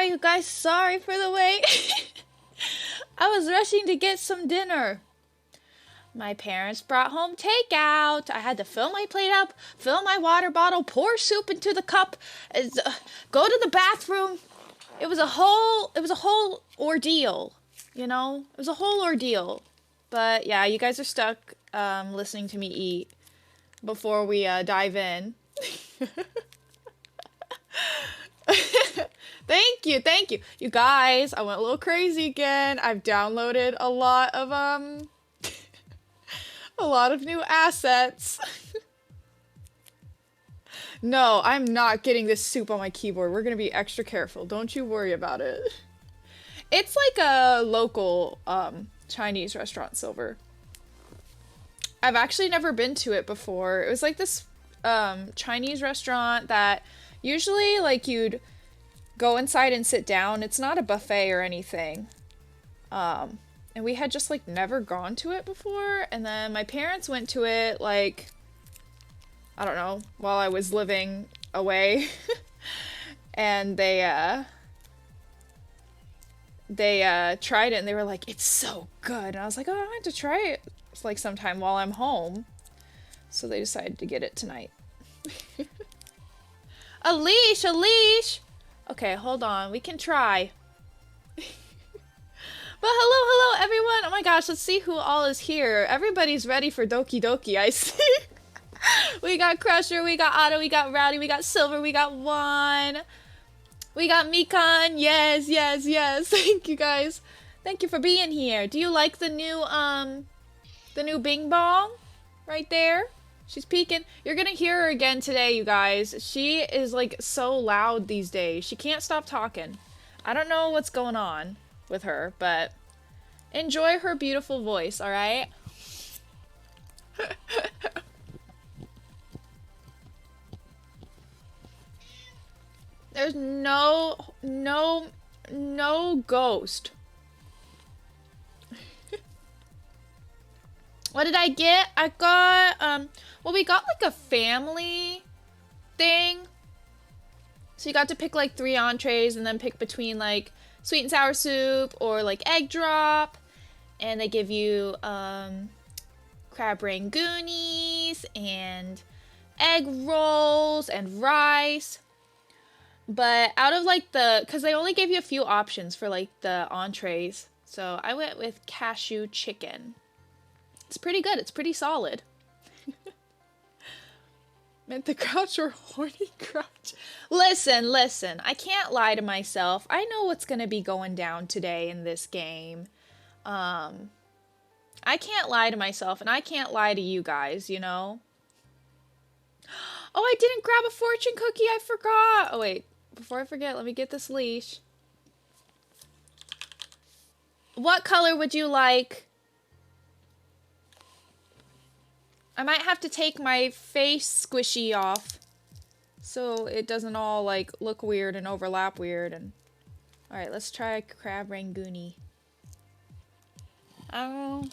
sorry, you guys. Sorry for the wait. I was rushing to get some dinner. My parents brought home takeout. I had to fill my plate up, fill my water bottle, pour soup into the cup, go to the bathroom. It was a whole ordeal, you know? It was a whole ordeal. But yeah, you guys are stuck listening to me eat before we dive in. Thank you, thank you. You guys, I went a little crazy again. I've downloaded a lot of a lot of new assets. No, I'm not getting this soup on my keyboard. We're gonna be extra careful. Don't you worry about it. It's like a local Chinese restaurant, Silver. I've actually never been to it before. It was like this Chinese restaurant that usually like you'd go inside and sit down. It's not a buffet or anything. And we had just like never gone to it before. And then my parents went to it like, I don't know, while I was living away. And they tried it and they were like, it's so good. And I was like, oh, I have to try it like sometime while I'm home. So they decided to get it tonight. A leash, a leash. Okay, hold on. We can try. But hello everyone. Oh my gosh, let's see who all is here. Everybody's ready for Doki Doki, I see. We got Crusher, we got Otto, we got Rowdy, we got Silver, we got Juan. We got Mikan. Yes, yes, yes. Thank you guys. Thank you for being here. Do you like the new Bing Bong? Right there? She's peeking. You're gonna hear her again today, you guys. She is like so loud these days. She can't stop talking. I don't know what's going on with her, but enjoy her beautiful voice, alright? There's no ghost. What did I get? I got, well, we got like a family thing. So you got to pick like 3 entrees and then pick between like sweet and sour soup or like egg drop. And they give you, crab rangoonies and egg rolls and rice. But out of like because they only gave you a few options for like the entrees. So I went with cashew chicken. It's pretty good. It's pretty solid. Meant the crouch or horny crouch. Listen. I can't lie to myself. I know what's going to be going down today in this game. I can't lie to myself and I can't lie to you guys, you know? Oh, I didn't grab a fortune cookie. I forgot. Oh, wait. Before I forget, let me get this leash. What color would you like? I might have to take my face squishy off so it doesn't all like look weird and overlap weird. And all right, let's try a crab rangoon. Oh.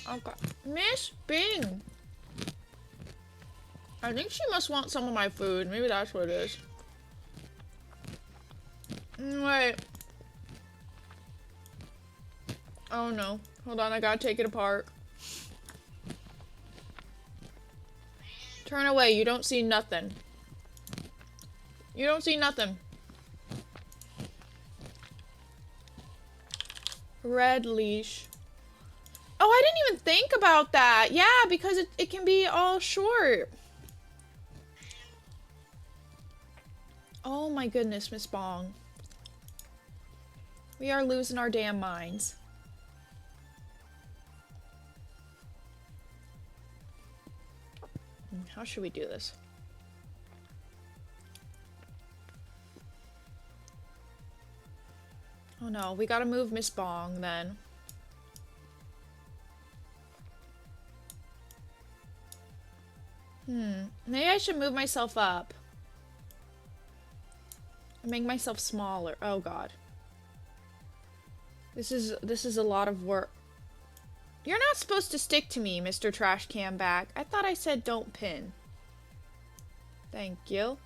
Okay, Miss Bing. I think she must want some of my food. Maybe that's what it is. Wait. Oh no. Hold on, I gotta take it apart. Turn away, you don't see nothing. You don't see nothing. Red leash. Oh, I didn't even think about that. Yeah, because it can be all short. Oh my goodness, Miss Bong. We are losing our damn minds. How should we do this? Oh no, we gotta move Miss Bong then. Maybe I should move myself up. Make myself smaller. Oh god. This is a lot of work. You're not supposed to stick to me, Mr. Trash Can Bag. I thought I said don't pin. Thank you.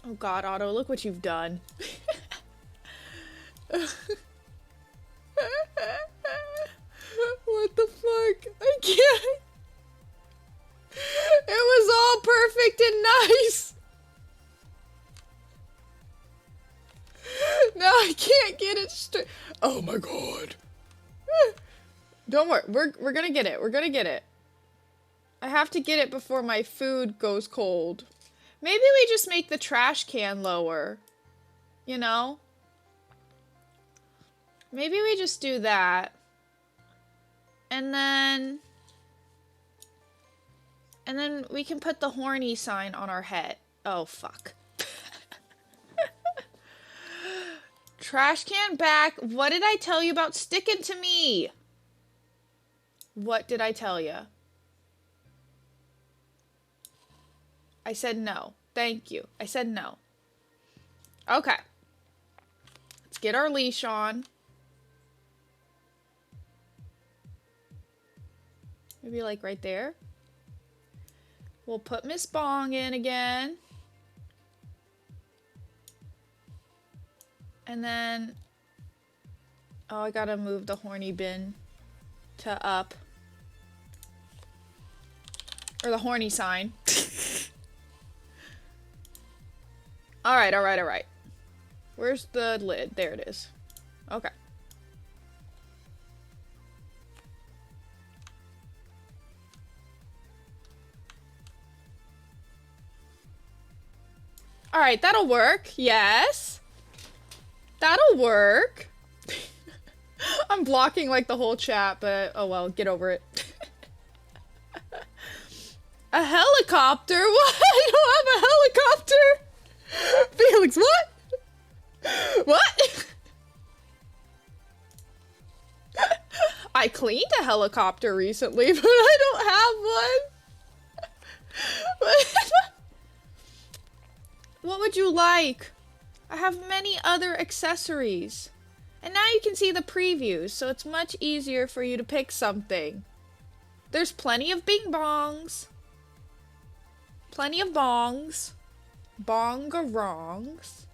Oh god, Otto, look what you've done. What the fuck? I can't. It was all perfect and nice. Now I can't get it straight. Oh my god. Don't worry. We're gonna get it. We're gonna get it. I have to get it before my food goes cold. Maybe we just make the trash can lower. You know? Maybe we just do that. And then we can put the horny sign on our head. Oh, fuck. Trash can back. What did I tell you about sticking to me? What did I tell you? I said no. Thank you. I said no. Okay. Let's get our leash on. Maybe like right there. We'll put Miss Bong in again. And then... Oh, I gotta move the horny bin to up. Or the horny sign. Alright, alright, alright. Where's the lid? There it is. Okay. Alright, that'll work. Yes. That'll work. I'm blocking like the whole chat, but oh well, get over it. A helicopter? What? I don't have a helicopter! Felix, what? What? I cleaned a helicopter recently, but I don't have one. What would you like? I have many other accessories. And now you can see the previews, so it's much easier for you to pick something. There's plenty of bing bongs. Plenty of bongs. Bongarongs.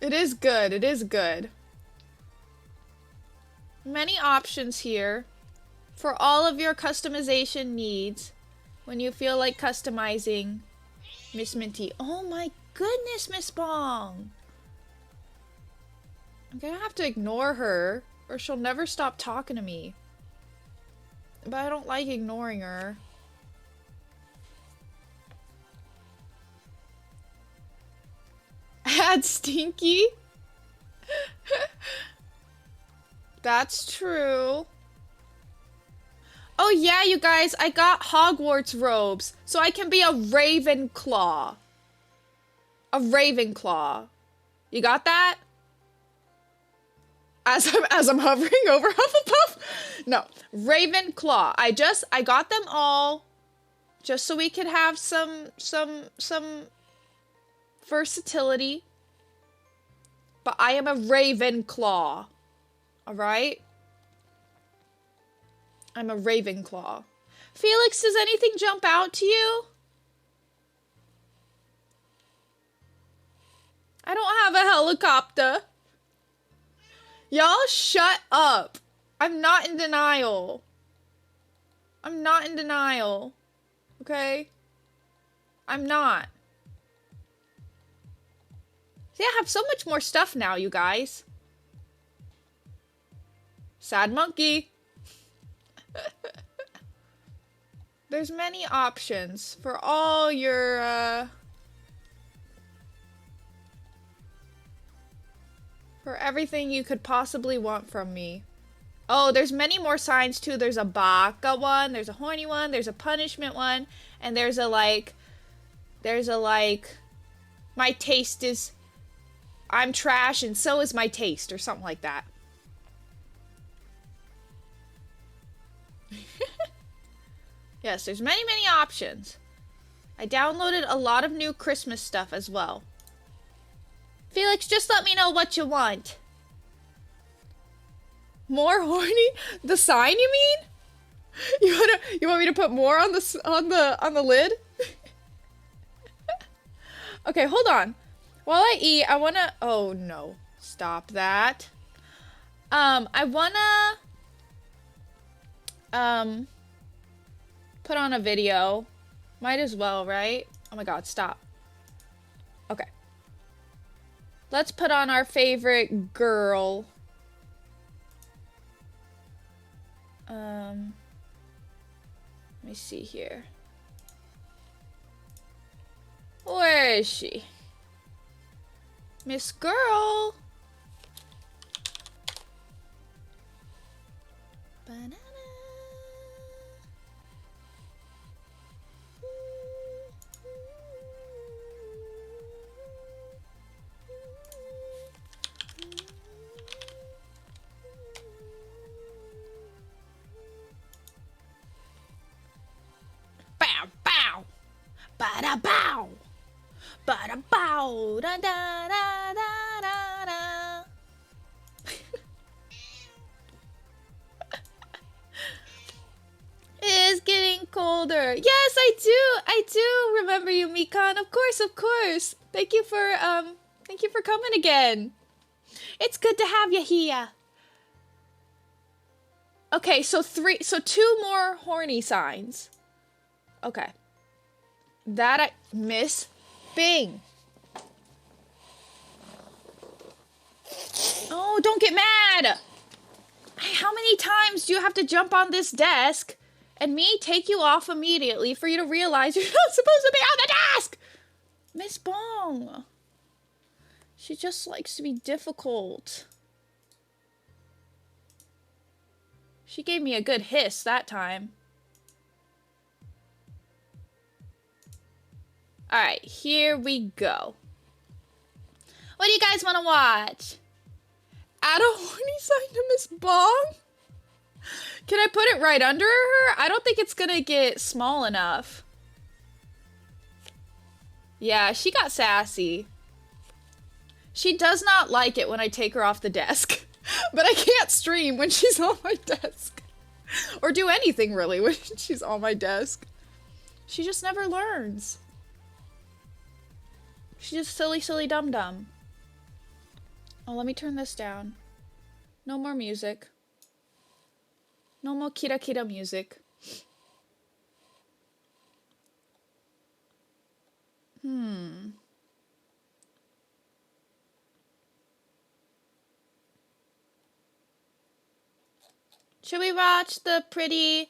It is good. It is good. Many options here for all of your customization needs when you feel like customizing Miss Minty. Oh my goodness, Miss Bong. I'm gonna have to ignore her or she'll never stop talking to me. But I don't like ignoring her. Add Stinky? That's true. Oh yeah, you guys, I got Hogwarts robes, so I can be a Ravenclaw. A Ravenclaw. You got that? As I'm hovering over Hufflepuff? No, Ravenclaw. I got them all just so we could have some versatility. But I am a Ravenclaw. All right? I'm a Ravenclaw. Felix, does anything jump out to you? I don't have a helicopter. Y'all shut up. I'm not in denial. I'm not in denial. Okay? I'm not. See, I have so much more stuff now, you guys. Sad monkey. There's many options for all your, for everything you could possibly want from me. Oh, there's many more signs too. There's a baka one, there's a horny one, there's a punishment one, and there's a like, my taste is, I'm trash and so is my taste, or something like that. Yes, there's many, many options. I downloaded a lot of new Christmas stuff as well. Felix, just let me know what you want. More horny? The sign, you mean? You want me to put more on the lid? Okay, hold on. While I eat, I wanna. Oh no! Stop that. I wanna put on a video. Might as well, right? Oh my god! Stop. Okay. Let's put on our favorite girl. Let me see here. Where is she? Miss Girl. Banana. Bow, bow. Ba-da bow. Ba-da bow. Da da da da da da. It is getting colder. Yes, I do. I do remember you, Mikan. Of course, of course. Thank you for coming again. It's good to have you here. Okay, so two more horny signs. Okay. Miss Bing. Oh, don't get mad. How many times do you have to jump on this desk and me take you off immediately for you to realize you're not supposed to be on the desk? Miss Bong. She just likes to be difficult. She gave me a good hiss that time. Alright, here we go. What do you guys want to watch? Add a horny sign to Miss Bong? Can I put it right under her? I don't think it's gonna get small enough. Yeah, she got sassy. She does not like it when I take her off the desk. But I can't stream when she's on my desk. Or do anything, really, when she's on my desk. She just never learns. She's just silly, silly dum-dum. Oh, let me turn this down. No more music. No more kira kira music. Should we watch the pretty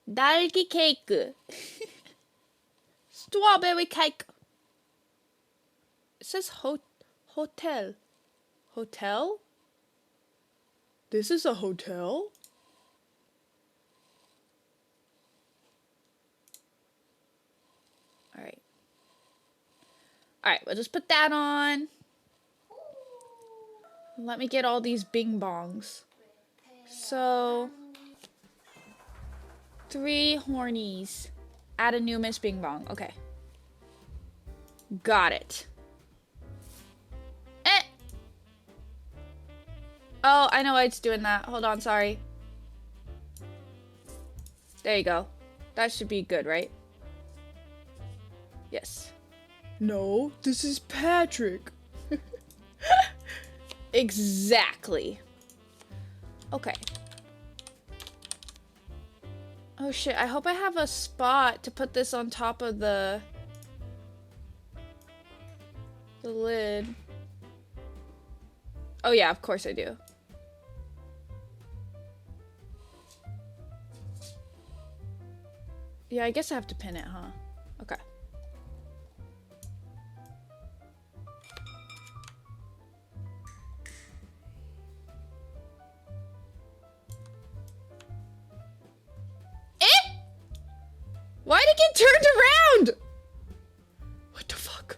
딸기 cake? Strawberry cake. It says hotel. Hotel? This is a hotel? Alright. Alright, we'll just put that on. Let me get all these bing bongs. So, 3 hornies. Add a new Miss Bing Bong. Okay. Got it. Oh, I know why it's doing that. Hold on, sorry. There you go. That should be good, right? Yes. No, this is Patrick. Exactly. Okay. Oh shit, I hope I have a spot to put this on top of the lid. Oh yeah, of course I do. Yeah, I guess I have to pin it, huh? Okay. Why'd it get turned around? What the fuck?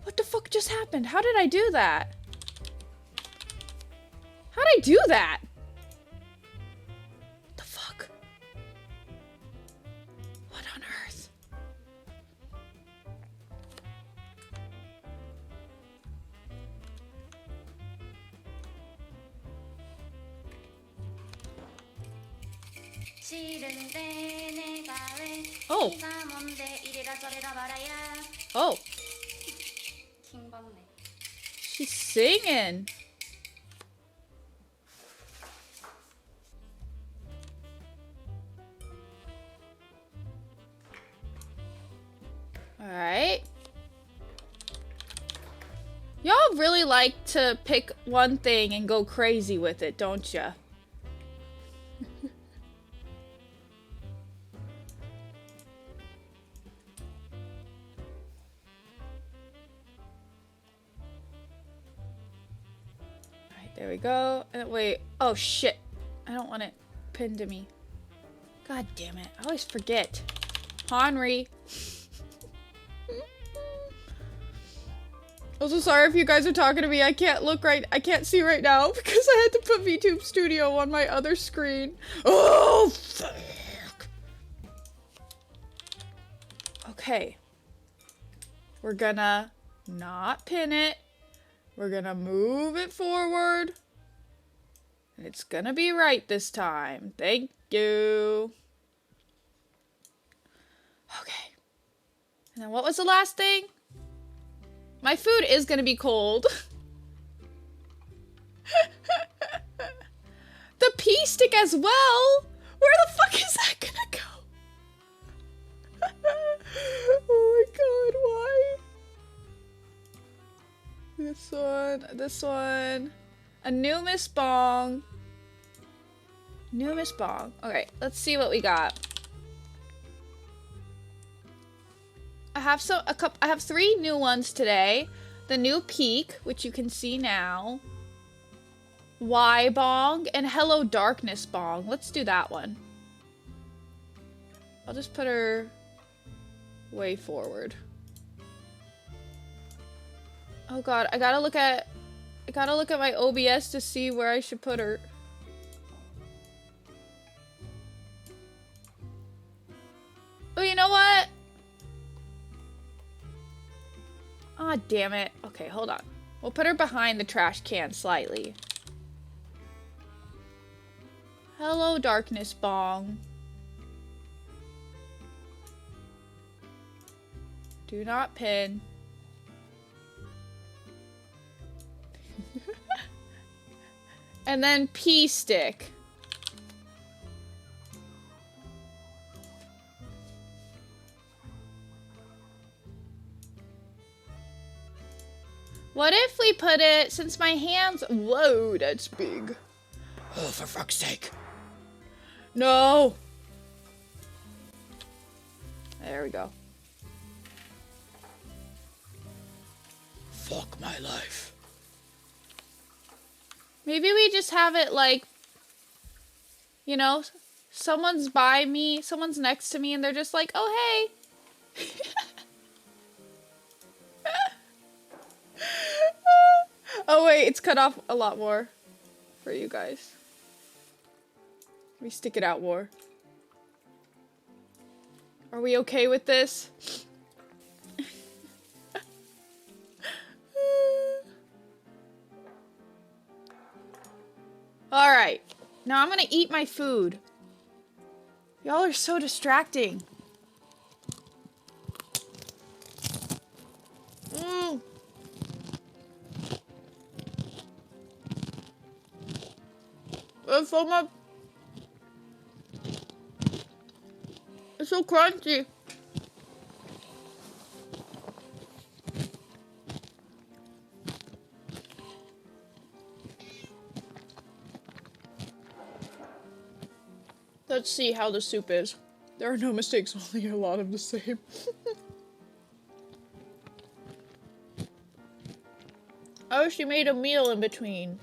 What the fuck just happened? How did I do that? How'd I do that? What the fuck? Oh. Oh. She's singing. Alright. Y'all really like to pick one thing and go crazy with it, don't ya? Alright, there we go. Wait. Oh, shit. I don't want it pinned to me. God damn it. I always forget. Henry. Also, sorry if you guys are talking to me. I can't see right now because I had to put VTube Studio on my other screen. Oh, fuck. Okay. We're gonna not pin it. We're gonna move it forward. And it's gonna be right this time. Thank you. Okay. And then what was the last thing? My food is gonna be cold. The pea stick as well? Where the fuck is that gonna go? Oh my god, why? This one. A new Miss Bong. New Miss Bong. Okay, let's see what we got. I have 3 new ones today. The new Peak, which you can see now. Y Bong and Hello Darkness Bong. Let's do that one. I'll just put her way forward. Oh god, I gotta look at my OBS to see where I should put her. Oh, you know what? Aw, damn it. Okay, hold on. We'll put her behind the trash can slightly. Hello, Darkness Bong. Do not pin. And then pea stick. What if we put it, since my hands, whoa, that's big. Oh, for fuck's sake. No. There we go. Fuck my life. Maybe we just have it like, you know, someone's by me, someone's next to me, and they're just like, oh, hey. Oh wait, it's cut off a lot more for you guys. Let me stick it out more. Are we okay with this? Alright, now I'm gonna eat my food. Y'all are so distracting. It's so much. It's so crunchy. Let's see how the soup is. There are no mistakes, only a lot of the same. Oh, she made a meal in between.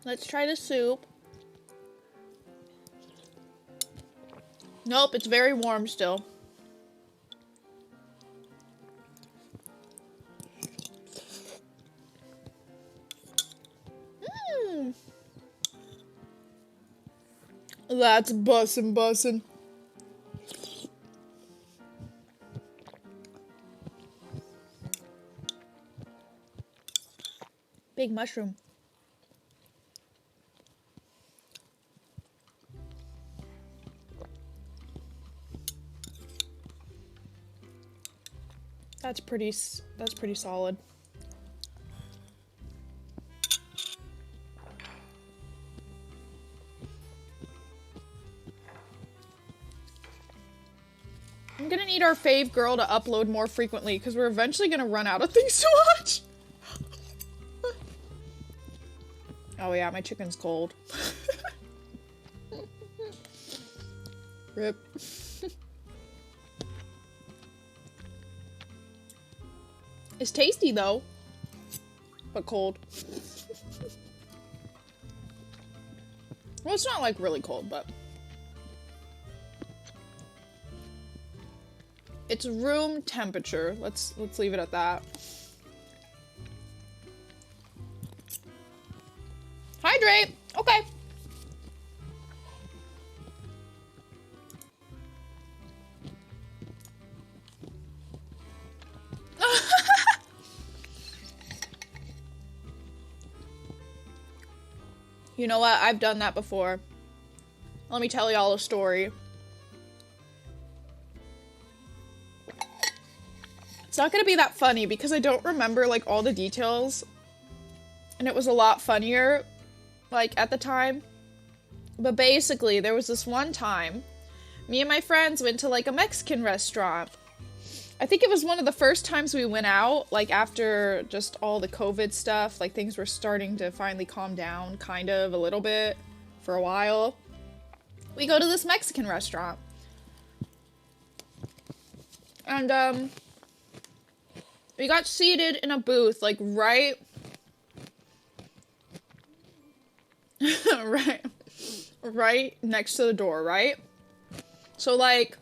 Let's try the soup. Nope, it's very warm still. That's bussin'. Big mushroom. That's pretty solid. I'm gonna need our fave girl to upload more frequently because we're eventually gonna run out of things to watch. Oh yeah, my chicken's cold. Rip. It's tasty though, but cold. Well, it's not like really cold, but it's room temperature. Let's leave it at that. Hydrate. Okay. You know what? I've done that before. Let me tell y'all a story. It's not gonna be that funny because I don't remember like all the details. And it was a lot funnier like at the time. But basically, there was this one time me and my friends went to like a Mexican restaurant. I think it was one of the first times we went out, like after just all the COVID stuff, like things were starting to finally calm down, kind of, a little bit, for a while. We go to this Mexican restaurant. And, we got seated in a booth, like right next to the door, right? So like,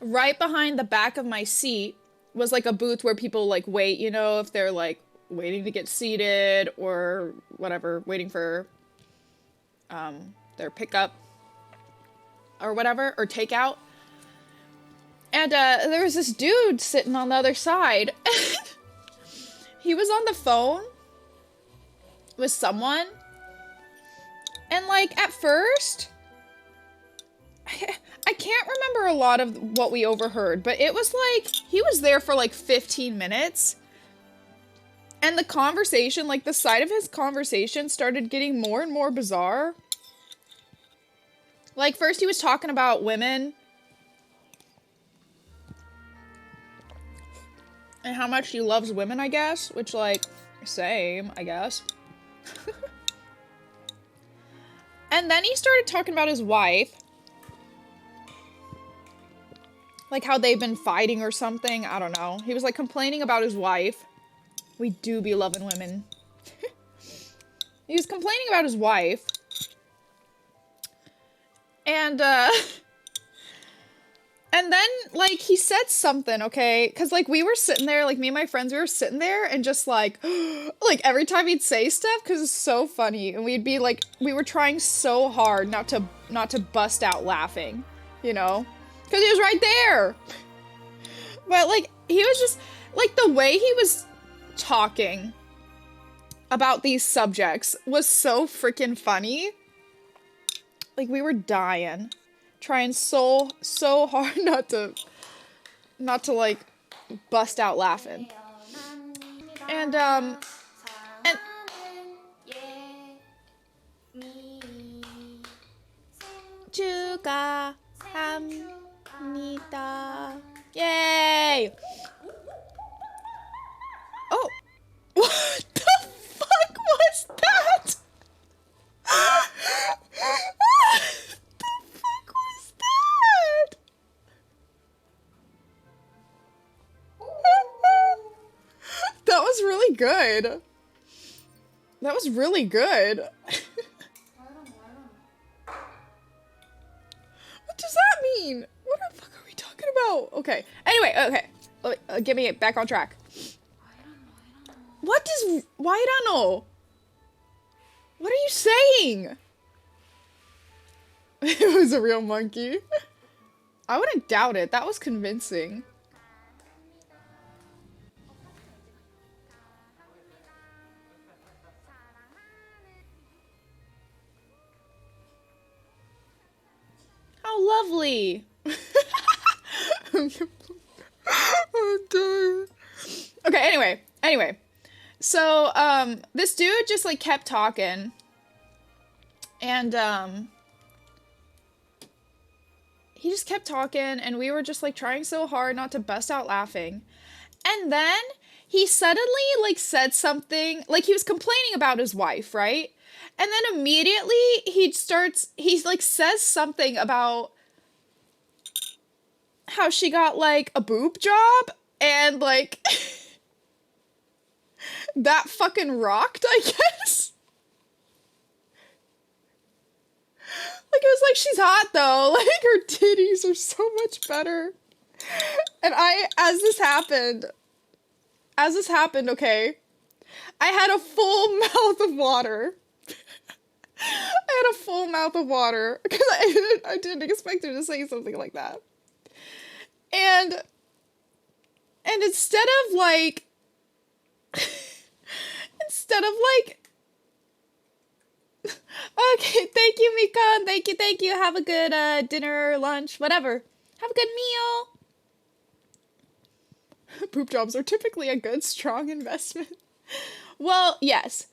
right behind the back of my seat was like a booth where people like wait, you know, if they're like waiting to get seated or whatever, waiting for their pickup or whatever, or takeout. And there was this dude sitting on the other side. He was on the phone with someone. And like at first, I can't remember a lot of what we overheard, but it was like, he was there for like 15 minutes. And the conversation, like the side of his conversation started getting more and more bizarre. Like first he was talking about women. And how much he loves women, I guess. Which like, same, I guess. And then he started talking about his wife. Like how they've been fighting or something. I don't know. He was like complaining about his wife. We do be loving women. He was complaining about his wife. And then, like, he said something, okay? Because, like, we were sitting there, like, me and my friends, we were sitting there and just, like, like, every time he'd say stuff, because it's so funny. And we'd be, like, we were trying so hard not to bust out laughing, you know? Because he was right there. But, like, he was just, like, the way he was talking about these subjects was so freaking funny. Like, we were dying. Trying so hard not to like bust out laughing. And 축하합니다. Yay! Oh, what the fuck was that? That was really good. That was really good. What does that mean? What the fuck are we talking about? Okay. Anyway, okay. Get me back on track. What does Wairano? What are you saying? It was a real monkey. I wouldn't doubt it. That was convincing. How lovely. I'm done. Okay, anyway. So, this dude just, like, kept talking. And, he just kept talking, and we were just, like, trying so hard not to bust out laughing. And then he suddenly, like, said something, like, he was complaining about his wife, right? And then immediately he, like, says something about how she got, like, a boob job, and, like, that fucking rocked, I guess. Like, it was like, she's hot, though. Like, her titties are so much better. And as this happened, okay, I had a full mouth of water. I had a full mouth of water, because I didn't expect her to say something like that. And instead of, like, okay, thank you, Mika, thank you, have a good, dinner, lunch, whatever. Have a good meal. Poop jobs are typically a good, strong investment. Well, yes.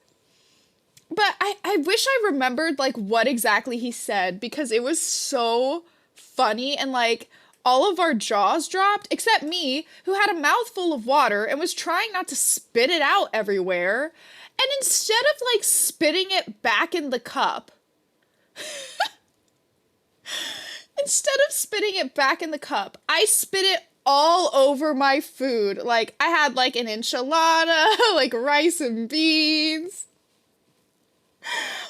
But I wish I remembered, like, what exactly he said, because it was so funny, and, like, all of our jaws dropped, except me, who had a mouthful of water and was trying not to spit it out everywhere. And instead of, like, spitting it back in the cup, I spit it all over my food. Like, I had, like, an enchilada, like, rice and beans,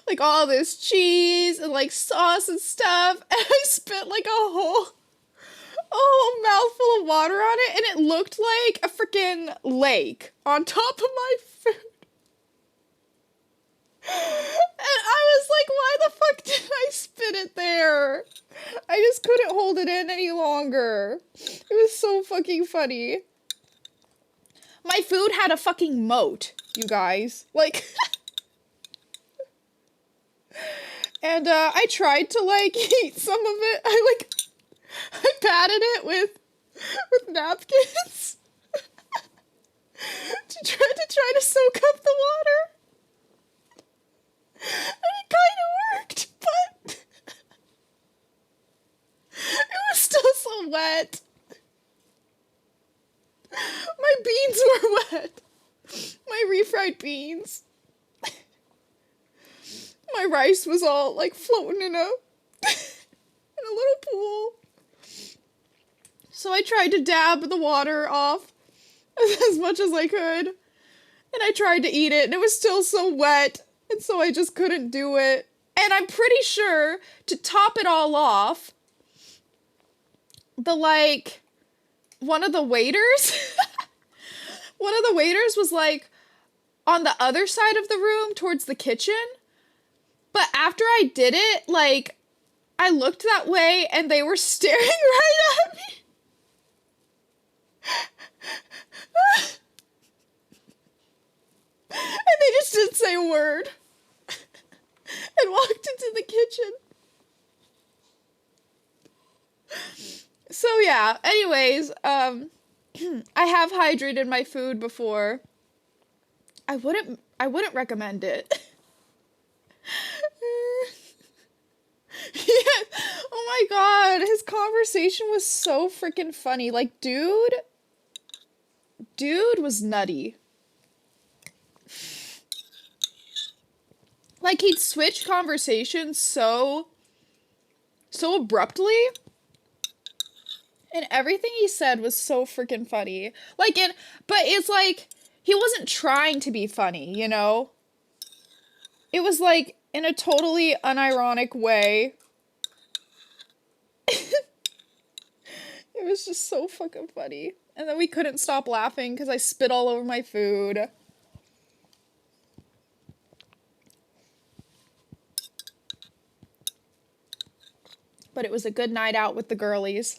like, all this cheese and, like, sauce and stuff, and I spit, like, a whole mouthful of water on it, and it looked like a freaking lake on top of my food. And I was like, why the fuck did I spit it there? I just couldn't hold it in any longer. It was so fucking funny. My food had a fucking moat, you guys. Like, and, I tried to, like, eat some of it. I patted it with napkins to try to soak up the water. And it kind of worked, but it was still so wet. My beans were wet. My refried beans. My rice was all, like, floating in a little pool. So I tried to dab the water off as much as I could. And I tried to eat it, and it was still so wet. And so I just couldn't do it. And I'm pretty sure, to top it all off, one of the waiters was, like, on the other side of the room towards the kitchen. But after I did it, like, I looked that way and they were staring right at me. And they just didn't say a word. And walked into the kitchen. So yeah, anyways, I have hydrated my food before. I wouldn't recommend it. Yeah. Oh my god, his conversation was so freaking funny. Like, dude was nutty. Like, he'd switch conversations so abruptly. And everything he said was so freaking funny. But it's like, he wasn't trying to be funny, you know? It was, like, in a totally unironic way. It was just so fucking funny. And then we couldn't stop laughing because I spit all over my food. But it was a good night out with the girlies.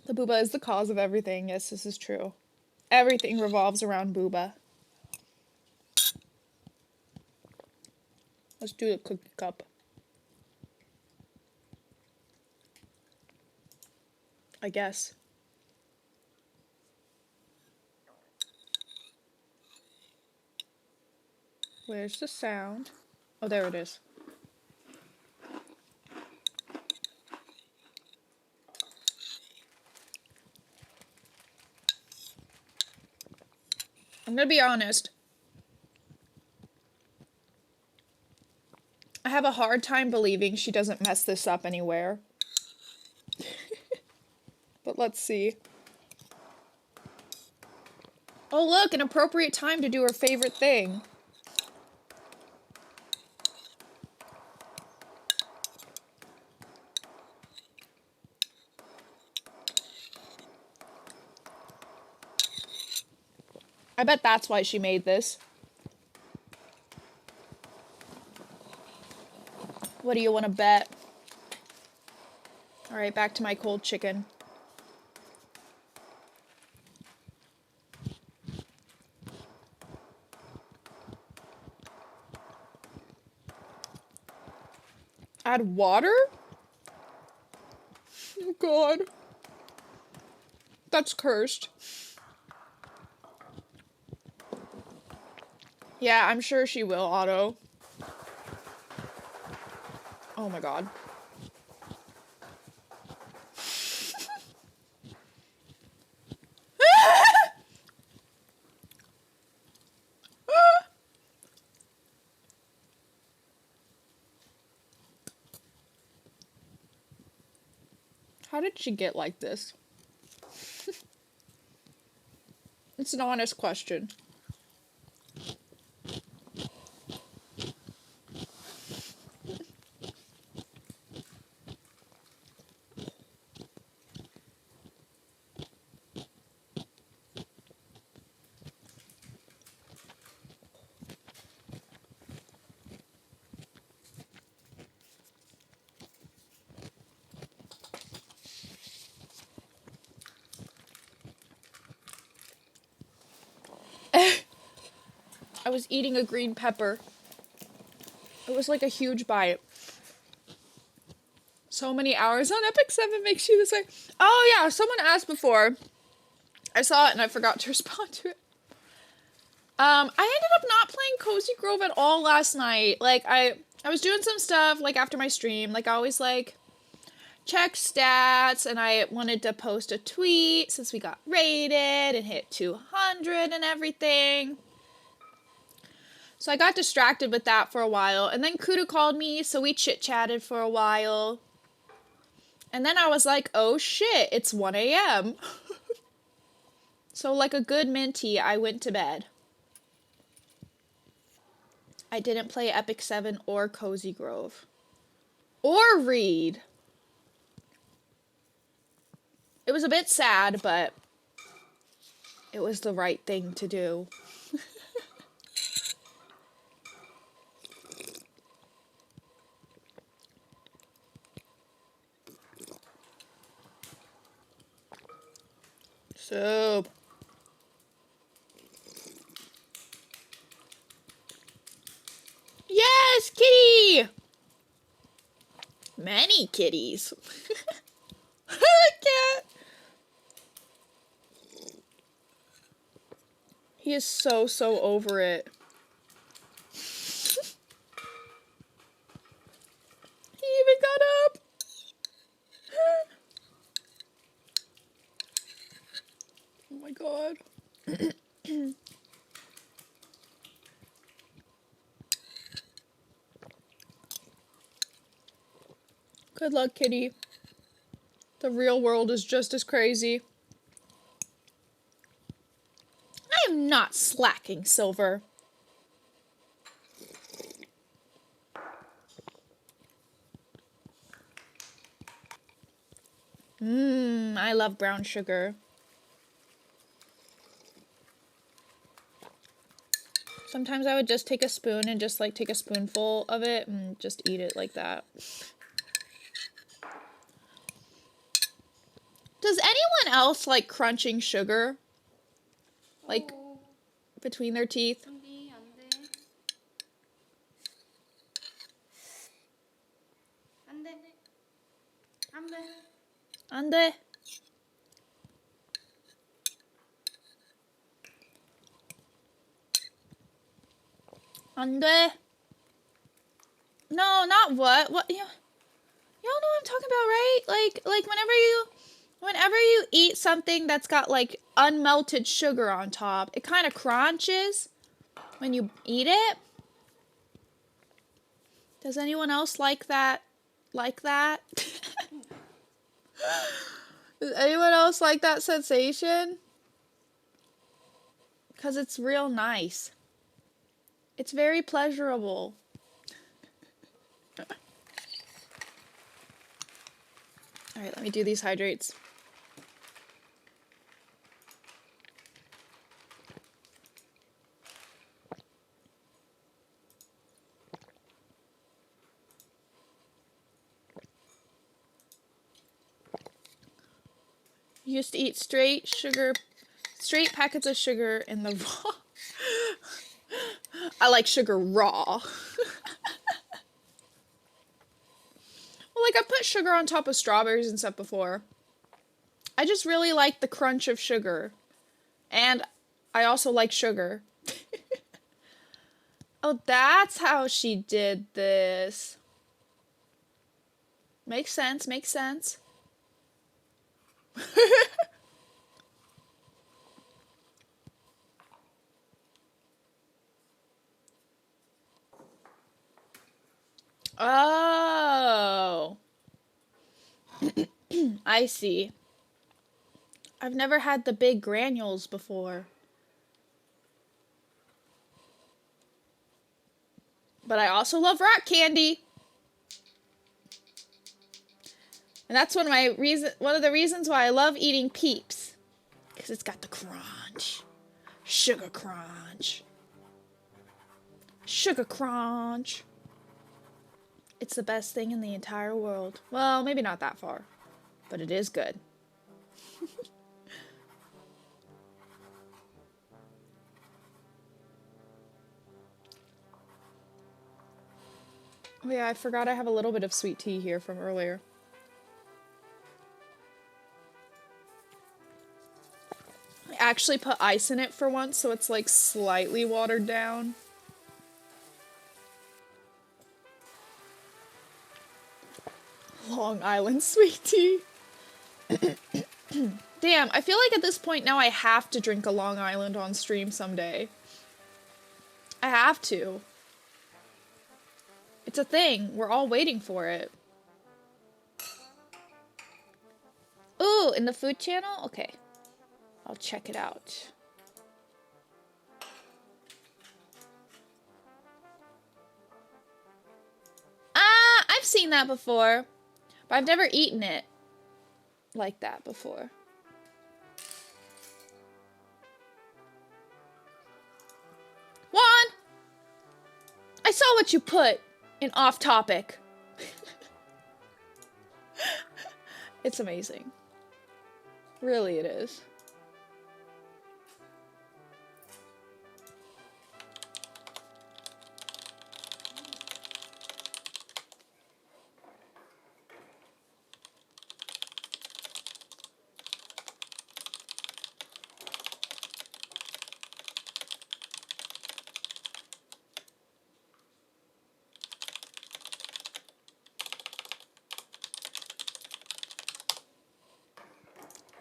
The booba is the cause of everything. Yes, this is true. Everything revolves around booba. Let's do the cookie cup. I guess. Where's the sound? Oh, there it is. I'm gonna be honest. I have a hard time believing she doesn't mess this up anywhere. But let's see. Oh look, an appropriate time to do her favorite thing. I bet that's why she made this. What do you want to bet? Alright, back to my cold chicken. Add water? Oh god. That's cursed. Yeah, I'm sure she will auto. Oh my god. How did she get like this? It's an honest question. I was eating a green pepper. It was like a huge bite. So many hours on Epic 7 makes you this way. Oh yeah, someone asked before. I saw it and I forgot to respond to it. I ended up not playing Cozy Grove at all last night. Like, I was doing some stuff, like, after my stream. Like, I always, like, check stats, and I wanted to post a tweet since we got rated and hit 200 and everything. So I got distracted with that for a while, and then Kuda called me, so we chit-chatted for a while. And then I was like, oh shit, it's 1 a.m. So like a good minty, I went to bed. I didn't play Epic 7 or Cozy Grove. Or read. It was a bit sad, but it was the right thing to do. Soup. Yes, kitty! Many kitties. Cat. He is so over it. He even got up. Oh my god. Good luck, kitty. The real world is just as crazy. I am not slacking, Silver. I love brown sugar. Sometimes I would just take a spoon and just like take a spoonful of it and just eat it like that. Does anyone else like crunching sugar? Like between their teeth? 안 돼. 안 돼. No, not what? What? Y'all know what I'm talking about, right? Like whenever you eat something that's got like unmelted sugar on top, it kind of crunches when you eat it. Does anyone else like that? Like that? Does anyone else like that sensation? Because it's real nice. It's very pleasurable. Alright, let me do these hydrates. You used to eat straight packets of sugar in the raw. I like sugar raw. Well, like I put sugar on top of strawberries and stuff before. I just really like the crunch of sugar. And I also like sugar. Oh, that's how she did this. Makes sense, makes sense. Oh. I see. I've never had the big granules before. But I also love rock candy. And that's one of the reasons why I love eating Peeps. Because it's got the crunch. Sugar crunch. Sugar crunch. It's the best thing in the entire world. Well, maybe not that far. But it is good. Oh yeah, I forgot I have a little bit of sweet tea here from earlier. I actually put ice in it for once, so it's like slightly watered down. Long Island sweet tea. Damn, I feel like at this point now I have to drink a Long Island on stream someday. I have to. It's a thing. We're all waiting for it. Ooh, in the food channel? Okay. I'll check it out. Ah, I've seen that before. But I've never eaten it like that before. Juan! I saw what you put in Off Topic. It's amazing. Really it is.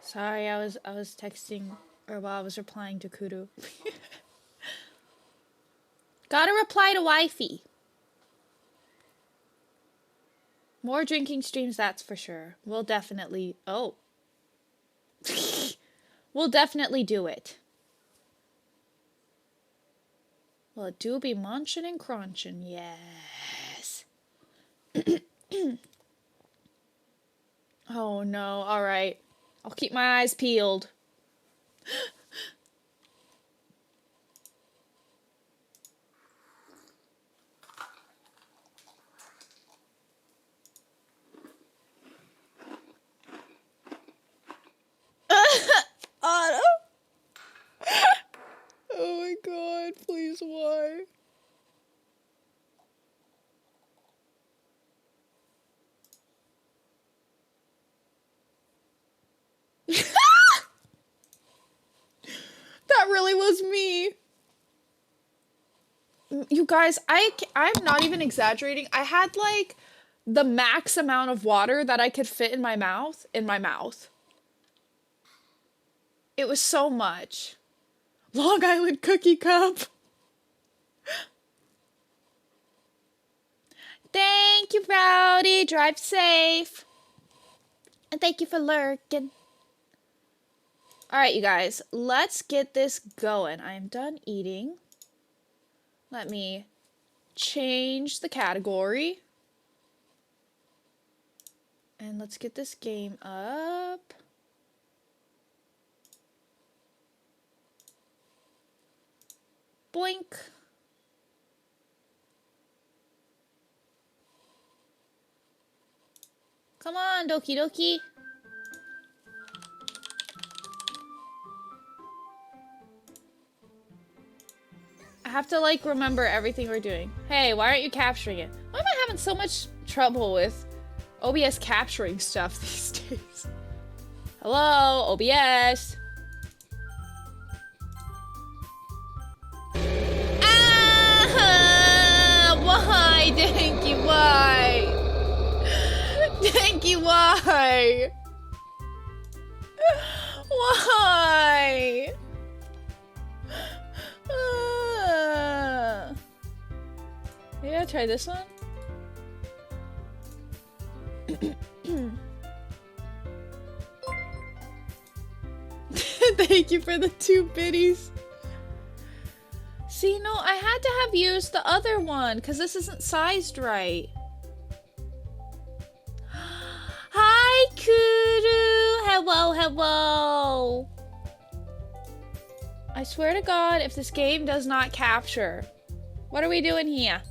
Sorry, I was texting, or well, I was replying to Kudu. Gotta reply to wifey. More drinking streams, that's for sure. We'll definitely... Oh. We'll definitely do it. Well, it do be munchin' and crunchin', yes. Oh no, alright. I'll keep my eyes peeled. Otto? Oh my god, please, why? That really was me. You guys, I'm not even exaggerating. I had like the max amount of water that I could fit in my mouth. It was so much. Long Island cookie cup. Thank you, Rowdy. Drive safe. And thank you for lurking. Alright, you guys. Let's get this going. I am done eating. Let me change the category. And let's get this game up. Boink. Come on, Doki Doki. I have to, like, remember everything we're doing. Hey, why aren't you capturing it? Why am I having so much trouble with OBS capturing stuff these days? Hello, OBS. Ah! Why? Thank you, why? Thank you, why? Why? Maybe I'll try this one. Thank you for the 2 biddies. See, no, I had to have used the other one because this isn't sized right. Hi, Kuru. Hello, hello. I swear to God, if this game does not capture, what are we doing here?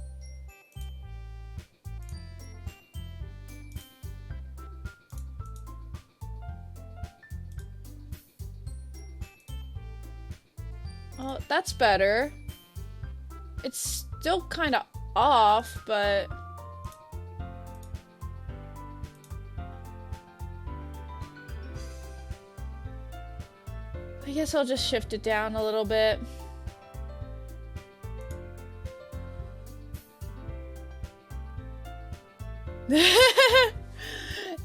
Oh, that's better. It's still kind of off, but... I guess I'll just shift it down a little bit.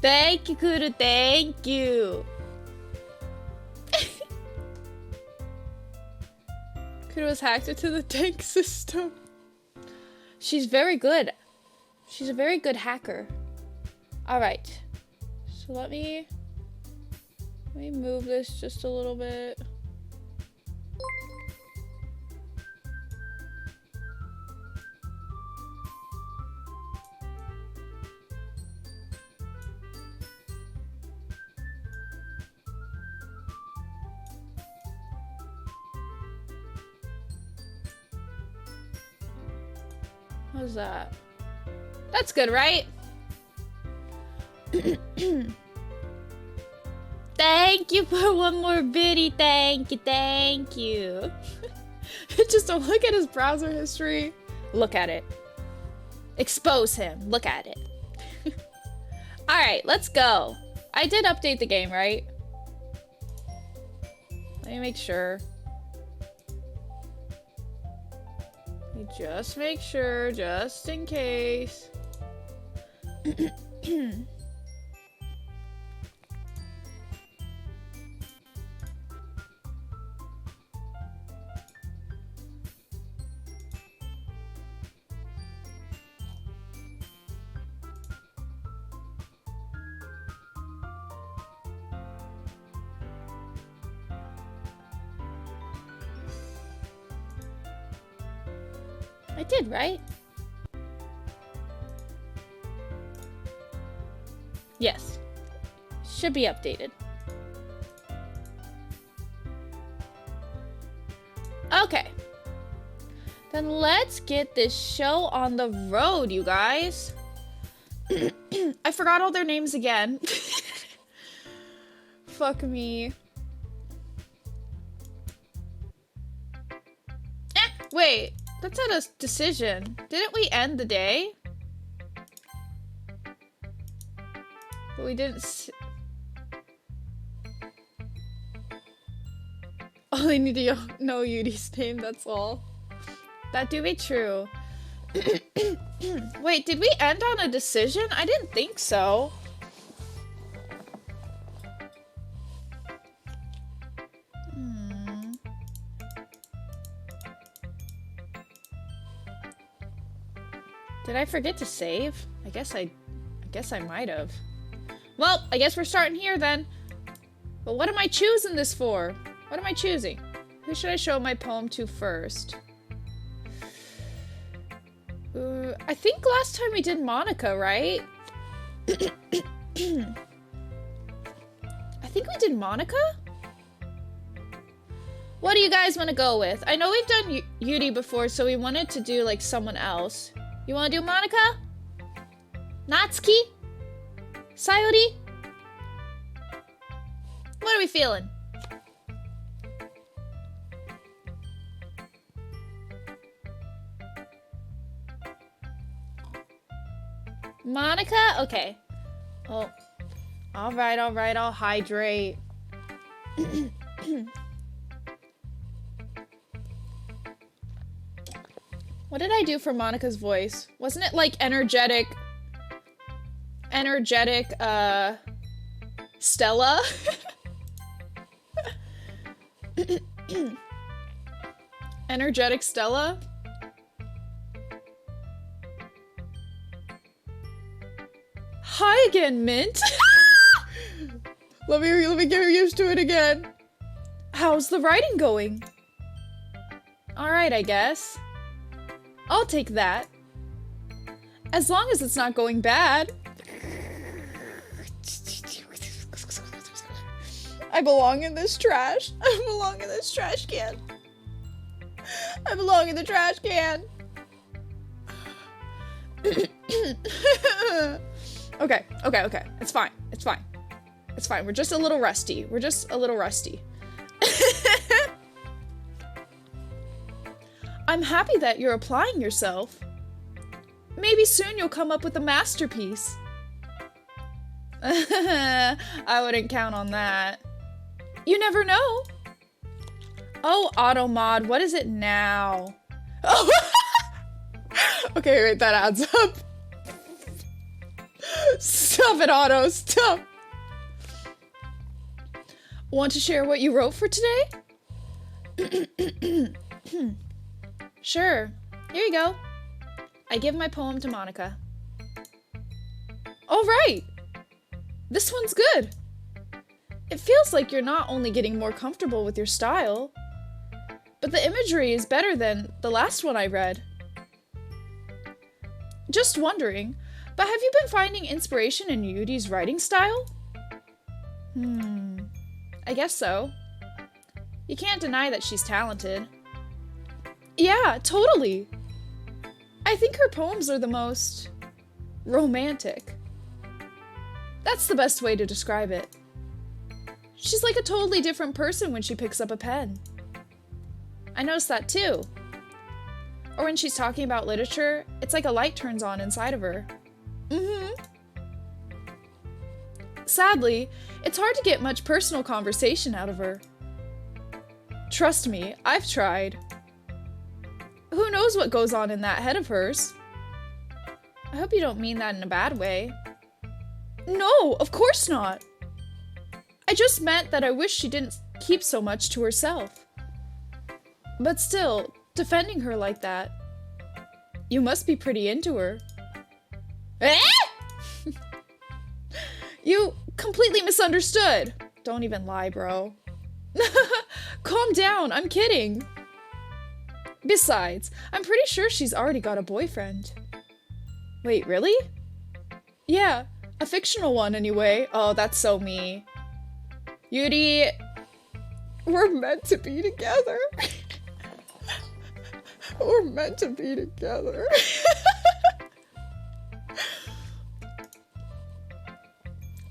Thank you, Kuru. Thank you. Kuru was hacked into the tank system. She's very good. She's a very good hacker. Alright. So let me move this just a little bit. How's that? That's good, right? Thank you for one more biddy. Thank you, thank you. Just don't look at his browser history. Look at it. Expose him. Look at it. Alright, let's go. I did update the game, right? Let me make sure. Let me just make sure, just in case. I did, right? Yes. Should be updated. Okay. Then let's get this show on the road, you guys. I forgot all their names again. Fuck me. Wait. That's not a decision. Didn't we end the day? But we didn't all I need to know Yudi's name, that's all. That do be true. Wait, did we end on a decision? I didn't think so. Did I forget to save? I guess I might have. Well, I guess we're starting here then. But what am I choosing this for? What am I choosing? Who should I show my poem to first? I think last time we did Monica, right? I think we did Monica? What do you guys want to go with? I know we've done Yuri before, so we wanted to do like someone else. You want to do Monica? Natsuki? Sayori? What are we feeling? Monica? Okay. Oh. Alright, I'll hydrate. What did I do for Monica's voice? Wasn't it like energetic, Stella? Energetic Stella? Hi again, Mint. Let me get used to it again. How's the writing going? Alright, I guess. I'll take that. As long as it's not going bad. I belong in this trash. I belong in this trash can. I belong in the trash can. Okay. It's fine. It's fine. We're just a little rusty. I'm happy that you're applying yourself. Maybe soon you'll come up with a masterpiece. I wouldn't count on that. You never know. Oh, Automod, what is it now? Oh. Okay, wait, that adds up. Stop it, Otto, stop. Want to share what you wrote for today? Sure. Here you go. I give my poem to Monica. All right. This one's good. It feels like you're not only getting more comfortable with your style, but the imagery is better than the last one I read. Just wondering, but have you been finding inspiration in Yudi's writing style? I guess so. You can't deny that she's talented. Yeah, totally. I think her poems are the most romantic. That's the best way to describe it. She's like a totally different person when she picks up a pen. I noticed that too. Or when she's talking about literature, it's like a light turns on inside of her. Sadly, it's hard to get much personal conversation out of her. Trust me, I've tried. Who knows what goes on in that head of hers? I hope you don't mean that in a bad way. No, of course not. I just meant that I wish she didn't keep so much to herself. But still, defending her like that. You must be pretty into her. Eh? You completely misunderstood. Don't even lie, bro. Calm down, I'm kidding. Besides, I'm pretty sure she's already got a boyfriend. Wait, really? Yeah, a fictional one anyway. Oh, that's so me. Yuri, we're meant to be together. We're meant to be together.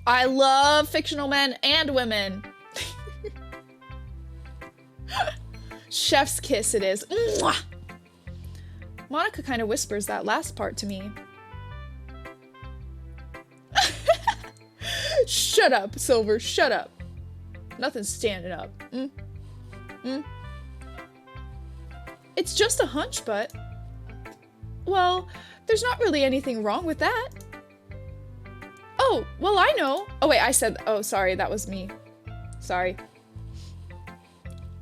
I love fictional men and women. Chef's kiss it is. Mwah! Monica kind of whispers that last part to me. Shut up, Silver, shut up. Nothing's standing up. It's just a hunch, but... Well, there's not really anything wrong with that. Oh, well, I know. Oh, wait, I said... Oh, sorry, that was me. Sorry.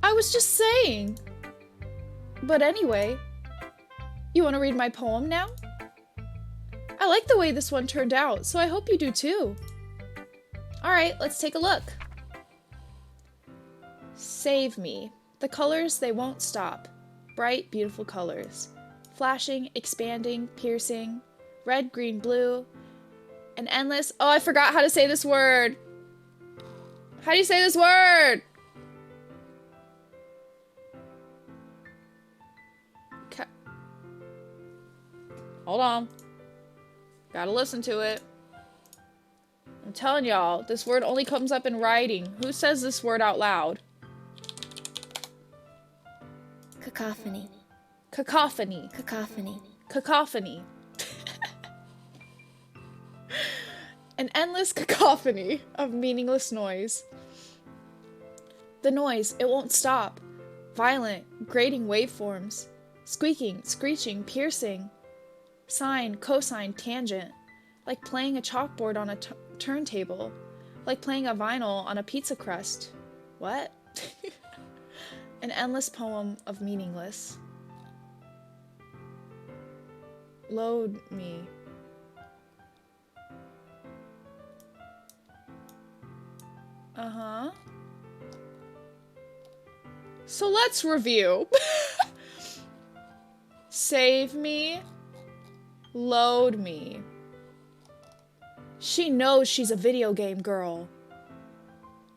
I was just saying. But anyway, you want to read my poem now? I like the way this one turned out, so I hope you do too. Alright, let's take a look. Save me. The colors, they won't stop. Bright, beautiful colors. Flashing, expanding, piercing. Red, green, blue. An endless... Oh, I forgot how to say this word. How do you say this word? Hold on. Gotta listen to it. I'm telling y'all, this word only comes up in writing. Who says this word out loud? Cacophony. Cacophony. Cacophony. Cacophony. An endless cacophony of meaningless noise. The noise, it won't stop. Violent, grating waveforms. Squeaking, screeching, piercing. Sine, cosine, tangent. Like playing a chalkboard on a turntable. Like playing a vinyl on a pizza crust. What? An endless poem of meaningless. Load me. Uh-huh. So let's review. Save me. Load me. She knows she's a video game girl.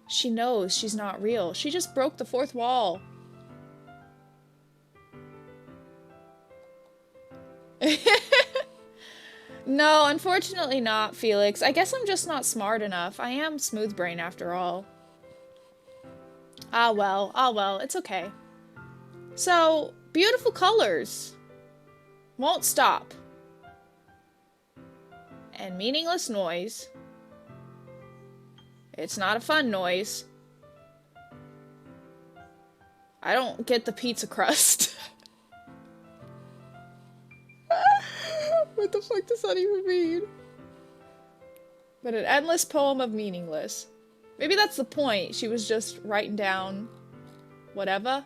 She knows she's not real. She just broke the fourth wall. No, unfortunately not, Felix. I guess I'm just not smart enough. I am smooth brain after all. Ah well, it's okay. So, beautiful colors. Won't stop. And meaningless noise. It's not a fun noise. I don't get the pizza crust. What the fuck does that even mean? But an endless poem of meaningless. Maybe that's the point. She was just writing down whatever.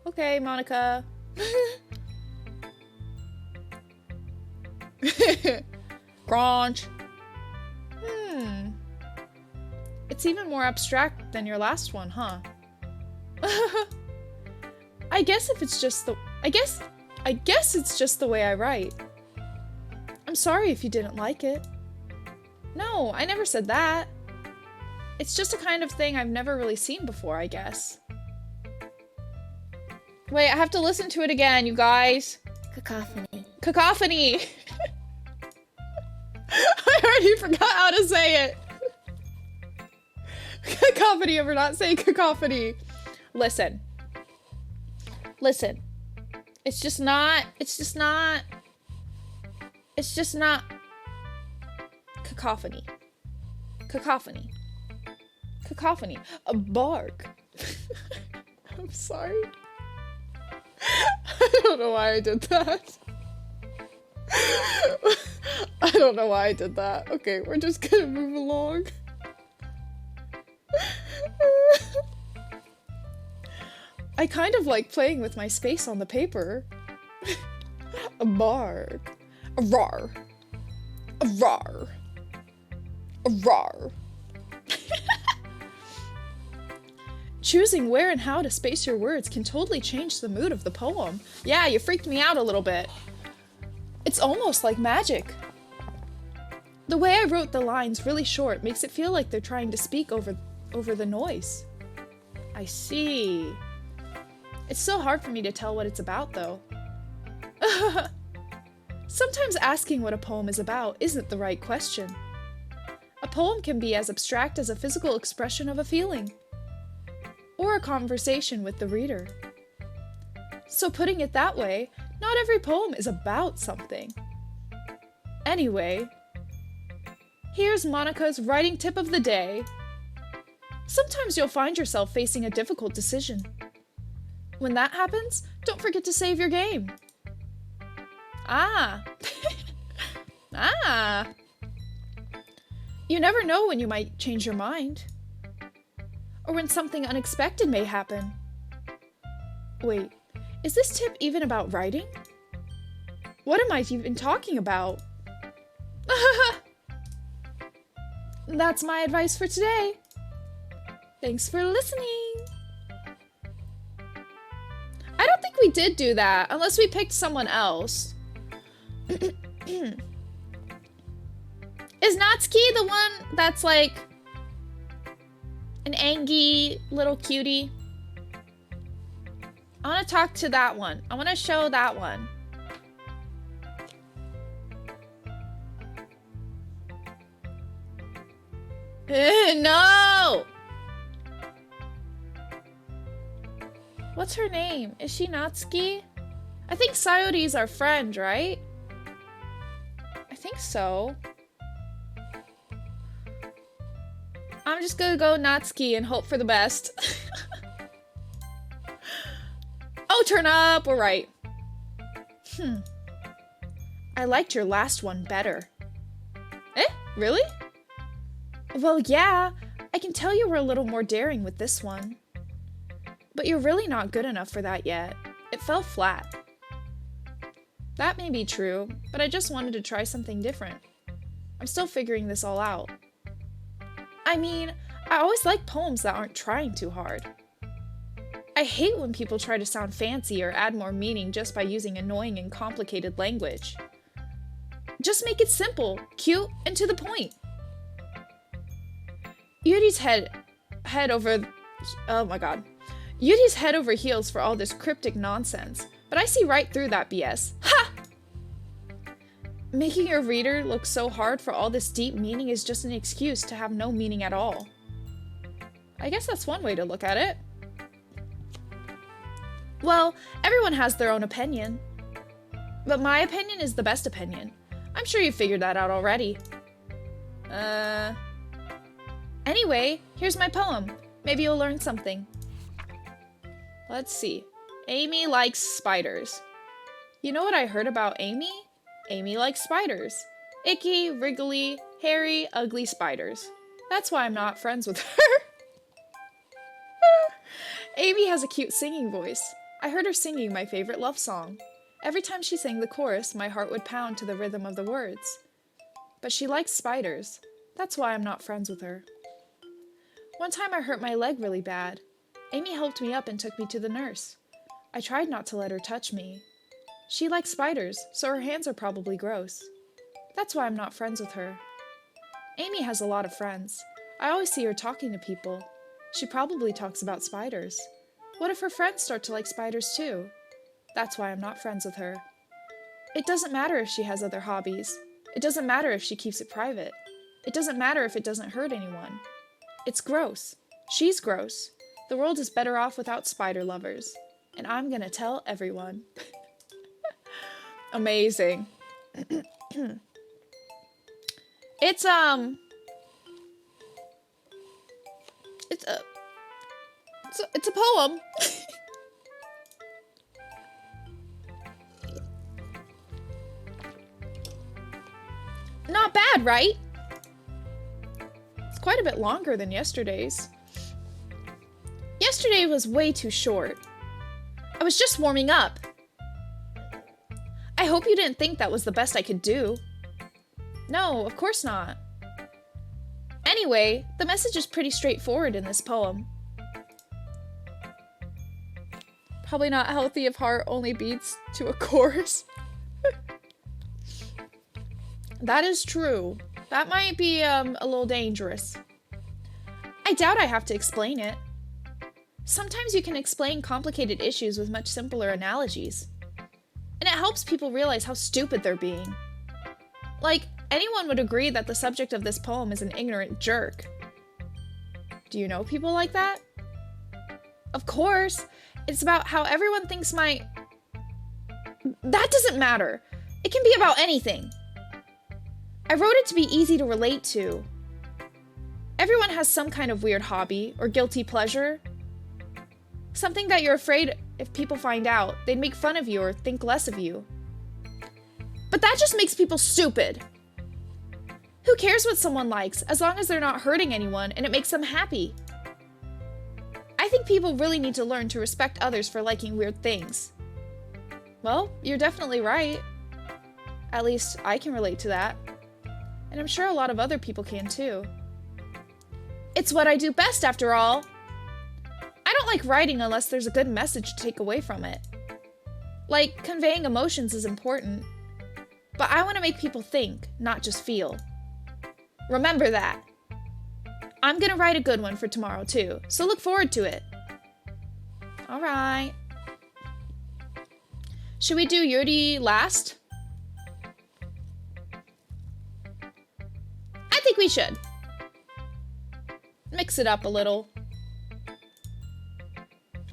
Okay, Monica. Crunch. It's even more abstract than your last one, huh? I guess it's just the way I write. I'm sorry if you didn't like it. No, I never said that. It's just a kind of thing I've never really seen before, I guess. Wait, I have to listen to it again, you guys. Cacophony. Cacophony! I already forgot how to say it. Cacophony over not saying cacophony. Listen. Listen. It's just not cacophony. Cacophony. Cacophony. A bark. I'm sorry. I don't know why I did that. I don't know why I did that. Okay, we're just gonna move along. I kind of like playing with my space on the paper. A bark. A rar. A rar. A rar. Choosing where and how to space your words can totally change the mood of the poem. Yeah, you freaked me out a little bit. It's almost like magic. The way I wrote the lines really short makes it feel like they're trying to speak over the noise. I see. It's so hard for me to tell what it's about, though. Sometimes asking what a poem is about isn't the right question. A poem can be as abstract as a physical expression of a feeling, or a conversation with the reader. So putting it that way, not every poem is about something. Anyway, here's Monica's writing tip of the day. Sometimes you'll find yourself facing a difficult decision. When that happens, don't forget to save your game. Ah. Ah. You never know when you might change your mind. Or when something unexpected may happen. Wait, is this tip even about writing? What am I even talking about? That's my advice for today. Thanks for listening. I don't think we did do that, unless we picked someone else. Is Natsuki the one that's like an angry little cutie? I want to talk to that one. I want to show that one. No! What's her name? Is she Natsuki? I think Sayori's our friend, right? I think so. I'm just gonna go Natsuki and hope for the best. Oh, turn up! We're right. I liked your last one better. Eh? Really? Well, yeah. I can tell you were a little more daring with this one. But you're really not good enough for that yet. It fell flat. That may be true, but I just wanted to try something different. I'm still figuring this all out. I mean, I always like poems that aren't trying too hard. I hate when people try to sound fancy or add more meaning just by using annoying and complicated language. Just make it simple, cute, and to the point. Yuri's head over... Oh my god. Yuri's head over heels for all this cryptic nonsense, but I see right through that BS. Ha! Making your reader look so hard for all this deep meaning is just an excuse to have no meaning at all. I guess that's one way to look at it. Well, everyone has their own opinion. But my opinion is the best opinion. I'm sure you figured that out already. Anyway, here's my poem. Maybe you'll learn something. Let's see. Amy likes spiders. You know what I heard about Amy? Amy likes spiders. Icky, wriggly, hairy, ugly spiders. That's why I'm not friends with her. Amy has a cute singing voice. I heard her singing my favorite love song. Every time she sang the chorus, my heart would pound to the rhythm of the words. But she likes spiders. That's why I'm not friends with her. One time I hurt my leg really bad. Amy helped me up and took me to the nurse. I tried not to let her touch me. She likes spiders, so her hands are probably gross. That's why I'm not friends with her. Amy has a lot of friends. I always see her talking to people. She probably talks about spiders. What if her friends start to like spiders too? That's why I'm not friends with her. It doesn't matter if she has other hobbies. It doesn't matter if she keeps it private. It doesn't matter if it doesn't hurt anyone. It's gross. She's gross. The world is better off without spider lovers. And I'm gonna tell everyone. Amazing. It's a poem. Not bad, right? It's quite a bit longer than yesterday's. Yesterday was way too short. I was just warming up. I hope you didn't think that was the best I could do. No, of course not. Anyway, the message is pretty straightforward in this poem. Probably not healthy if heart only beats to a chorus. That is true. That might be a little dangerous. I doubt I have to explain it. Sometimes you can explain complicated issues with much simpler analogies. And it helps people realize how stupid they're being. Like, anyone would agree that the subject of this poem is an ignorant jerk. Do you know people like that? Of course. It's about how everyone thinks That doesn't matter. It can be about anything. I wrote it to be easy to relate to. Everyone has some kind of weird hobby or guilty pleasure. Something that you're afraid if people find out. They'd make fun of you or think less of you. But that just makes people stupid. Who cares what someone likes, as long as they're not hurting anyone and it makes them happy? I think people really need to learn to respect others for liking weird things. Well, you're definitely right. At least I can relate to that. And I'm sure a lot of other people can too. It's what I do best, after all. I don't like writing unless there's a good message to take away from it. Like, conveying emotions is important. But I want to make people think, not just feel. Remember that. I'm gonna write a good one for tomorrow too, so look forward to it. Alright. Should we do Yuri last? I think we should. Mix it up a little.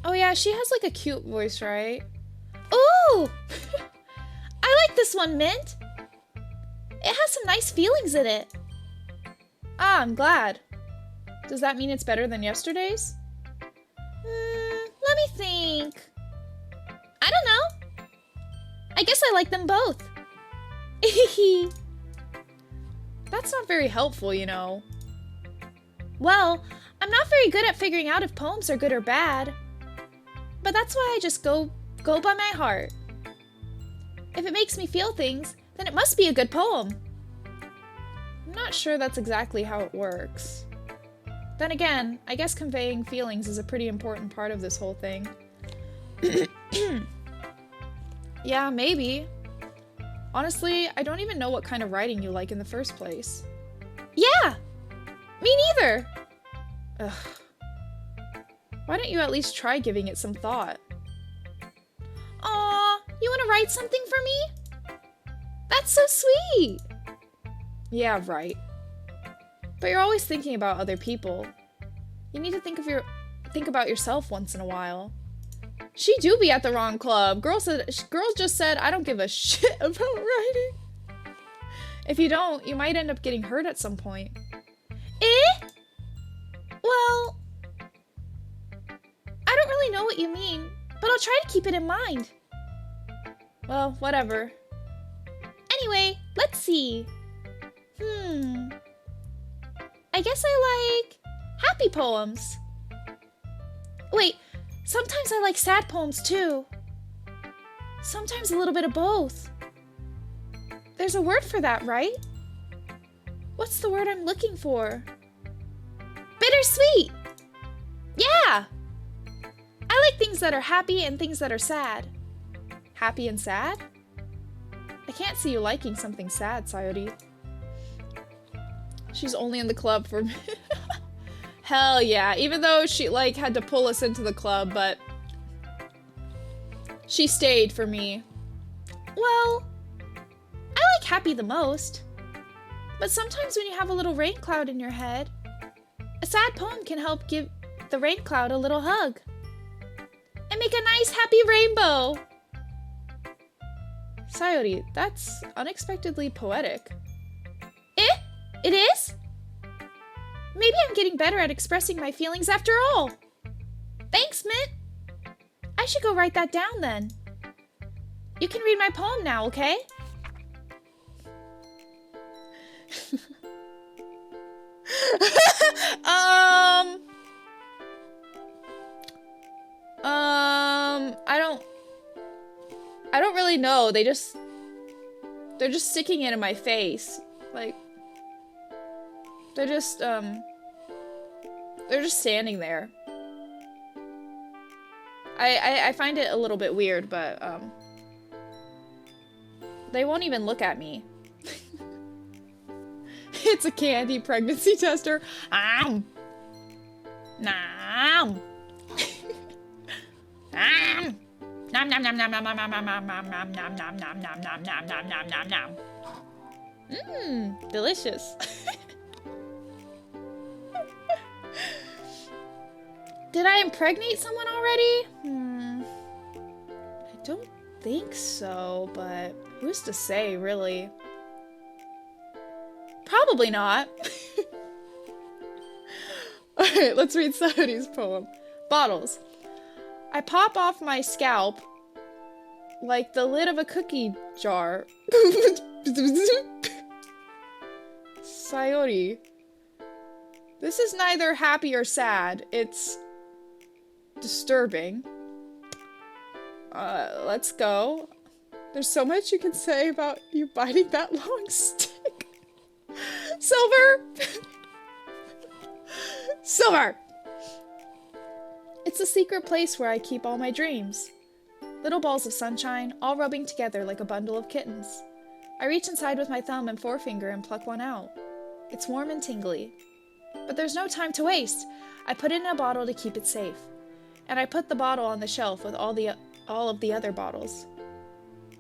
Oh yeah, she has like a cute voice, right? Ooh! I like this one, Mint. It has some nice feelings in it. Ah, I'm glad. Does that mean it's better than yesterday's? Let me think. I don't know. I guess I like them both. That's not very helpful, you know. Well, I'm not very good at figuring out if poems are good or bad. But that's why I just go by my heart. If it makes me feel things, then it must be a good poem. I'm not sure that's exactly how it works. Then again, I guess conveying feelings is a pretty important part of this whole thing. Yeah, maybe. Honestly, I don't even know what kind of writing you like in the first place. Yeah! Me neither! Ugh. Why don't you at least try giving it some thought? Aw, you want to write something for me? That's so sweet! Yeah, right. But you're always thinking about other people. You need to think about yourself once in a while. She do be at the wrong club. Girl just said, I don't give a shit about writing. If you don't, you might end up getting hurt at some point. Eh? Well, I don't really know what you mean, but I'll try to keep it in mind. Well, whatever. Anyway, let's see. I guess I like happy poems. Wait, sometimes I like sad poems too. Sometimes a little bit of both. There's a word for that, right? What's the word I'm looking for? Bittersweet! Yeah! I like things that are happy and things that are sad. Happy and sad? I can't see you liking something sad, Sayori. She's only in the club for me. Hell yeah. Even though she, like, had to pull us into the club, but she stayed for me. Well, I like happy the most. But sometimes when you have a little rain cloud in your head, a sad poem can help give the rain cloud a little hug. And make a nice happy rainbow. Sayori, that's unexpectedly poetic. Eh? It is? Maybe I'm getting better at expressing my feelings after all. Thanks, Mint. I should go write that down then. You can read my poem now, okay? I don't really know. They're just sticking it in my face. Like, they're just standing there. I find it a little bit weird, but, they won't even look at me. It's a candy pregnancy tester. Nom. Nom. Nom. Nom nom nom nom nom nom nom nom nom nom nom nom nom nom nom nom nom nom nom nom. Mmm, delicious. Did I impregnate someone already? I don't think so, but who's to say, really? Probably not. Alright, let's read Sayori's poem. Bottles. I pop off my scalp like the lid of a cookie jar. Sayori. This is neither happy or sad. It's disturbing. Let's go. There's so much you can say about you biting that long stick. Silver! Silver! It's a secret place where I keep all my dreams. Little balls of sunshine, all rubbing together like a bundle of kittens. I reach inside with my thumb and forefinger and pluck one out. It's warm and tingly. But there's no time to waste. I put it in a bottle to keep it safe. And I put the bottle on the shelf with all of the other bottles.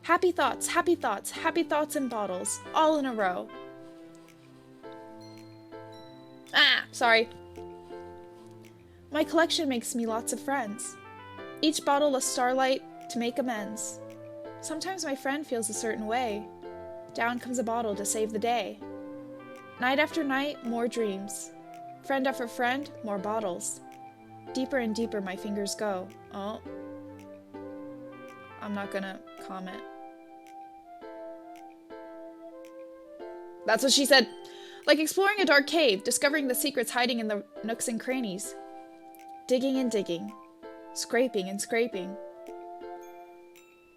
Happy thoughts, happy thoughts, happy thoughts in bottles, all in a row. Ah, sorry. My collection makes me lots of friends. Each bottle a starlight to make amends. Sometimes my friend feels a certain way. Down comes a bottle to save the day. Night after night, more dreams. Friend after friend, more bottles. Deeper and deeper my fingers go. Oh. I'm not gonna comment. That's what she said. Like exploring a dark cave, discovering the secrets hiding in the nooks and crannies. Digging and digging. Scraping and scraping.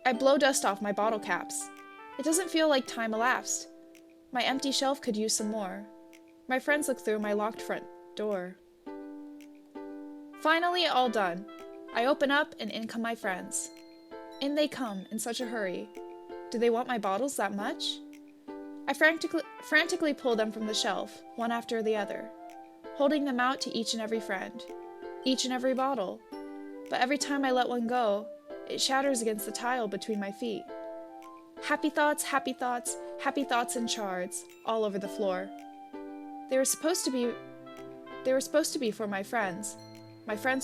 I blow dust off my bottle caps. It doesn't feel like time elapsed. My empty shelf could use some more. My friends look through my locked front door. Finally, all done. I open up and in come my friends. In they come in such a hurry. Do they want my bottles that much? I frantically pull them from the shelf, one after the other, holding them out to each and every friend, each and every bottle. But every time I let one go, it shatters against the tile between my feet. Happy thoughts, happy thoughts, happy thoughts in shards, all over the floor. They were supposed to be for my friends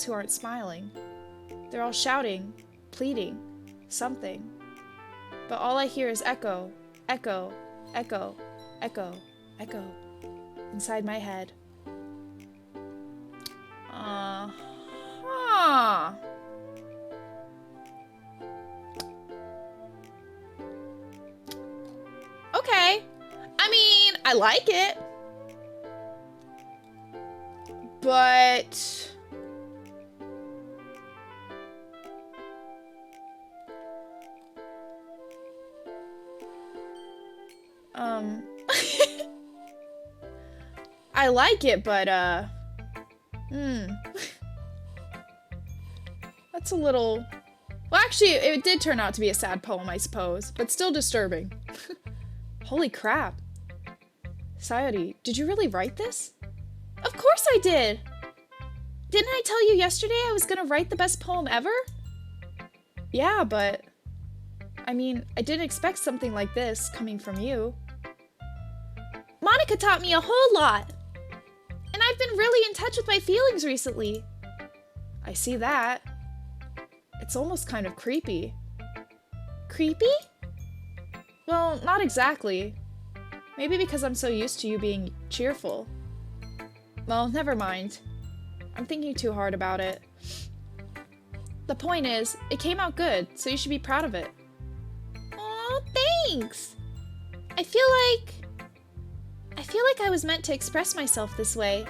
who aren't smiling. They're all shouting, pleading, something. But all I hear is echo, echo, echo, echo, echo, inside my head. Okay. I mean, I like it. But I like it, but that's a little... Well, actually, it did turn out to be a sad poem, I suppose, but still disturbing. Holy crap. Sayori, did you really write this? Of course I did! Didn't I tell you yesterday I was gonna write the best poem ever? Yeah, but... I mean, I didn't expect something like this coming from you. Monica taught me a whole lot! And I've been really in touch with my feelings recently. I see that. It's almost kind of creepy. Creepy? Well, not exactly. Maybe because I'm so used to you being cheerful. Well, never mind. I'm thinking too hard about it. The point is, it came out good, so you should be proud of it. Aw, thanks! I feel like I was meant to express myself this way.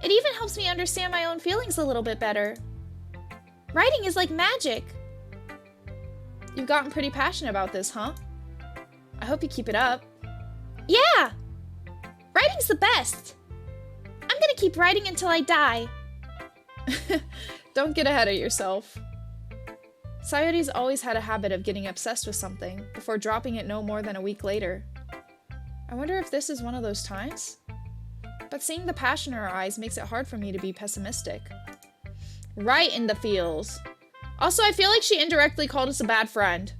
It even helps me understand my own feelings a little bit better. Writing is like magic. You've gotten pretty passionate about this, huh? I hope you keep it up. Yeah! Writing's the best! I'm gonna keep writing until I die. Don't get ahead of yourself. Sayori's always had a habit of getting obsessed with something before dropping it no more than a week later. I wonder if this is one of those times? But seeing the passion in her eyes makes it hard for me to be pessimistic. Right in the feels. Also, I feel like she indirectly called us a bad friend.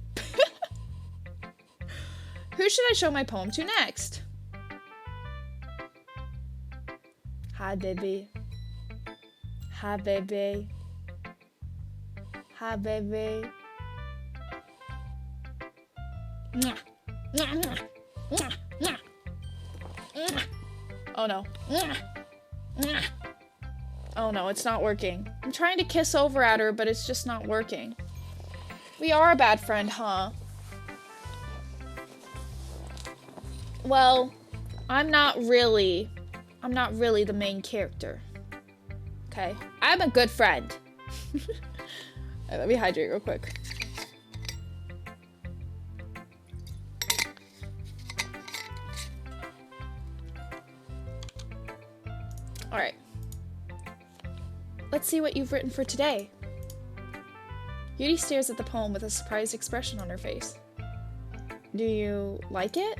Who should I show my poem to next? Hi, baby. Hi, baby. Hi, baby. Mwah. Mwah, mwah. Mwah, mwah. Mwah. Oh no. Mwah. Mwah. Oh no, it's not working. I'm trying to kiss over at her, but it's just not working. We are a bad friend, huh? Well, I'm not really the main character. Okay? I'm a good friend. Let me hydrate real quick. Alright. Let's see what you've written for today. Yuri stares at the poem with a surprised expression on her face. Do you like it?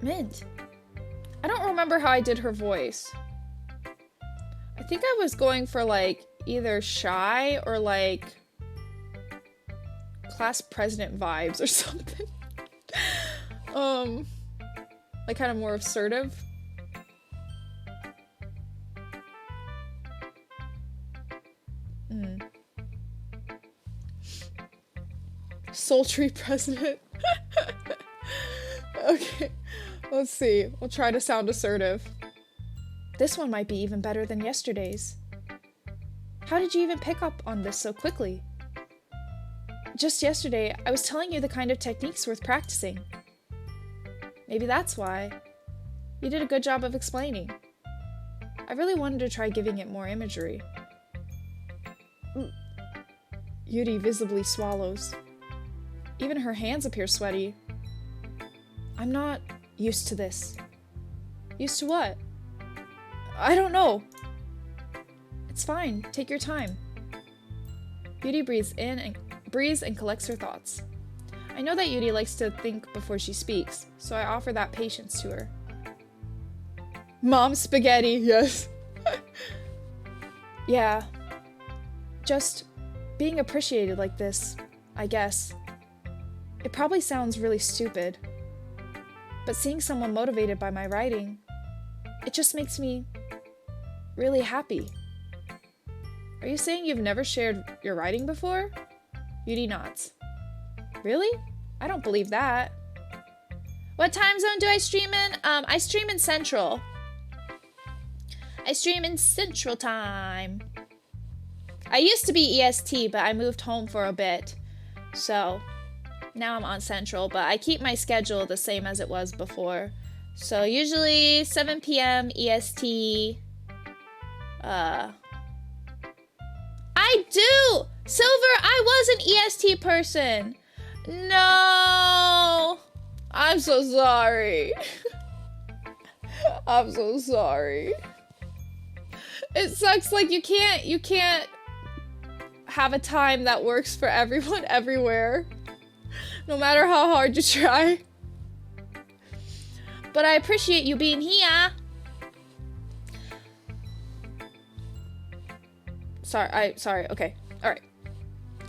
Mint. I don't remember how I did her voice. I think I was going for like either shy or like class president vibes or something. Like kind of more assertive. Sultry president. Okay, let's see. We'll try to sound assertive. This one might be even better than yesterday's. How did you even pick up on this so quickly? Just yesterday, I was telling you the kind of techniques worth practicing. Maybe that's why. You did a good job of explaining. I really wanted to try giving it more imagery. Yuri visibly swallows. Even her hands appear sweaty. I'm not used to this. Used to what? I don't know. It's fine. Take your time. Yuri breathes and collects her thoughts. I know that Yuri likes to think before she speaks, so I offer that patience to her. Mom spaghetti, yes. Yeah. Just being appreciated like this, I guess. It probably sounds really stupid, but seeing someone motivated by my writing, it just makes me really happy. Are you saying you've never shared your writing before? Yuri nods. Really? I don't believe that. What time zone do I stream in? I stream in Central. I stream in Central Time. I used to be EST, but I moved home for a bit. So now I'm on Central, but I keep my schedule the same as it was before. So usually 7 p.m. EST. I do! Silver, I was an EST person. No! I'm so sorry. I'm so sorry. It sucks, like you can't have a time that works for everyone everywhere. No matter how hard you try. But I appreciate you being here. Sorry, okay. Alright.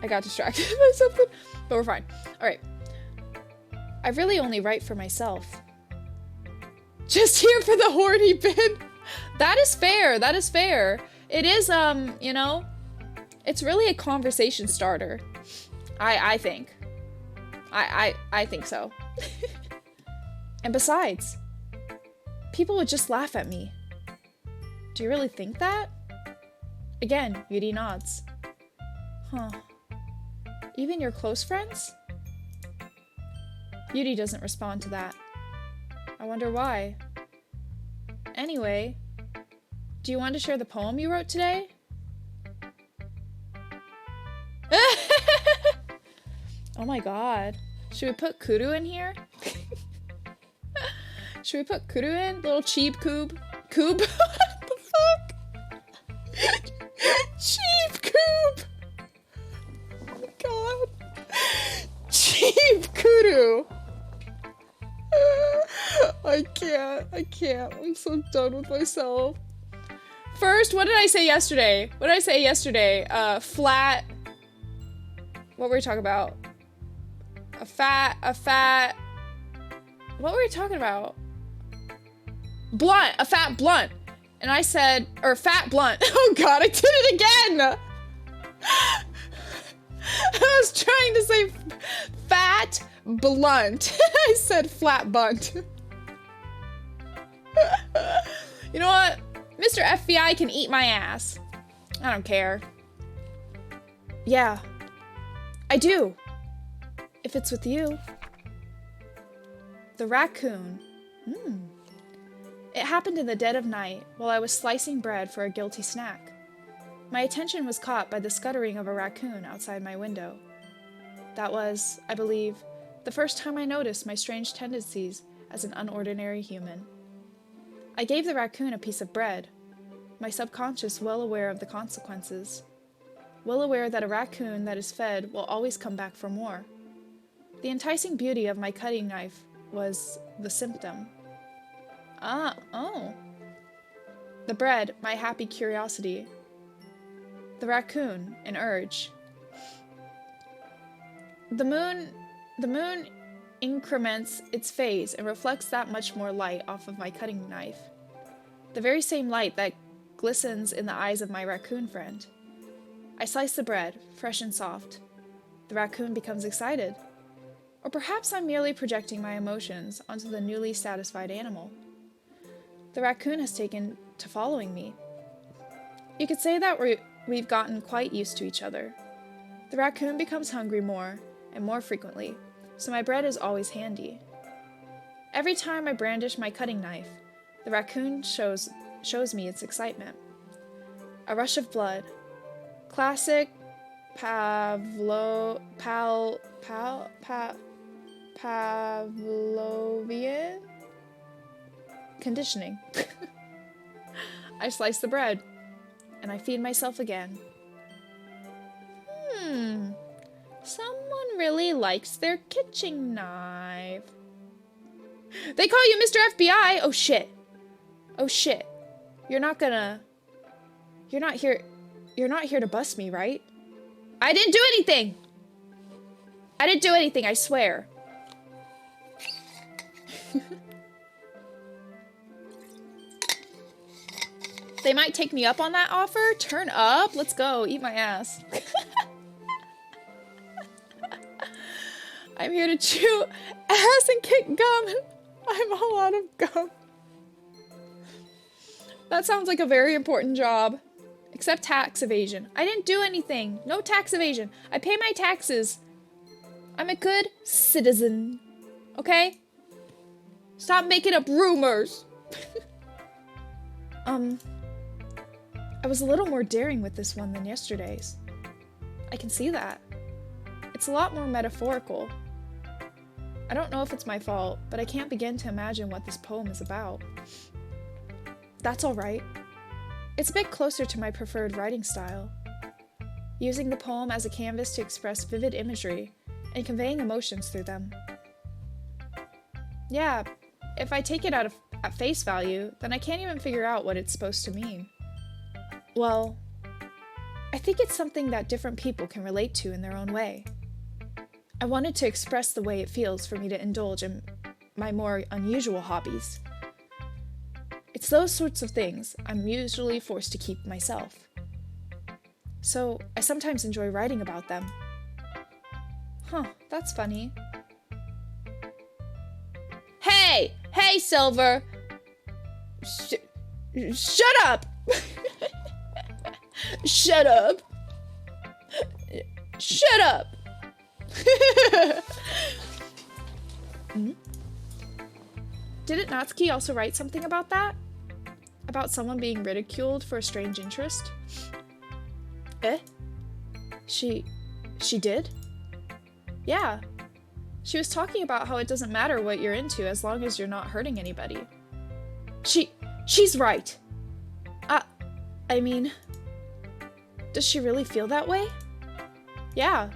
I got distracted by something, but we're fine. Alright. I really only write for myself. Just here for the horny bit. That is fair, that is fair. It is, you know, it's really a conversation starter. I think. I think so. And besides, people would just laugh at me. Do you really think that? Again, Yuri nods. Huh. Even your close friends? Yuri doesn't respond to that. I wonder why. Anyway, do you want to share the poem you wrote today? Oh my god. Should we put Kuru in here? Should we put Kuru in? Little cheap coob? Coob? What the fuck? Cheap coob! Oh my god. Cheap Kuru! I can't. I'm so done with myself. First, what did I say yesterday? Flat. What were we talking about? A fat. What were we talking about? Blunt. A fat blunt. And I said, or fat blunt. Oh god, I did it again! I was trying to say fat blunt. I said flat bunt. You know what? Mr. FBI can eat my ass. I don't care. Yeah. I do. If it's with you. The raccoon. It happened in the dead of night while I was slicing bread for a guilty snack. My attention was caught by the scuttering of a raccoon outside my window. That was, I believe, the first time I noticed my strange tendencies as an unordinary human. I gave the raccoon a piece of bread, my subconscious well aware of the consequences, well aware that a raccoon that is fed will always come back for more. The enticing beauty of my cutting knife was the symptom. Oh. The bread, my happy curiosity. The raccoon, an urge. The moon increments its phase and reflects that much more light off of my cutting knife. The very same light that glistens in the eyes of my raccoon friend. I slice the bread, fresh and soft. The raccoon becomes excited. Or perhaps I'm merely projecting my emotions onto the newly satisfied animal. The raccoon has taken to following me. You could say that we've gotten quite used to each other. The raccoon becomes hungry more and more frequently, so my bread is always handy. Every time I brandish my cutting knife, the raccoon shows me its excitement. A rush of blood. Classic Pavlovian conditioning. I slice the bread, and I feed myself again. Someone really likes their kitchen knife. They call you Mr. FBI! Oh shit. Oh shit. You're not here to bust me, right? I didn't do anything! I didn't do anything, I swear. They might take me up on that offer. Turn up. Let's go. Eat my ass. I'm here to chew ass and kick gum. I'm all out of gum. That sounds like a very important job. Except tax evasion. I didn't do anything. No tax evasion. I pay my taxes. I'm a good citizen. Okay? Stop making up rumors. I was a little more daring with this one than yesterday's. I can see that. It's a lot more metaphorical. I don't know if it's my fault, but I can't begin to imagine what this poem is about. That's all right. It's a bit closer to my preferred writing style, using the poem as a canvas to express vivid imagery and conveying emotions through them. Yeah, if I take it at face value, then I can't even figure out what it's supposed to mean. Well, I think it's something that different people can relate to in their own way. I wanted to express the way it feels for me to indulge in my more unusual hobbies. It's those sorts of things I'm usually forced to keep myself. So I sometimes enjoy writing about them. Huh, that's funny. Hey! Hey, Silver! Shut up! Shut up! Shut up! Didn't Natsuki also write something about that? About someone being ridiculed for a strange interest? Eh? She did? Yeah. She was talking about how it doesn't matter what you're into as long as you're not hurting anybody. She's right! I mean, does she really feel that way? Yeah.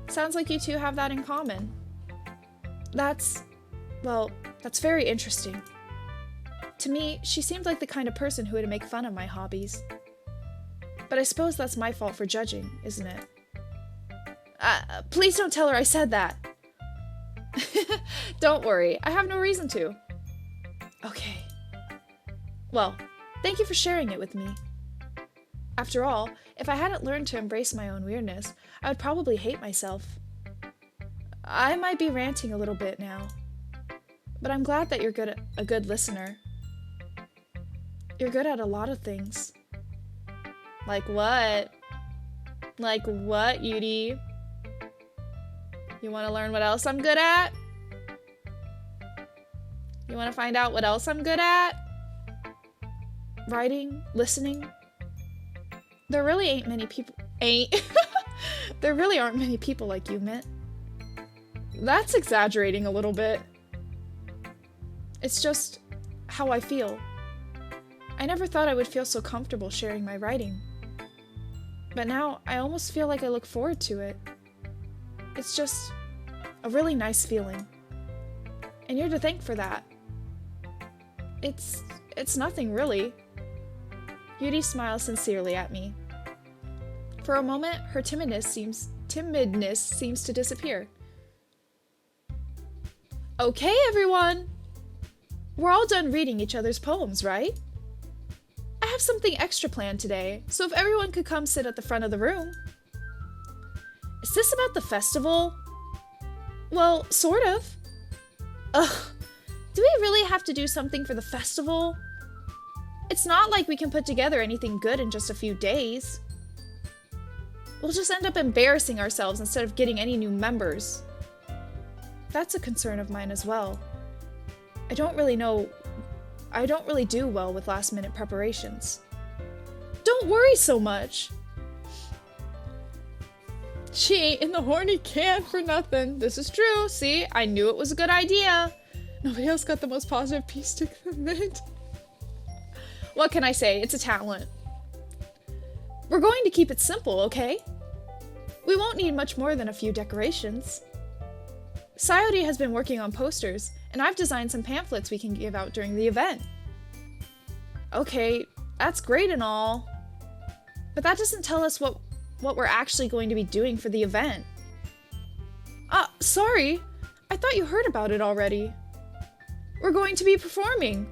Sounds like you two have that in common. That's very interesting. To me, she seemed like the kind of person who would make fun of my hobbies. But I suppose that's my fault for judging, isn't it? Please don't tell her I said that. Don't worry, I have no reason to. Okay. Well, thank you for sharing it with me. After all, if I hadn't learned to embrace my own weirdness, I would probably hate myself. I might be ranting a little bit now, but I'm glad that you're a good listener. You're good at a lot of things. Like what? Like what, Yuri? You want to learn what else I'm good at? You want to find out what else I'm good at? Writing, listening. There really ain't many people. There really aren't many people like you, Mitt. That's exaggerating a little bit. It's just how I feel. I never thought I would feel so comfortable sharing my writing. But now I almost feel like I look forward to it. It's just a really nice feeling. And you're to thank for that. It's nothing really. Yuri smiles sincerely at me. For a moment, her timidness seems to disappear. Okay, everyone! We're all done reading each other's poems, right? I have something extra planned today, so if everyone could come sit at the front of the room. Is this about the festival? Well, sort of. Ugh, do we really have to do something for the festival? It's not like we can put together anything good in just a few days. We'll just end up embarrassing ourselves instead of getting any new members. That's a concern of mine as well. I don't really do well with last-minute preparations. Don't worry so much. She ain't in the horny can for nothing. This is true. See, I knew it was a good idea. Nobody else got the most positive pea stick than Mint. What can I say? It's a talent. We're going to keep it simple, okay? We won't need much more than a few decorations. Sayori has been working on posters, and I've designed some pamphlets we can give out during the event. Okay, that's great and all, but that doesn't tell us what we're actually going to be doing for the event. Sorry. I thought you heard about it already. We're going to be performing.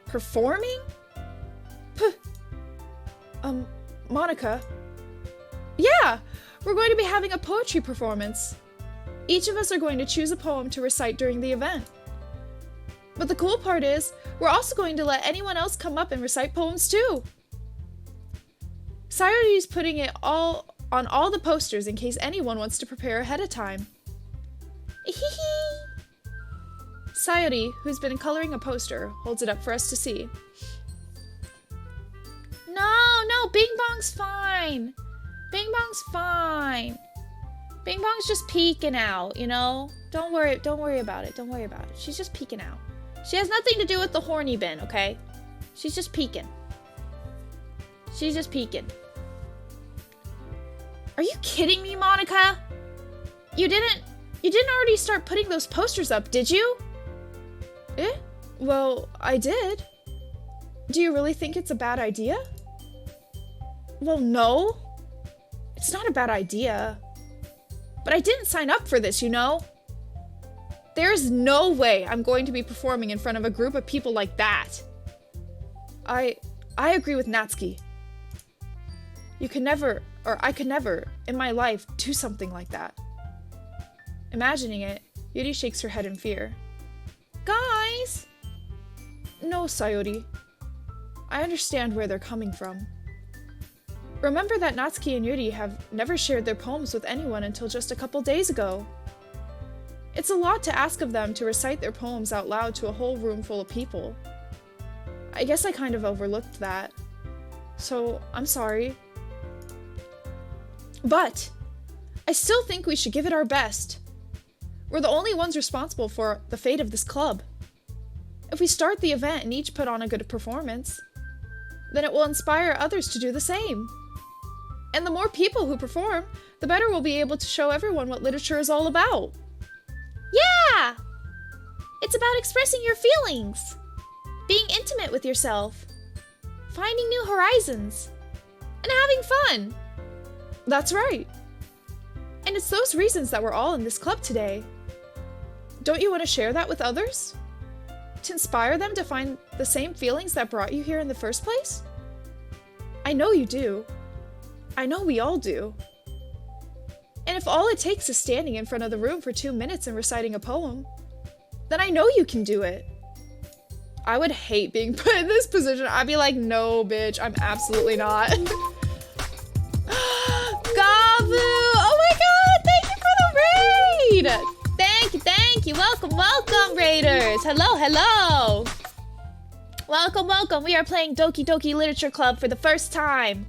Performing? Monica. Yeah, we're going to be having a poetry performance. Each of us are going to choose a poem to recite during the event. But the cool part is, we're also going to let anyone else come up and recite poems too. Sayori's putting it all on all the posters in case anyone wants to prepare ahead of time. Sayori, who's been coloring a poster, holds it up for us to see. No, Bing Bong's fine. Bing Bong's fine. Bing Bong's just peeking out, you know? Don't worry about it. Don't worry about it. She's just peeking out. She has nothing to do with the horny bin, okay? She's just peeking. She's just peeking. Are you kidding me, Monica? You didn't already start putting those posters up, did you? Well, I did. Do you really think it's a bad idea? Well, no. It's not a bad idea. But I didn't sign up for this, you know? There's no way I'm going to be performing in front of a group of people like that. I agree with Natsuki. You can never, or I could never, in my life, do something like that. Imagining it, Yuri shakes her head in fear. Guys! No, Sayori. I understand where they're coming from. Remember that Natsuki and Yuri have never shared their poems with anyone until just a couple days ago. It's a lot to ask of them to recite their poems out loud to a whole room full of people. I guess I kind of overlooked that. So, I'm sorry. But, I still think we should give it our best. We're the only ones responsible for the fate of this club. If we start the event and each put on a good performance, then it will inspire others to do the same. And the more people who perform, the better we'll be able to show everyone what literature is all about. Yeah! It's about expressing your feelings, being intimate with yourself, finding new horizons, and having fun. That's right. And it's those reasons that we're all in this club today. Don't you want to share that with others? To inspire them to find the same feelings that brought you here in the first place? I know you do. I know we all do. And if all it takes is standing in front of the room for 2 minutes and reciting a poem, then I know you can do it. I would hate being put in this position. I'd be like, no, bitch, I'm absolutely not. Gabu! Oh my god, thank you for the raid! Thank you. Welcome, raiders. Hello. Welcome. We are playing Doki Doki Literature Club for the first time.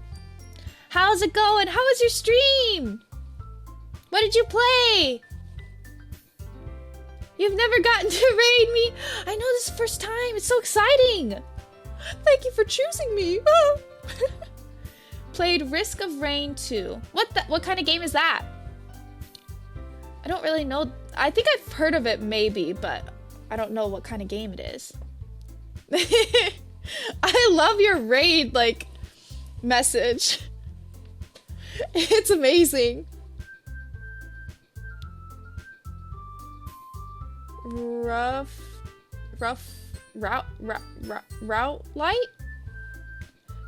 How's it going? How was your stream? What did you play? You've never gotten to raid me? I know, this is the first time. It's so exciting. Thank you for choosing me. Played Risk of Rain 2. What kind of game is that? I don't really know. I think I've heard of it maybe, but I don't know what kind of game it is. I love your raid, like, message. It's amazing. Route light?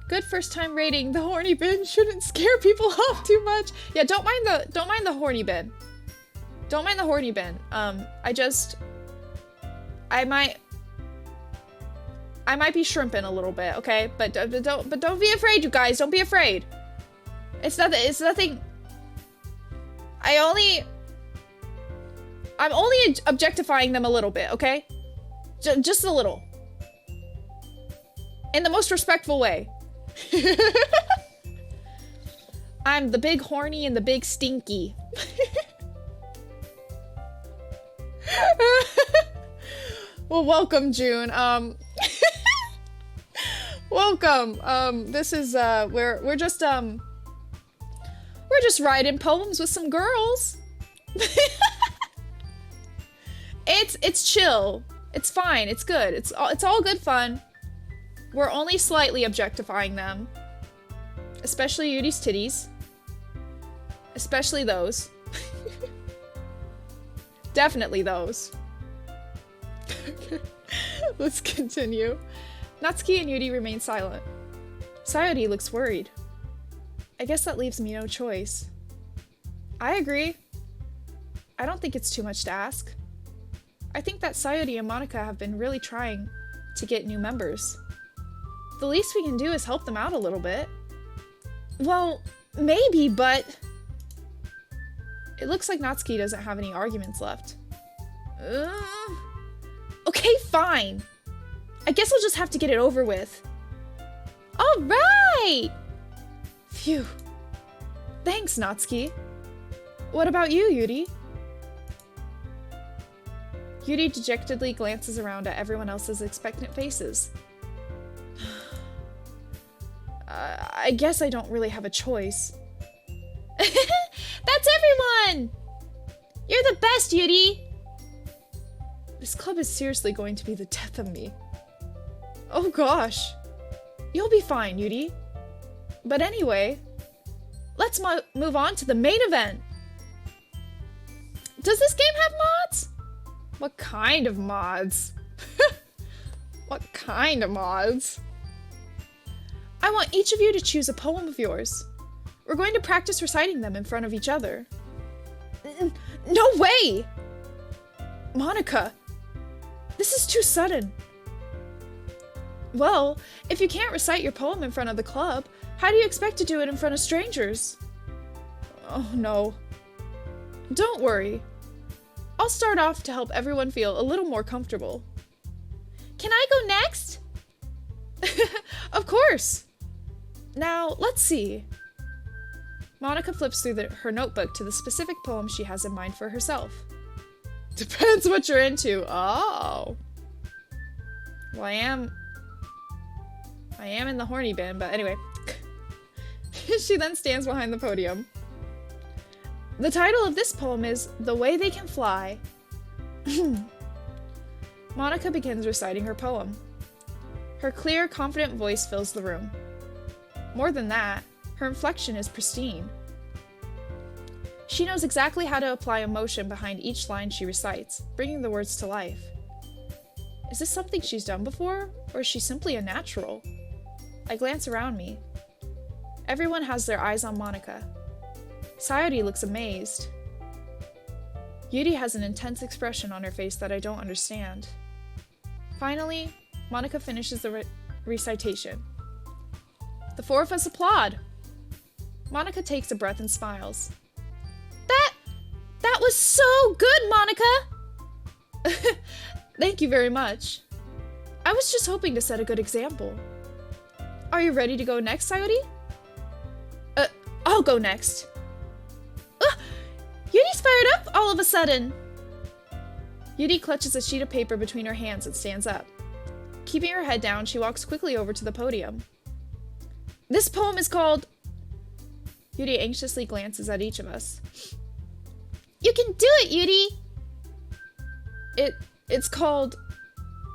Good first time rating. The horny bin shouldn't scare people off too much. Yeah, don't mind the horny bin. Don't mind the horny bin. I might be shrimping a little bit, okay? But don't be afraid, you guys. Don't be afraid. It's nothing. I'm only objectifying them a little bit, okay? Just a little. In the most respectful way. I'm the big horny and the big stinky. Well, welcome, June. Welcome. This is we're just writing poems with some girls. It's chill. It's fine. It's good. It's all good fun. We're only slightly objectifying them. Especially Yudi's titties. Especially those. Definitely those. Let's continue. Natsuki and Yudi remain silent. Sayori looks worried. I guess that leaves me no choice. I agree. I don't think it's too much to ask. I think that Sayori and Monica have been really trying to get new members. The least we can do is help them out a little bit. Well, maybe, but... It looks like Natsuki doesn't have any arguments left. Okay, fine. I guess I'll just have to get it over with. All right! Phew. Thanks, Natsuki. What about you, Yuri? Yuri dejectedly glances around at everyone else's expectant faces. I guess I don't really have a choice. That's everyone! You're the best, Yuri! This club is seriously going to be the death of me. Oh gosh. You'll be fine, Yuri. But anyway, let's move on to the main event. Does this game have mods? What kind of mods? What kind of mods? I want each of you to choose a poem of yours. We're going to practice reciting them in front of each other. No way! Monica, this is too sudden. Well, if you can't recite your poem in front of the club, how do you expect to do it in front of strangers? Oh no. Don't worry. I'll start off to help everyone feel a little more comfortable. Can I go next? Of course. Now, let's see. Monica flips through her notebook to the specific poem she has in mind for herself. Depends what you're into. Oh. Well, I am in the horny bin, but anyway. She then stands behind the podium. The title of this poem is The Way They Can Fly. Monica begins reciting her poem. Her clear, confident voice fills the room. More than that, her inflection is pristine. She knows exactly how to apply emotion behind each line she recites, bringing the words to life. Is this something she's done before, or is she simply a natural? I glance around me. Everyone has their eyes on Monica. Sayori looks amazed. Yuri has an intense expression on her face that I don't understand. Finally, Monica finishes the recitation. The four of us applaud. Monica takes a breath and smiles. That was so good, Monica! Thank you very much. I was just hoping to set a good example. Are you ready to go next, Sayori? I'll go next. Yudi's fired up all of a sudden. Yudi clutches a sheet of paper between her hands and stands up. Keeping her head down, she walks quickly over to the podium. This poem is called... Yudi anxiously glances at each of us. You can do it, Yudi! It's called...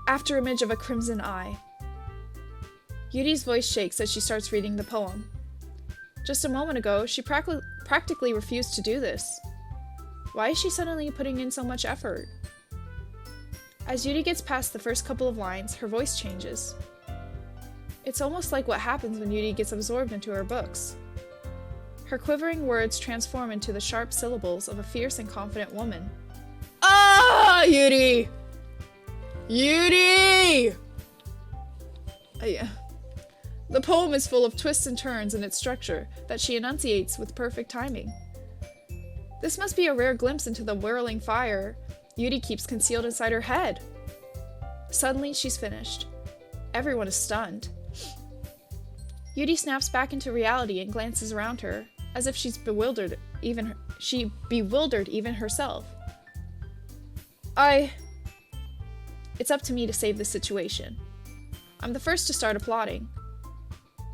After Image of a Crimson Eye. Yudi's voice shakes as she starts reading the poem. Just a moment ago, she practically refused to do this. Why is she suddenly putting in so much effort? As Yudi gets past the first couple of lines, her voice changes. It's almost like what happens when Yudi gets absorbed into her books. Her quivering words transform into the sharp syllables of a fierce and confident woman. Ah, Yudi! Yudi! Yeah. The poem is full of twists and turns in its structure that she enunciates with perfect timing. This must be a rare glimpse into the whirling fire Yudi keeps concealed inside her head. Suddenly, she's finished. Everyone is stunned. Yudi snaps back into reality and glances around her, as if she bewildered even herself. It's up to me to save the situation. I'm the first to start applauding.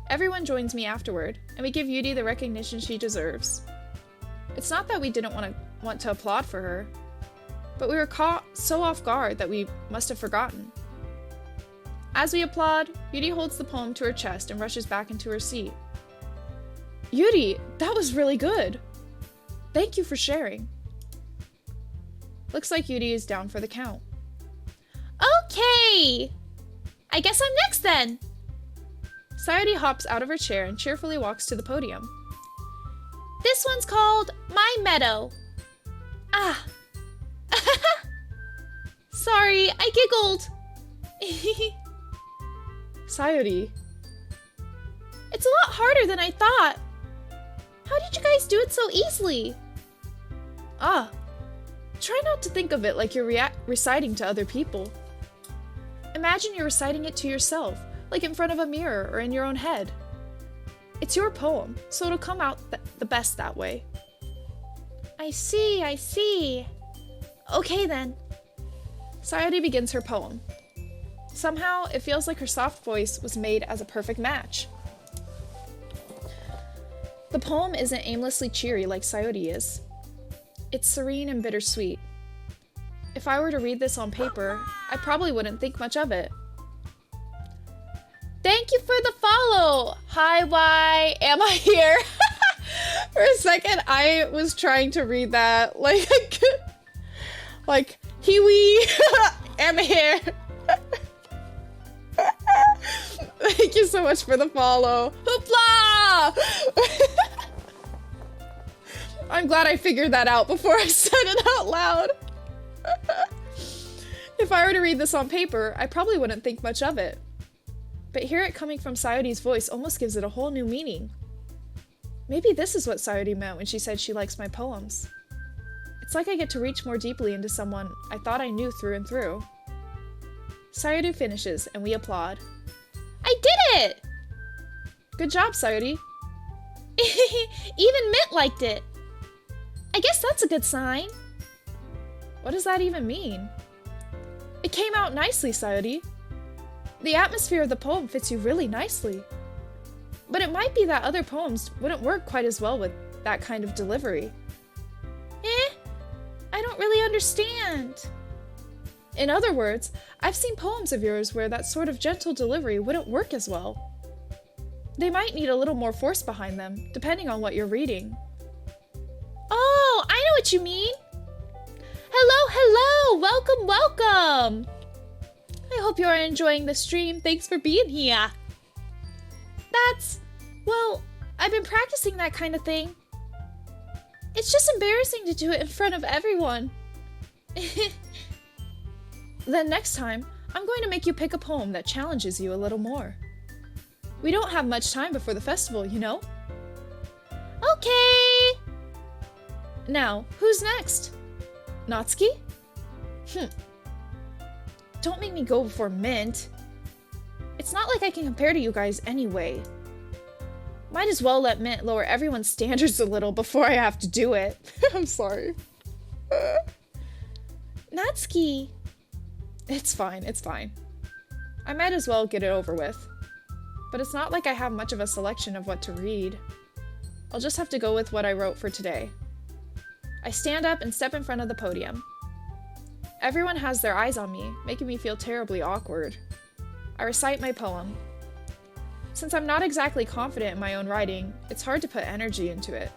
Everyone joins me afterward, and we give Yudi the recognition she deserves. It's not that we didn't want to applaud for her, but we were caught so off guard that we must have forgotten. As we applaud, Yudi holds the poem to her chest and rushes back into her seat. Yudi, that was really good. Thank you for sharing. Looks like Yudi is down for the count. Okay! I guess I'm next then! Sayori hops out of her chair and cheerfully walks to the podium. This one's called My Meadow. Ah. Sorry, I giggled. Sayori. It's a lot harder than I thought. How did you guys do it so easily? Try not to think of it like you're reciting to other people. Imagine you're reciting it to yourself, like in front of a mirror or in your own head. It's your poem, so it'll come out the best that way. I see. Okay then. Sayori begins her poem. Somehow, it feels like her soft voice was made as a perfect match. The poem isn't aimlessly cheery like Sayori is. It's serene and bittersweet. If I were to read this on paper, I probably wouldn't think much of it. Thank you for the follow! Hi, why am I here? For a second, I was trying to read that like Hiwi, am I here? Thank you so much for the follow. Hoopla! I'm glad I figured that out before I said it out loud. If I were to read this on paper, I probably wouldn't think much of it. But hear it coming from Sayori's voice almost gives it a whole new meaning. Maybe this is what Sayori meant when she said she likes my poems. It's like I get to reach more deeply into someone I thought I knew through and through. Sayori finishes, and we applaud. I did it! Good job, Sayori. Even Mint liked it. I guess that's a good sign. What does that even mean? It came out nicely, Sayori. The atmosphere of the poem fits you really nicely. But it might be that other poems wouldn't work quite as well with that kind of delivery. I don't really understand. In other words, I've seen poems of yours where that sort of gentle delivery wouldn't work as well. They might need a little more force behind them, depending on what you're reading. Oh, I know what you mean! Hello! Welcome! I hope you are enjoying the stream. Thanks for being here. Well, I've been practicing that kind of thing. It's just embarrassing to do it in front of everyone. Then next time, I'm going to make you pick a poem that challenges you a little more. We don't have much time before the festival, you know? Okay! Now, who's next? Natsuki? Don't make me go before Mint. It's not like I can compare to you guys anyway. Might as well let Mint lower everyone's standards a little before I have to do it. I'm sorry. Natsuki. It's fine, it's fine. I might as well get it over with. But it's not like I have much of a selection of what to read. I'll just have to go with what I wrote for today. I stand up and step in front of the podium. Everyone has their eyes on me, making me feel terribly awkward. I recite my poem. Since I'm not exactly confident in my own writing, it's hard to put energy into it.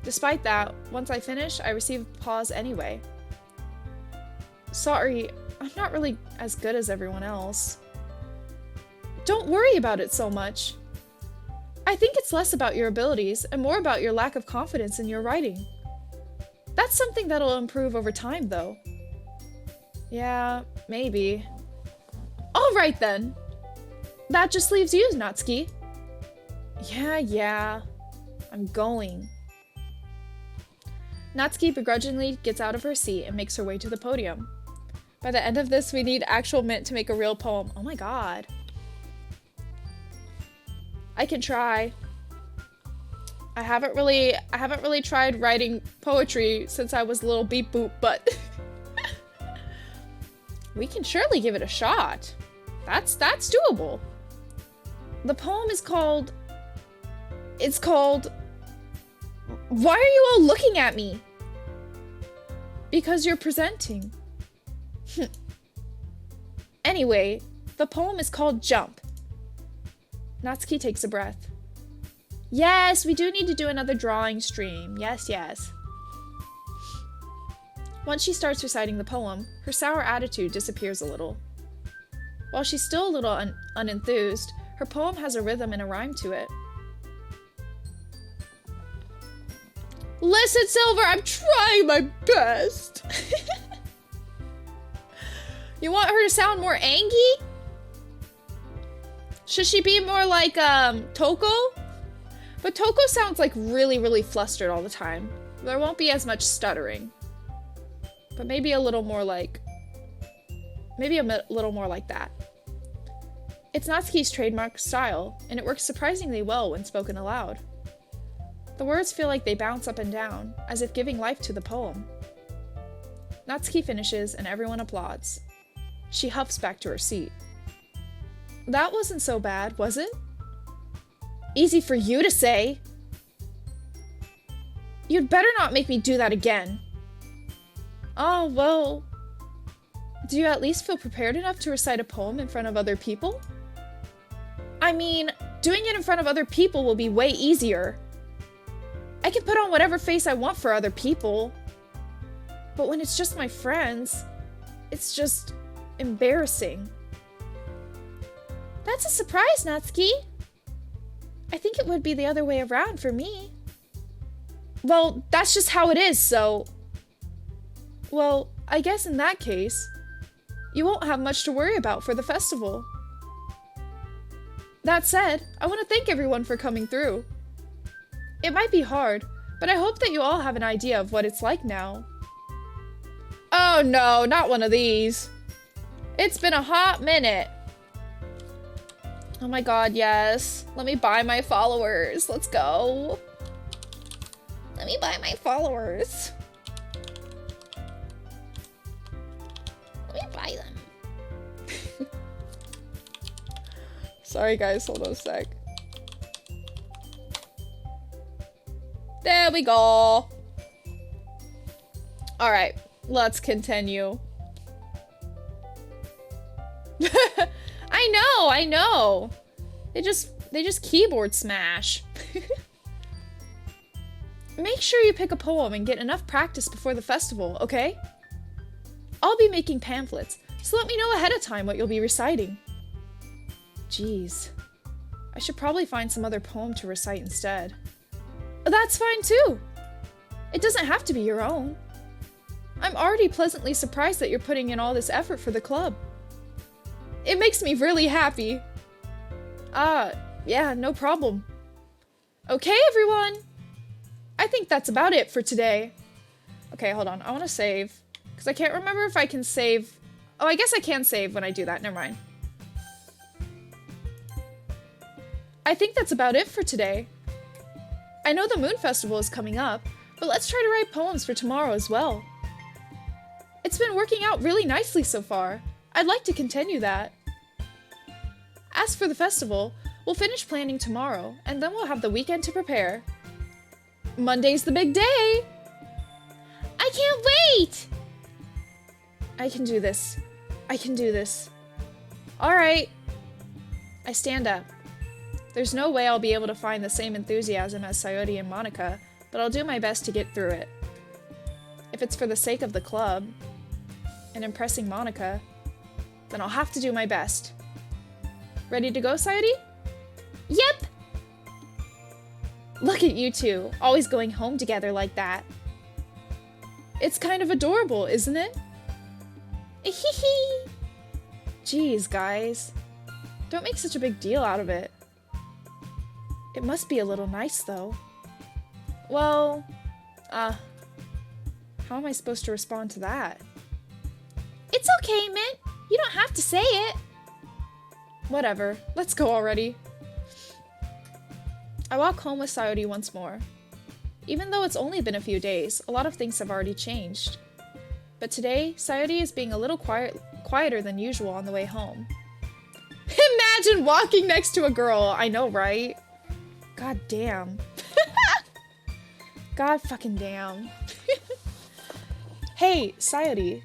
Despite that, once I finish, I receive applause anyway. Sorry, I'm not really as good as everyone else. Don't worry about it so much. I think it's less about your abilities and more about your lack of confidence in your writing. That's something that'll improve over time, though. Yeah, maybe. Alright then. That just leaves you, Natsuki. Yeah. I'm going. Natsuki begrudgingly gets out of her seat and makes her way to the podium. By the end of this, we need actual Mint to make a real poem. Oh my god. I can try. I haven't really tried writing poetry since I was a little beep boop, but we can surely give it a shot. That's doable. The poem is called... It's called... Why are you all looking at me? Because you're presenting. Anyway, the poem is called Jump. Natsuki takes a breath. Yes, we do need to do another drawing stream. Yes. Once she starts reciting the poem, her sour attitude disappears a little. While she's still a little unenthused, her poem has a rhythm and a rhyme to it. Listen, Silver, I'm trying my best. You want her to sound more angy? Should she be more like, Toko? But Toko sounds like really flustered all the time. There won't be as much stuttering. But maybe a little more like... Maybe a little more like that. It's Natsuki's trademark style, and it works surprisingly well when spoken aloud. The words feel like they bounce up and down, as if giving life to the poem. Natsuki finishes, and everyone applauds. She huffs back to her seat. That wasn't so bad, was it? Easy for you to say. You'd better not make me do that again. Oh, well... Do you at least feel prepared enough to recite a poem in front of other people? I mean, doing it in front of other people will be way easier. I can put on whatever face I want for other people. But when it's just my friends, it's just embarrassing. That's a surprise, Natsuki. I think it would be the other way around for me. Well, that's just how it is, so... Well, I guess in that case, you won't have much to worry about for the festival. That said, I want to thank everyone for coming through. It might be hard, but I hope that you all have an idea of what it's like now. Oh no, not one of these. It's been a hot minute. Oh my god, yes. Let me buy my followers. Let's go. Let me buy my followers. Let me buy them. Sorry guys, hold on a sec. There we go. Alright, let's continue. I know. They just keyboard smash. Make sure you pick a poem and get enough practice before the festival, okay? I'll be making pamphlets, so let me know ahead of time what you'll be reciting. Jeez. I should probably find some other poem to recite instead. That's fine too. It doesn't have to be your own. I'm already pleasantly surprised that you're putting in all this effort for the club. It makes me really happy. Yeah, no problem. Okay, everyone. I think that's about it for today. Okay, hold on. I want to save. Because I can't remember if I can save. Oh, I guess I can save when I do that. Never mind. I think that's about it for today. I know the Moon Festival is coming up, but let's try to write poems for tomorrow as well. It's been working out really nicely so far. I'd like to continue that. As for the festival, we'll finish planning tomorrow, and then we'll have the weekend to prepare. Monday's the big day! I can't wait! I can do this. I can do this. Alright. I stand up. There's no way I'll be able to find the same enthusiasm as Sayori and Monica, but I'll do my best to get through it. If it's for the sake of the club, and impressing Monica, then I'll have to do my best. Ready to go, Sayori? Yep! Look at you two, always going home together like that. It's kind of adorable, isn't it? Hee. Jeez, guys. Don't make such a big deal out of it. It must be a little nice, though. Well, how am I supposed to respond to that? It's okay, Mint. You don't have to say it. Whatever. Let's go already. I walk home with Sayori once more. Even though it's only been a few days, a lot of things have already changed. But today, Sayori is being a little quieter than usual on the way home. Imagine walking next to a girl. I know, right? God damn. God fucking damn. Hey, Sayori.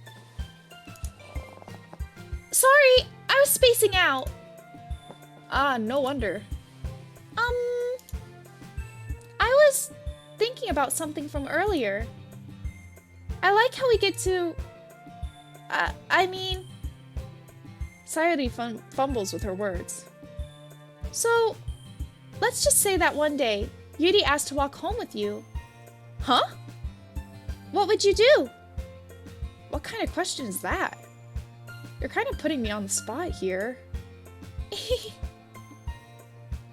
Sorry, I was spacing out. Ah, no wonder. I was thinking about something from earlier. I like how we get to... I mean... Sayori fumbles with her words. So, let's just say that one day, Yuri asked to walk home with you. Huh? What would you do? What kind of question is that? You're kind of putting me on the spot here.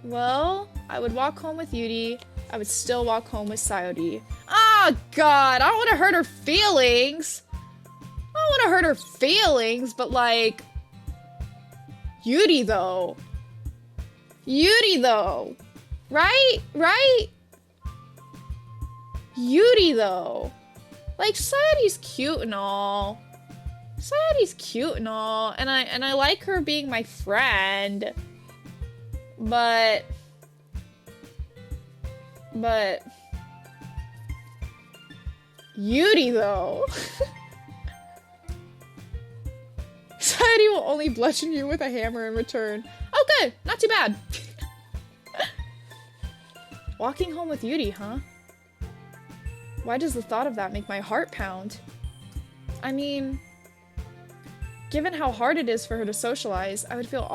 Well, I would walk home with Yuri. I would still walk home with Sayori. Oh, God, I don't want to hurt her feelings. I don't want to hurt her feelings, but like... Yuri, though. Yuri, though. Right? Right? Yuri, though. Like, Sayori's cute and all. Sayori's cute and all. And I like her being my friend. But... Yuri, though. Sayori will only bludgeon you with a hammer in return. Oh, good. Not too bad. Walking home with Yuri, huh? Why does the thought of that make my heart pound? I mean, given how hard it is for her to socialize, I would feel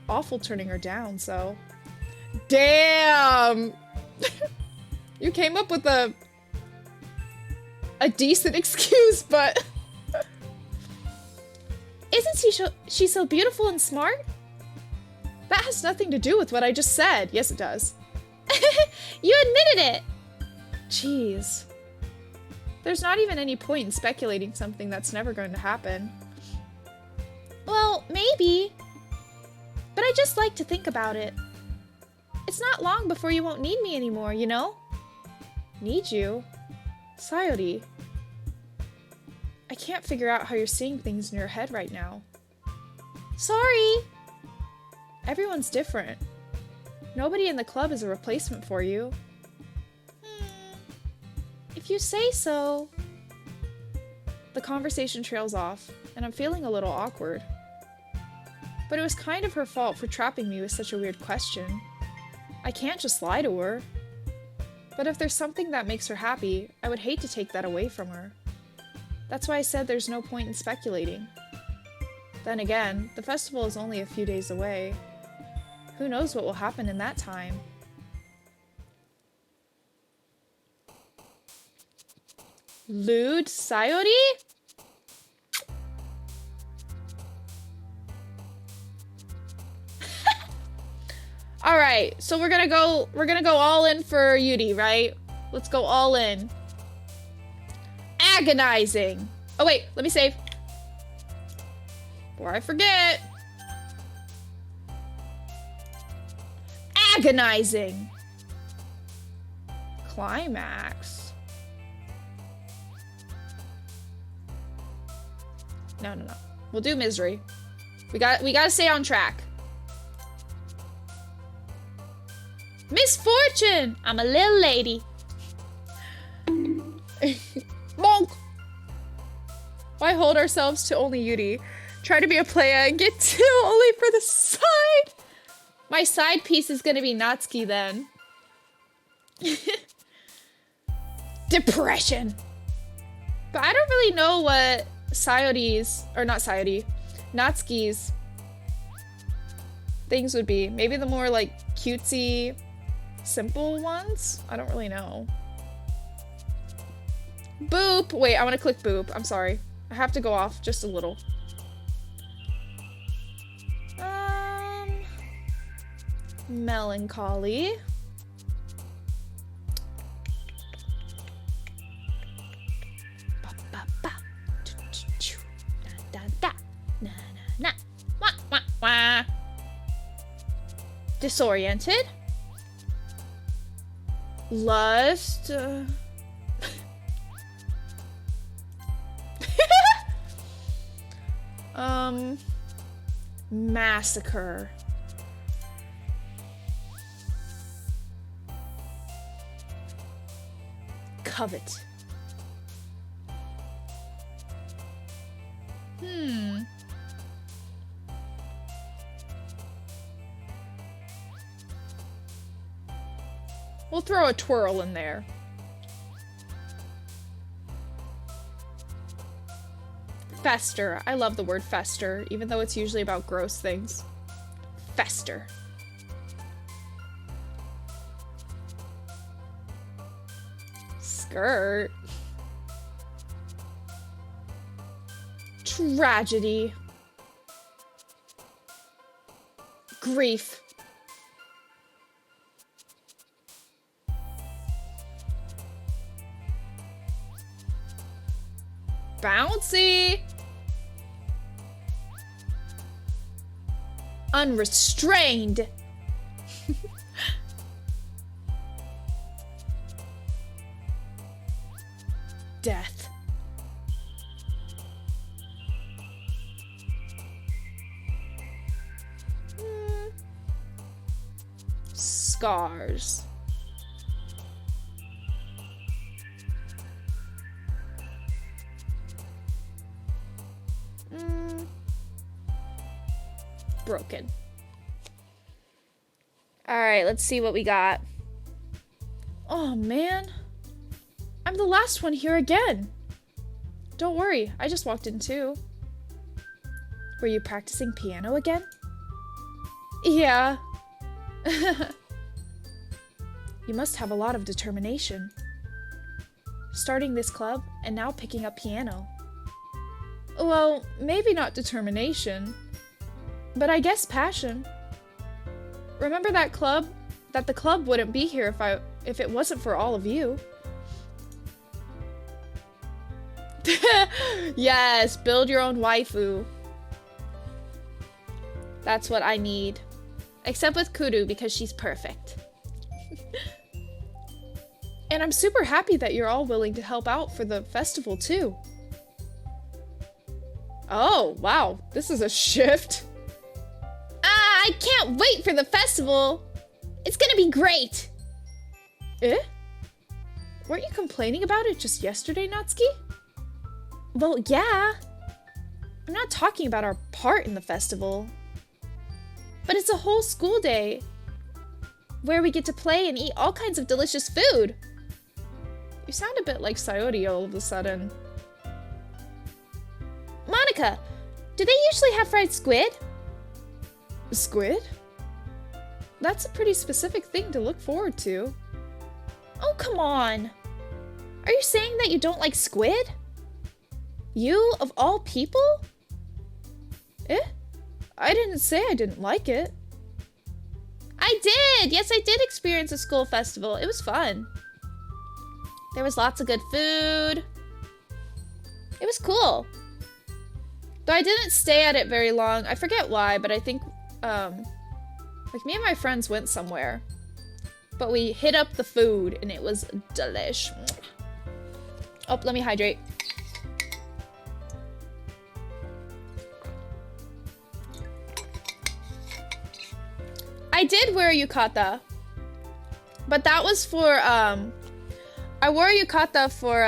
awful turning her down, so... Damn! You came up with a decent excuse, but... Isn't she so beautiful and smart? That has nothing to do with what I just said. Yes, it does. You admitted it! Jeez. There's not even any point in speculating something that's never going to happen. Well, maybe. But I just like to think about it. It's not long before you won't need me anymore, you know? Need you? Sayori. I can't figure out how you're seeing things in your head right now. Sorry! Everyone's different. Nobody in the club is a replacement for you. If you say so. The conversation trails off, and I'm feeling a little awkward. But it was kind of her fault for trapping me with such a weird question. I can't just lie to her. But if there's something that makes her happy, I would hate to take that away from her. That's why I said there's no point in speculating. Then again, the festival is only a few days away. Who knows what will happen in that time? Lewd Sayori? right, so we're gonna go all in for Yuri, right? Let's go all in. Agonizing. Oh wait, let me save. Before I forget. Agonizing. Climax. No. We'll do misery. We gotta stay on track. Misfortune! I'm a little lady. Bonk! Why hold ourselves to only Yuri? Try to be a player and get 2 only for the side! My side piece is gonna be Natsuki then. Depression! But I don't really know what Natsuki's things would be. Maybe the more like cutesy, simple ones? I don't really know. Boop! Wait, I want to click boop. I'm sorry. I have to go off just a little. Melancholy. Disoriented. Lust. Massacre. Covet. We'll throw a twirl in there. Fester. I love the word fester, even though it's usually about gross things. Fester. Skirt. Tragedy. Grief. Bouncy. Unrestrained. Death. Scars. Broken. Alright, let's see what we got. Oh man. I'm the last one here again. Don't worry, I just walked in too. Were you practicing piano again? Yeah. You must have a lot of determination. Starting this club and now picking up piano. Well, maybe not determination, but I guess passion. Remember that the club wouldn't be here if it wasn't for all of you. Yes, build your own waifu. That's what I need. Except with Kuru because she's perfect. And I'm super happy that you're all willing to help out for the festival too. Oh, wow. This is a shift. I can't wait for the festival. It's gonna be great. Eh? Weren't you complaining about it just yesterday, Natsuki? Well, yeah. I'm not talking about our part in the festival. But it's a whole school day where we get to play and eat all kinds of delicious food. You sound a bit like Sayori all of a sudden. Monica, do they usually have fried squid? Squid? That's a pretty specific thing to look forward to. Oh, come on. Are you saying that you don't like squid? You, of all people? Eh? I didn't say I didn't like it. I I did! Yes, I did experience a school festival. It was fun. There was lots of good food. It was cool. Though I didn't stay at it very long. I forget why, but I think, like me and my friends went somewhere. But we hit up the food and it was delish. Oh, let me hydrate. I did wear yukata. But that was for, I wore yukata for,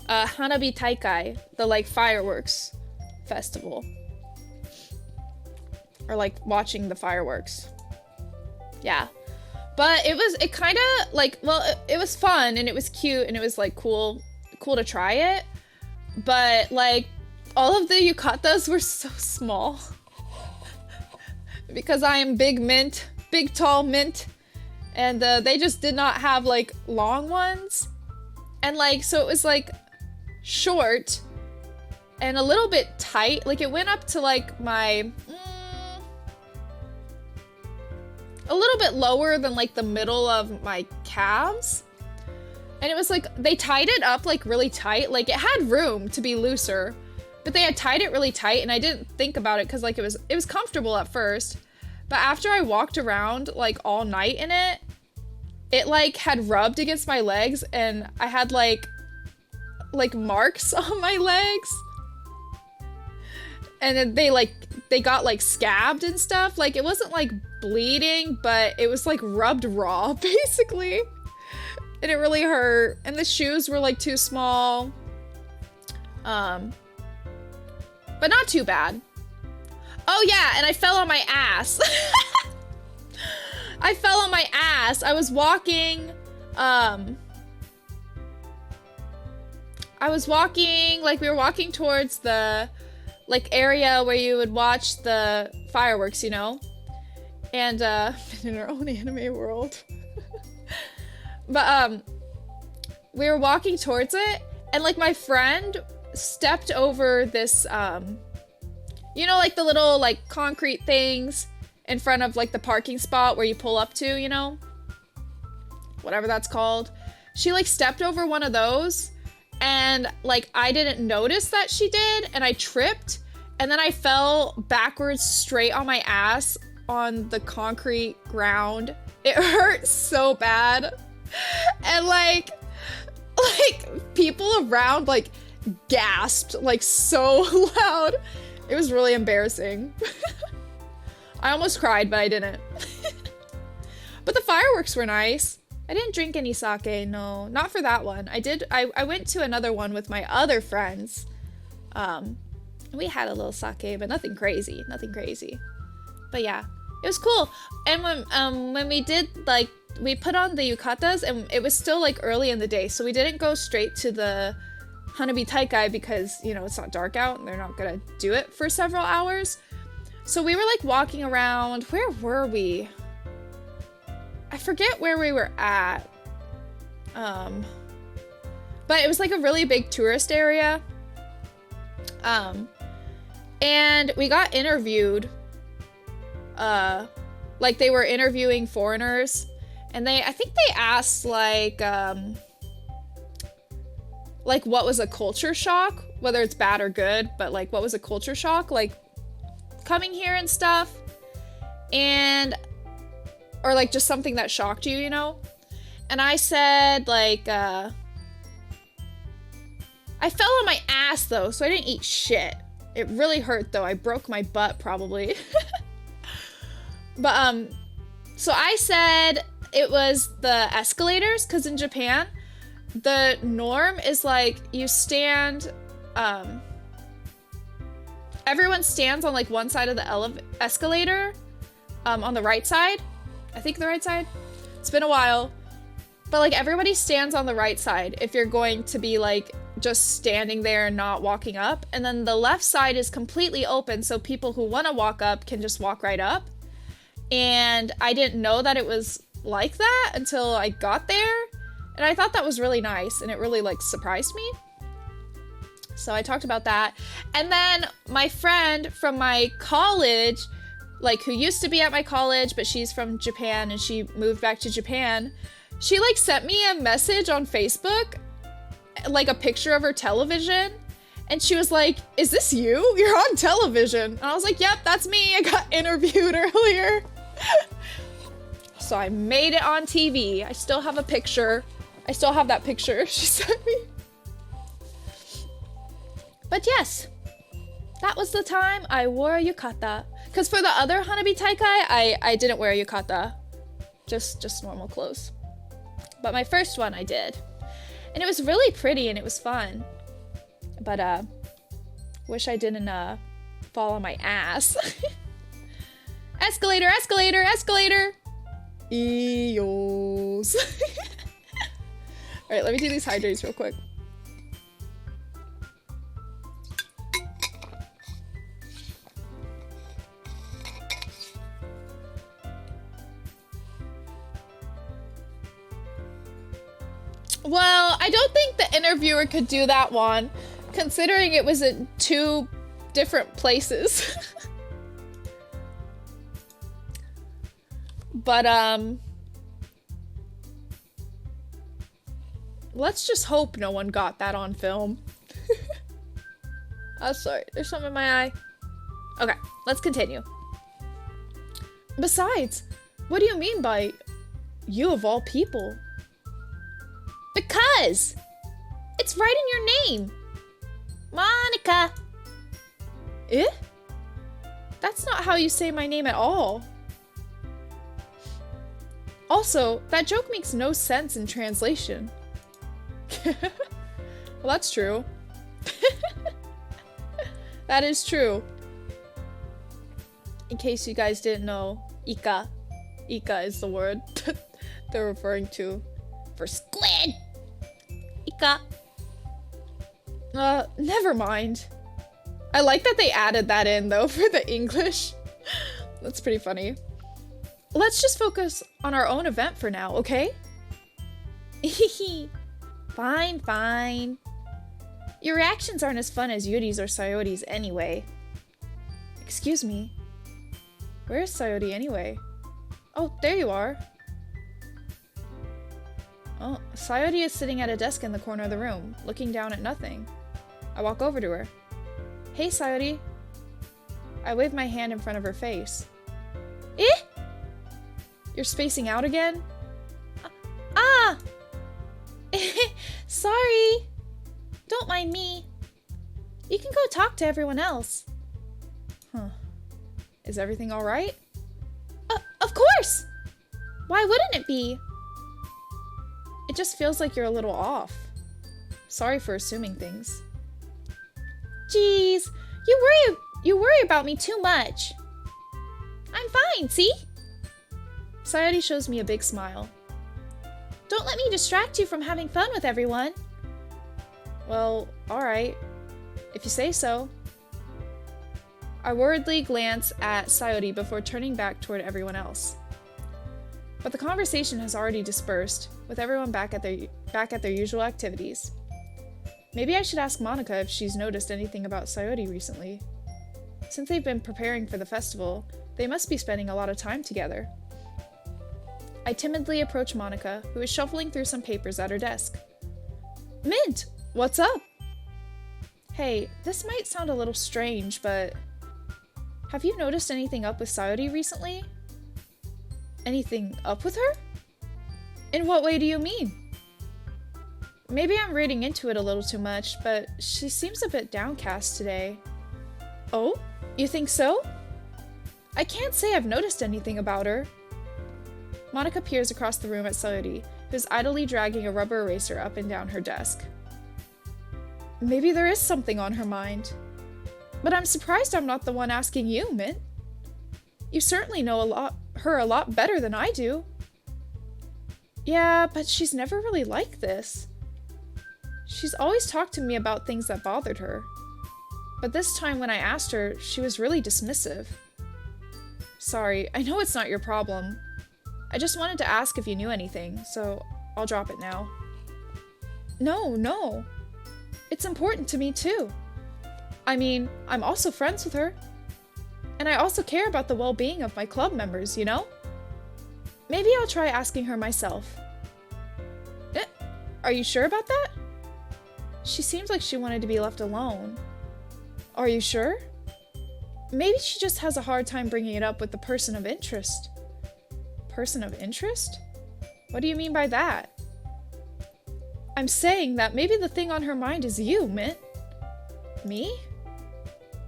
Hanabi Taikai, the like fireworks festival. Or like watching the fireworks. Yeah. But it kind of like, well, it was fun and it was cute and it was like cool to try it. But like all of the yukatas were so small. Because I am big mint, big tall mint. And they just did not have like long ones. And like, so it was like short and a little bit tight. Like it went up to like my, a little bit lower than like the middle of my calves. And it was like, they tied it up like really tight. Like it had room to be looser, but they had tied it really tight and I didn't think about it because like it was comfortable at first. But after I walked around like all night in it, it like had rubbed against my legs and I had like marks on my legs. And then they got like scabbed and stuff. Like it wasn't like bleeding, but it was like rubbed raw basically. And it really hurt. And the shoes were like too small. But not too bad. Oh yeah, and I fell on my ass. I fell on my ass. I was walking, like we were walking towards the like area where you would watch the fireworks, you know? And in our own anime world. But we were walking towards it and like my friend stepped over this you know, like the little like concrete things in front of like the parking spot where you pull up to, you know? Whatever that's called. She like stepped over one of those and like I didn't notice that she did and I tripped and then I fell backwards straight on my ass on the concrete ground. It hurt so bad. And like people around like gasped like so loud. It was really embarrassing. I almost cried, but I didn't. But the fireworks were nice. I didn't drink any sake, no. Not for that one. I went to another one with my other friends. We had a little sake, but nothing crazy. Nothing crazy. But yeah, it was cool. And when we did, like, we put on the yukatas, and it was still, like, early in the day, so we didn't go straight to the Hanabi Taikai because, you know, it's not dark out, and they're not gonna do it for several hours. So we were, like, walking around. Where were we? I forget where we were at. But it was, like, a really big tourist area. And we got interviewed. Like, they were interviewing foreigners. And I think they asked, like, what was a culture shock? Whether it's bad or good, but, like, what was a culture shock? Like, coming here and stuff. And, or, like, just something that shocked you, you know? And I said, like, I fell on my ass, though, so I didn't eat shit. It really hurt, though. I broke my butt, probably. But, so I said it was the escalators, because in Japan, the norm is, like, you stand, everyone stands on, like, one side of the escalator, on the right side. I think the right side. It's been a while. But, like, everybody stands on the right side if you're going to be, like, just standing there and not walking up. And then the left side is completely open, so people who want to walk up can just walk right up. And I didn't know that it was like that until I got there. And I thought that was really nice, and it really, like, surprised me. So I talked about that. And then my friend from my college like, who used to be at my college, but she's from Japan and she moved back to Japan. She, like, sent me a message on Facebook, like, a picture of her television. And she was like, is this you? You're on television. And I was like, yep, that's me. I got interviewed earlier. So I made it on TV. I still have a picture. I still have that picture she sent me. But yes, that was the time I wore a yukata. Because for the other Hanabi Taikai, I didn't wear a yukata. Just normal clothes. But my first one I did. And it was really pretty and it was fun. But, wish I didn't, fall on my ass. Escalator, escalator, escalator! Eos. Alright, let me do these hydrates real quick. Well, I don't think the interviewer could do that one, considering it was in 2 different places. But, let's just hope no one got that on film. Oh, sorry, there's something in my eye. Okay, let's continue. Besides, what do you mean by you of all people? Because it's right in your name. Monica. Eh? That's not how you say my name at all. Also, that joke makes no sense in translation. Well, that's true. That is true. In case you guys didn't know, Ika. Ika is the word they're referring to for squid. Ika. Never mind. I like that they added that in, though, for the English. That's pretty funny. Let's just focus on our own event for now, okay? Fine, fine. Your reactions aren't as fun as Yuri's or Sayori's anyway. Excuse me. Where is Sayori anyway? Oh, there you are. Oh, Sayori is sitting at a desk in the corner of the room, looking down at nothing. I walk over to her. Hey, Sayori. I wave my hand in front of her face. Eh? You're spacing out again? Ah! Sorry. Don't mind me. You can go talk to everyone else. Huh. Is everything alright? Of course! Why wouldn't it be? It just feels like you're a little off. Sorry for assuming things. Jeez, you worry about me too much. I'm fine, see? Sayori shows me a big smile. Don't let me distract you from having fun with everyone. Well, alright. If you say so. I worriedly glance at Sayori before turning back toward everyone else. But the conversation has already dispersed, with everyone back at their usual activities. Maybe I should ask Monica if she's noticed anything about Sayori recently. Since they've been preparing for the festival, they must be spending a lot of time together. I timidly approach Monica, who is shuffling through some papers at her desk. Mint, what's up? Hey, this might sound a little strange, but have you noticed anything up with Sayori recently? Anything up with her? In what way do you mean? Maybe I'm reading into it a little too much, but she seems a bit downcast today. Oh? You think so? I can't say I've noticed anything about her. Monica peers across the room at Sayori, who's idly dragging a rubber eraser up and down her desk. Maybe there is something on her mind. But I'm surprised I'm not the one asking you, Mint. You certainly know her a lot better than I do. Yeah, but she's never really like this. She's always talked to me about things that bothered her. But this time when I asked her, she was really dismissive. Sorry, I know it's not your problem. I just wanted to ask if you knew anything, so I'll drop it now. No. It's important to me too. I mean, I'm also friends with her. And I also care about the well-being of my club members, you know? Maybe I'll try asking her myself. Are you sure about that? She seems like she wanted to be left alone. Are you sure? Maybe she just has a hard time bringing it up with the person of interest. Person of interest? What do you mean by that? I'm saying that maybe the thing on her mind is you, Mint. Me?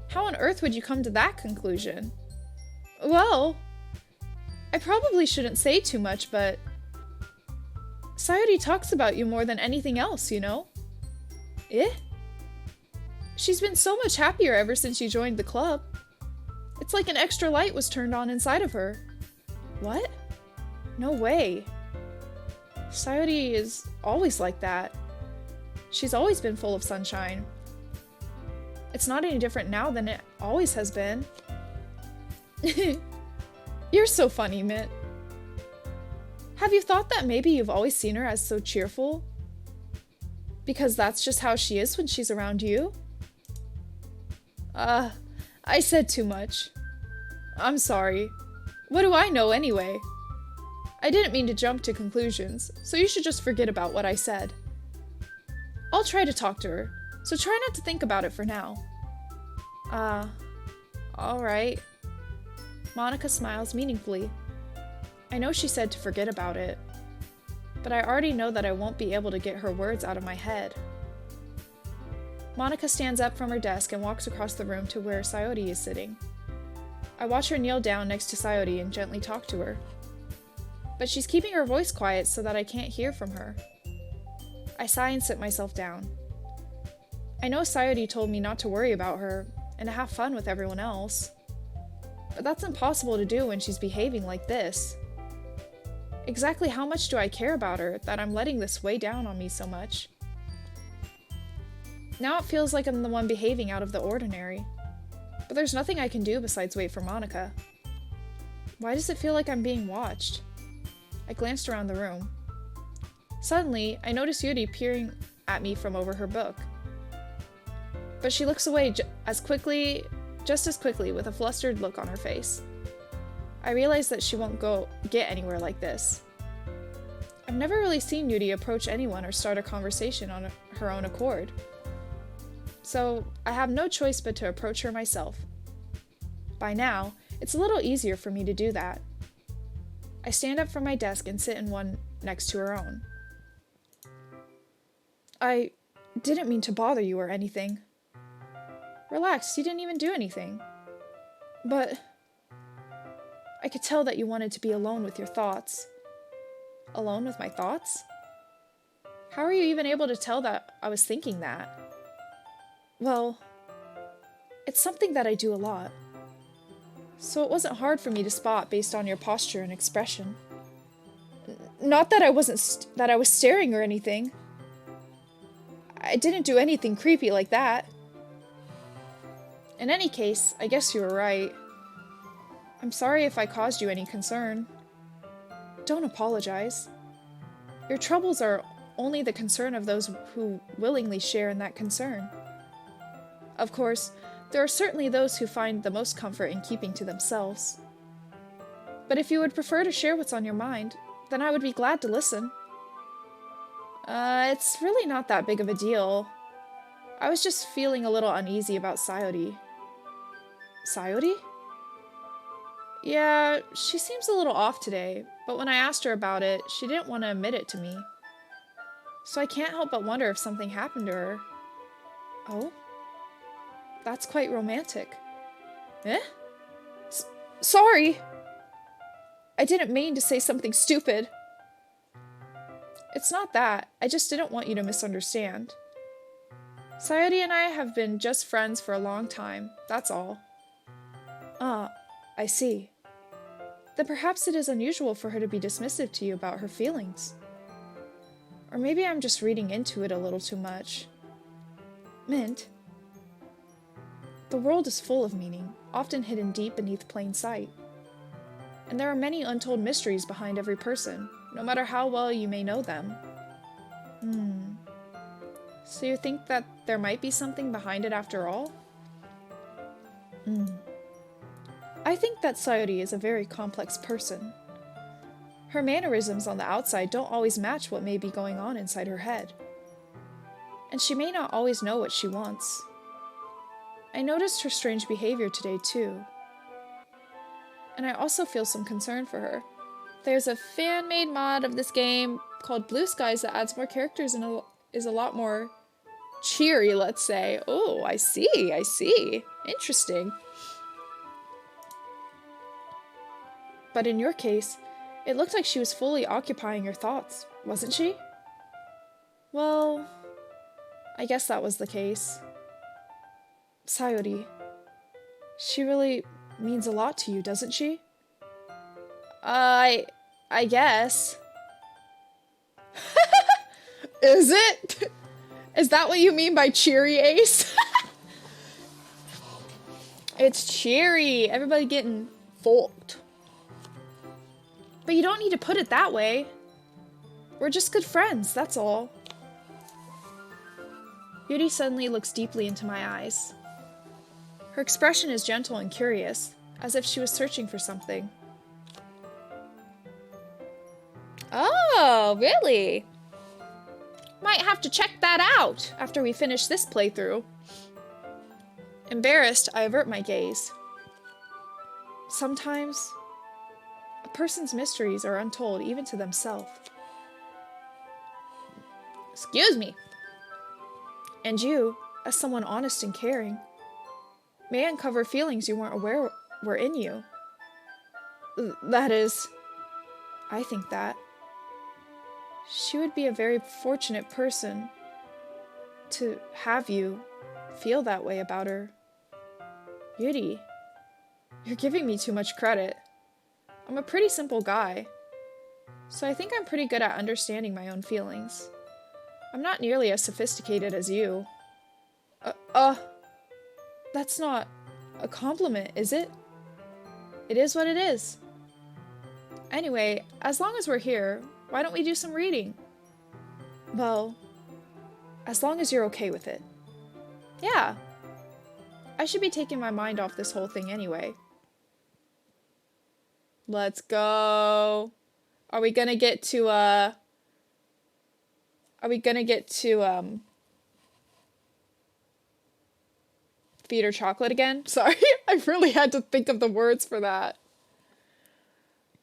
How on earth would you come to that conclusion? Well, I probably shouldn't say too much, but Sayori talks about you more than anything else, you know? Eh? She's been so much happier ever since you joined the club. It's like an extra light was turned on inside of her. What? No way. Sayori is always like that. She's always been full of sunshine. It's not any different now than it always has been. You're so funny, Mint. Have you thought that maybe you've always seen her as so cheerful? Because that's just how she is when she's around you? I said too much. I'm sorry. What do I know anyway? I didn't mean to jump to conclusions, so you should just forget about what I said. I'll try to talk to her, so try not to think about it for now. Alright. Monica smiles meaningfully. I know she said to forget about it, but I already know that I won't be able to get her words out of my head. Monica stands up from her desk and walks across the room to where Sayori is sitting. I watch her kneel down next to Sayori and gently talk to her. But she's keeping her voice quiet so that I can't hear from her. I sigh and sit myself down. I know Sayori told me not to worry about her and to have fun with everyone else. But that's impossible to do when she's behaving like this. Exactly how much do I care about her that I'm letting this weigh down on me so much? Now it feels like I'm the one behaving out of the ordinary. But there's nothing I can do besides wait for Monica. Why does it feel like I'm being watched? I glanced around the room. Suddenly, I notice Yuri peering at me from over her book. But she looks away just as quickly with a flustered look on her face. I realize that she won't get anywhere like this. I've never really seen Yuri approach anyone or start a conversation on her own accord. So, I have no choice but to approach her myself. By now, it's a little easier for me to do that. I stand up from my desk and sit in one next to her own. I didn't mean to bother you or anything. Relax, you didn't even do anything. But I could tell that you wanted to be alone with your thoughts. Alone with my thoughts? How are you even able to tell that I was thinking that? Well, it's something that I do a lot. So it wasn't hard for me to spot based on your posture and expression. Not that I was staring or anything. I didn't do anything creepy like that. In any case, I guess you were right. I'm sorry if I caused you any concern. Don't apologize. Your troubles are only the concern of those who willingly share in that concern. Of course, there are certainly those who find the most comfort in keeping to themselves. But if you would prefer to share what's on your mind, then I would be glad to listen. It's really not that big of a deal. I was just feeling a little uneasy about Sayori. Sayori? Yeah, she seems a little off today, but when I asked her about it, she didn't want to admit it to me. So I can't help but wonder if something happened to her. Oh? That's quite romantic. Eh? Sorry! I didn't mean to say something stupid. It's not that. I just didn't want you to misunderstand. Sayori and I have been just friends for a long time, that's all. Ah, I see. Then perhaps it is unusual for her to be dismissive to you about her feelings. Or maybe I'm just reading into it a little too much. Mint. The world is full of meaning, often hidden deep beneath plain sight. And there are many untold mysteries behind every person, no matter how well you may know them. So you think that there might be something behind it after all? I think that Sayori is a very complex person. Her mannerisms on the outside don't always match what may be going on inside her head. And she may not always know what she wants. I noticed her strange behavior today, too. And I also feel some concern for her. There's a fan-made mod of this game called Blue Skies that adds more characters and is a lot more cheery, let's say. Oh, I see, I see. Interesting. But in your case, it looked like she was fully occupying your thoughts, wasn't she? Well, I guess that was the case. Sayori, she really means a lot to you, doesn't she? I guess. Is it? Is that what you mean by cheery, Ace? It's cheery. Everybody getting fucked. But you don't need to put it that way. We're just good friends, that's all. Yuri suddenly looks deeply into my eyes. Her expression is gentle and curious, as if she was searching for something. Oh, really? Might have to check that out after we finish this playthrough. Embarrassed, I avert my gaze. Sometimes, a person's mysteries are untold even to themselves. Excuse me. And you, as someone honest and caring, may uncover feelings you weren't aware were in you. That is, I think that. She would be a very fortunate person to have you feel that way about her. Yuri, you're giving me too much credit. I'm a pretty simple guy, so I think I'm pretty good at understanding my own feelings. I'm not nearly as sophisticated as you. That's not a compliment, is it? It is what it is. Anyway, as long as we're here, why don't we do some reading? Well, as long as you're okay with it. Yeah. I should be taking my mind off this whole thing anyway. Let's go. Are we gonna get to, feed her chocolate again? Sorry, I really had to think of the words for that.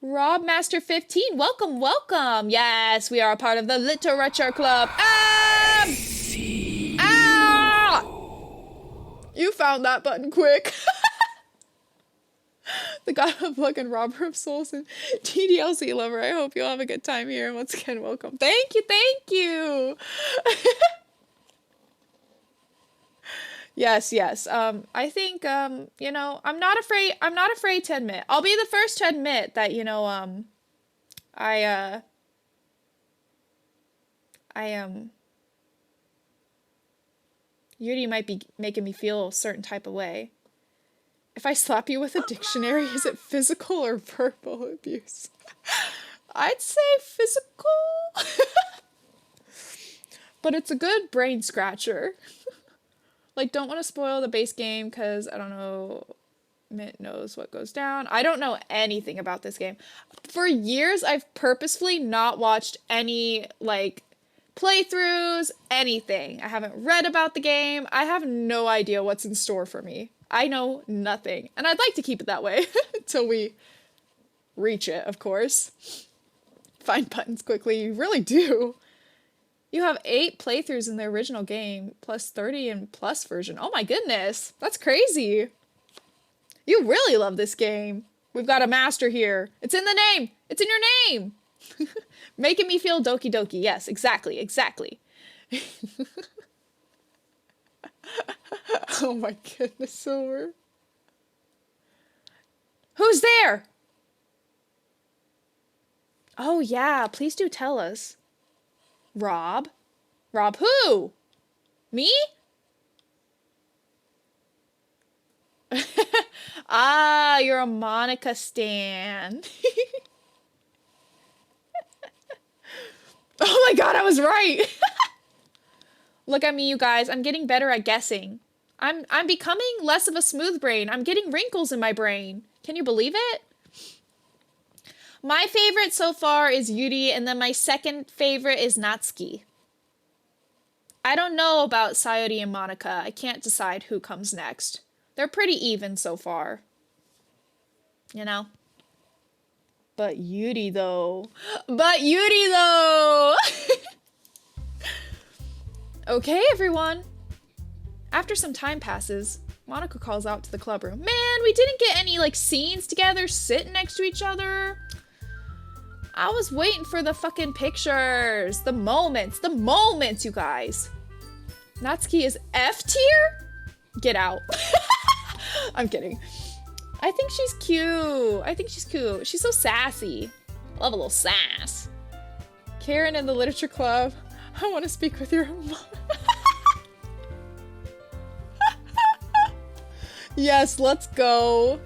Rob Master 15, welcome, welcome. Yes, we are a part of the Literature Club. Ah! You found that button quick. The God of Luck and Robber of Souls and TDLC lover. I hope you'll have a good time here. Once again, welcome. Thank you, thank you. Yes, yes. I think, you know, I'm not afraid to admit. I'll be the first to admit that, you know, Yuri might be making me feel a certain type of way. If I slap you with a dictionary, is it physical or verbal abuse? I'd say physical. But it's a good brain scratcher. Like, don't want to spoil the base game because I don't know. Mint knows what goes down. I don't know anything about this game. For years, I've purposefully not watched any, like, playthroughs, anything. I haven't read about the game. I have no idea what's in store for me. I know nothing. And I'd like to keep it that way until we reach it, of course. Find buttons quickly. You really do. You have 8 playthroughs in the original game, plus 30 in plus version. Oh my goodness, that's crazy. You really love this game. We've got a master here. It's in the name. It's in your name. Making me feel Doki Doki. Yes, exactly, exactly. Oh my goodness, Silver. Who's there? Oh yeah, please do tell us. Rob? Rob who? Me? Ah, you're a Monica stan. Oh my god, I was right. Look at me, you guys. I'm getting better at guessing. I'm becoming less of a smooth brain. I'm getting wrinkles in my brain. Can you believe it? My favorite so far is Yuri, and then my second favorite is Natsuki. I don't know about Sayori and Monica. I can't decide who comes next. They're pretty even so far. You know? But Yuri though. But Yuri though! Okay, everyone. After some time passes, Monica calls out to the club room. Man, we didn't get any, like, scenes together sitting next to each other. I was waiting for the fucking pictures. The moments, you guys. Natsuki is F tier? Get out. I'm kidding. I think she's cute. She's so sassy. Love a little sass. Karen in the literature club. I want to speak with your mom. Yes, let's go.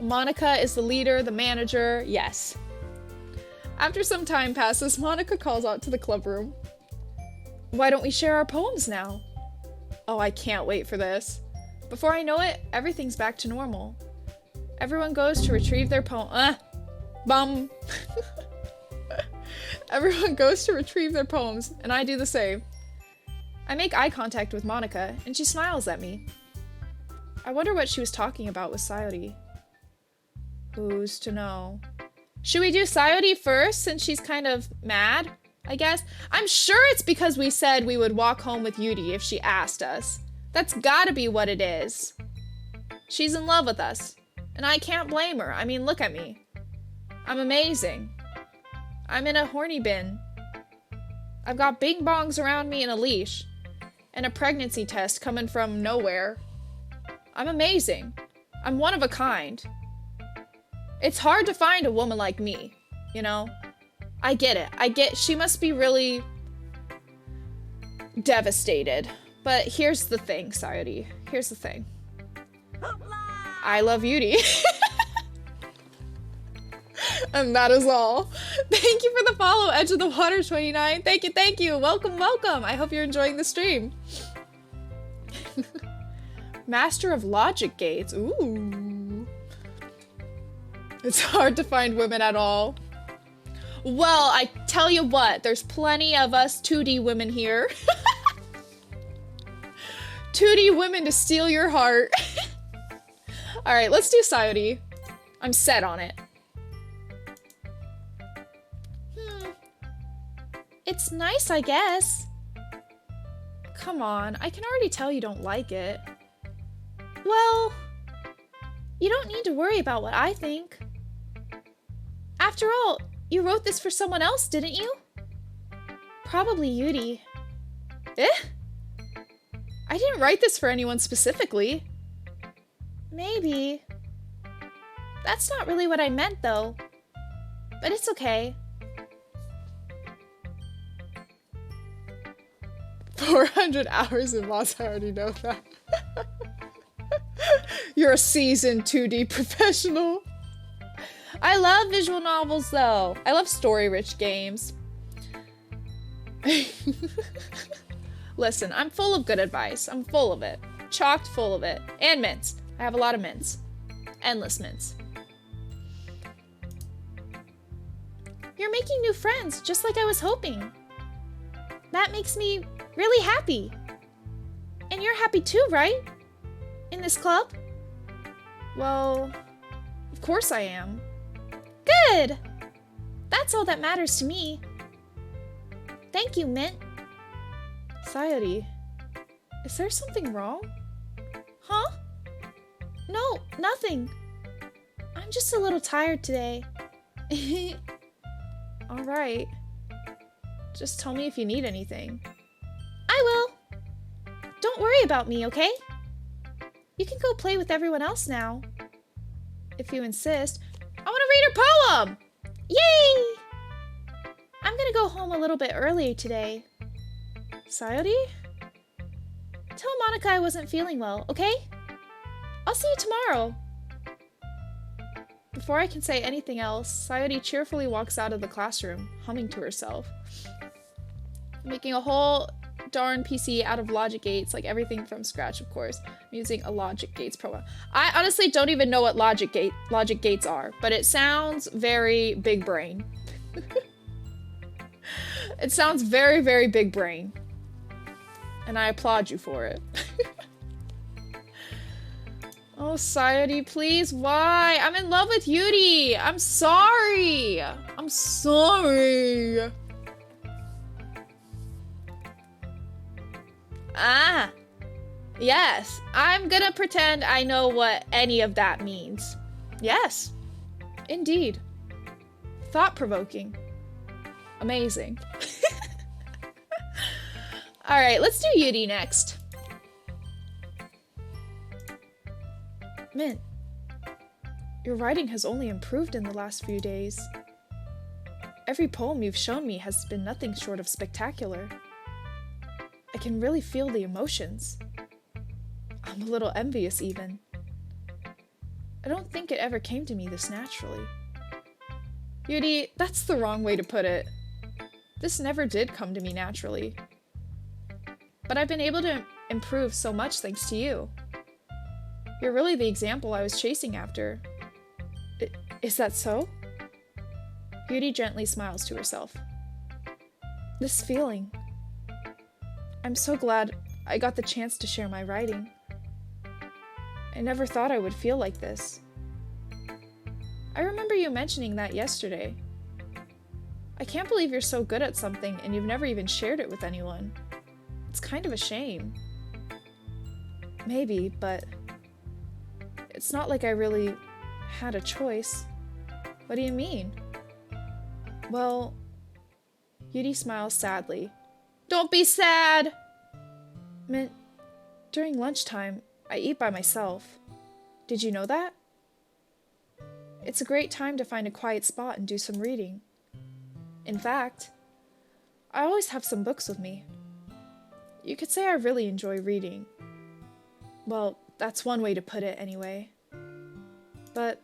Monica is the leader, the manager. Yes. After some time passes, Monica calls out to the club room. Why don't we share our poems now? Oh, I can't wait for this. Before I know it, everything's back to normal. Everyone goes to retrieve their bum. Everyone goes to retrieve their poems, and I do the same. I make eye contact with Monica, and she smiles at me. I wonder what she was talking about with Sayori. Who's to know? Should we do Sayori first, since she's kind of mad, I guess? I'm sure it's because we said we would walk home with Yuri if she asked us. That's gotta be what it is. She's in love with us, and I can't blame her. I mean, look at me. I'm amazing. I'm in a horny bin. I've got bing bongs around me and a leash, and a pregnancy test coming from nowhere. I'm amazing. I'm one of a kind. It's hard to find a woman like me, you know? I get it. She must be really devastated. But here's the thing, Sayori. Here's the thing. I love Yuri. And that is all. Thank you for the follow, Edge of the Water 29. Thank you. Welcome. I hope you're enjoying the stream. Master of Logic Gates. Ooh. It's hard to find women at all. Well, I tell you what, there's plenty of us 2D women here. 2D women to steal your heart. Alright, let's do Sayori. I'm set on it. It's nice, I guess. Come on, I can already tell you don't like it. Well, you don't need to worry about what I think. After all, you wrote this for someone else, didn't you? Probably Yuri. Eh? I didn't write this for anyone specifically. Maybe. That's not really what I meant, though. But it's okay. 400 hours in Moss, I already know that. You're a seasoned 2D professional. I love visual novels, though. I love story-rich games. Listen, I'm full of good advice. I'm full of it. Chocked full of it. And mints. I have a lot of mints. Endless mints. You're making new friends, just like I was hoping. That makes me really happy. And you're happy too, right? In this club? Well, of course I am. Good! That's all that matters to me. Thank you, Mint. Sayori, is there something wrong? Huh? No, nothing. I'm just a little tired today. Alright. Just tell me if you need anything. I will. Don't worry about me, okay? You can go play with everyone else now. If you insist. I want to read her poem! Yay! I'm gonna go home a little bit early today. Sayori? Tell Monica I wasn't feeling well, okay? I'll see you tomorrow. Before I can say anything else, Sayori cheerfully walks out of the classroom, humming to herself. Making a whole darn PC out of logic gates, like everything from scratch, of course. I'm using a logic gates program. I honestly don't even know what logic gates are, but it sounds very big brain. It sounds very, very big brain. And I applaud you for it. Oh, Sayori, please, why? I'm in love with Yuri! I'm sorry! I'm sorry! Ah! Yes, I'm gonna pretend I know what any of that means. Yes, indeed. Thought-provoking. Amazing. Alright, let's do Yuri next. Mint, your writing has only improved in the last few days. Every poem you've shown me has been nothing short of spectacular. I can really feel the emotions. I'm a little envious even. I don't think it ever came to me this naturally. Yuri, that's the wrong way to put it. This never did come to me naturally. But I've been able to improve so much thanks to you. You're really the example I was chasing after. Is that so? Yuri gently smiles to herself. This feeling. I'm so glad I got the chance to share my writing. I never thought I would feel like this. I remember you mentioning that yesterday. I can't believe you're so good at something and you've never even shared it with anyone. It's kind of a shame. Maybe, but it's not like I really had a choice. What do you mean? Well, Yuri smiles sadly. Don't be sad! Mint, during lunchtime, I eat by myself. Did you know that? It's a great time to find a quiet spot and do some reading. In fact, I always have some books with me. You could say I really enjoy reading. Well, that's one way to put it anyway. But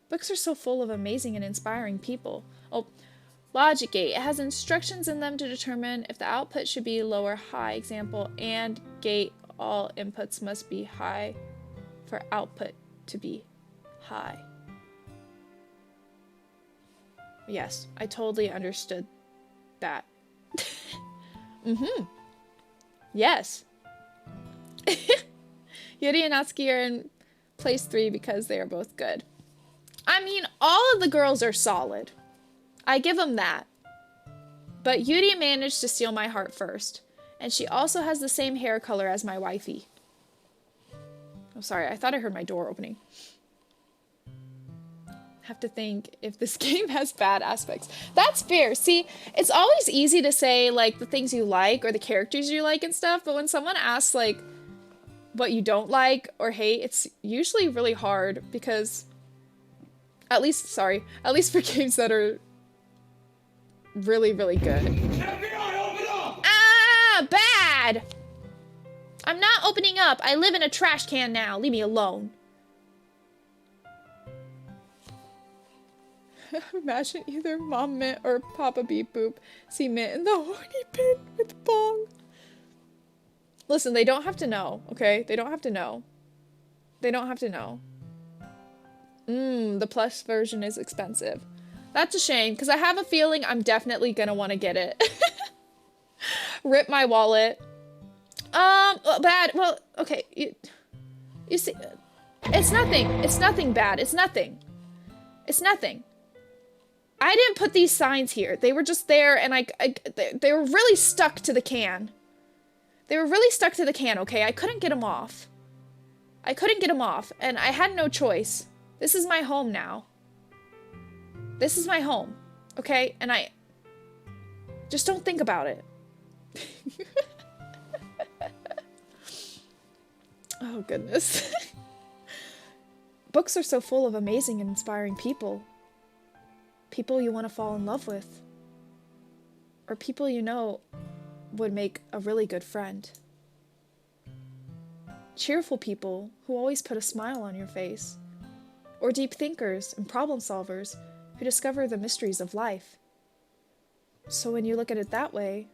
books are so full of amazing and inspiring people. Oh, Logic Gate. It has instructions in them to determine if the output should be low or high. Example, and gate, all inputs must be high for output to be high. Yes, I totally understood that. Yes. Yuri and Natsuki are in place 3 because they are both good. I mean, all of the girls are solid. I give them that. But Yuri managed to steal my heart first. And she also has the same hair color as my wifey. Oh, sorry, I thought I heard my door opening. Have to think if this game has bad aspects. That's fair. See, it's always easy to say, like, the things you like or the characters you like and stuff, but when someone asks, like, what you don't like or hate, it's usually really hard because, at least for games that are really, really good. FBI, open up! Ah, bad! I'm not opening up. I live in a trash can now. Leave me alone. Imagine either Mom Mint or Papa Beep Boop see Mint in the horny pit with Bong. Listen, they don't have to know, okay? They don't have to know. They don't have to know. The plus version is expensive. That's a shame, because I have a feeling I'm definitely gonna want to get it. Rip my wallet. Bad. Well, okay. You see, it's nothing. It's nothing bad. It's nothing. It's nothing. I didn't put these signs here. They were just there, and they were really stuck to the can. They were really stuck to the can, okay? I couldn't get them off. I couldn't get them off, and I had no choice. This is my home now. This is my home, okay? And I just don't think about it. Oh, goodness. Books are so full of amazing and inspiring people. People you want to fall in love with. Or people you know would make a really good friend. Cheerful people who always put a smile on your face. Or deep thinkers and problem solvers who discover the mysteries of life. So when you look at it that way,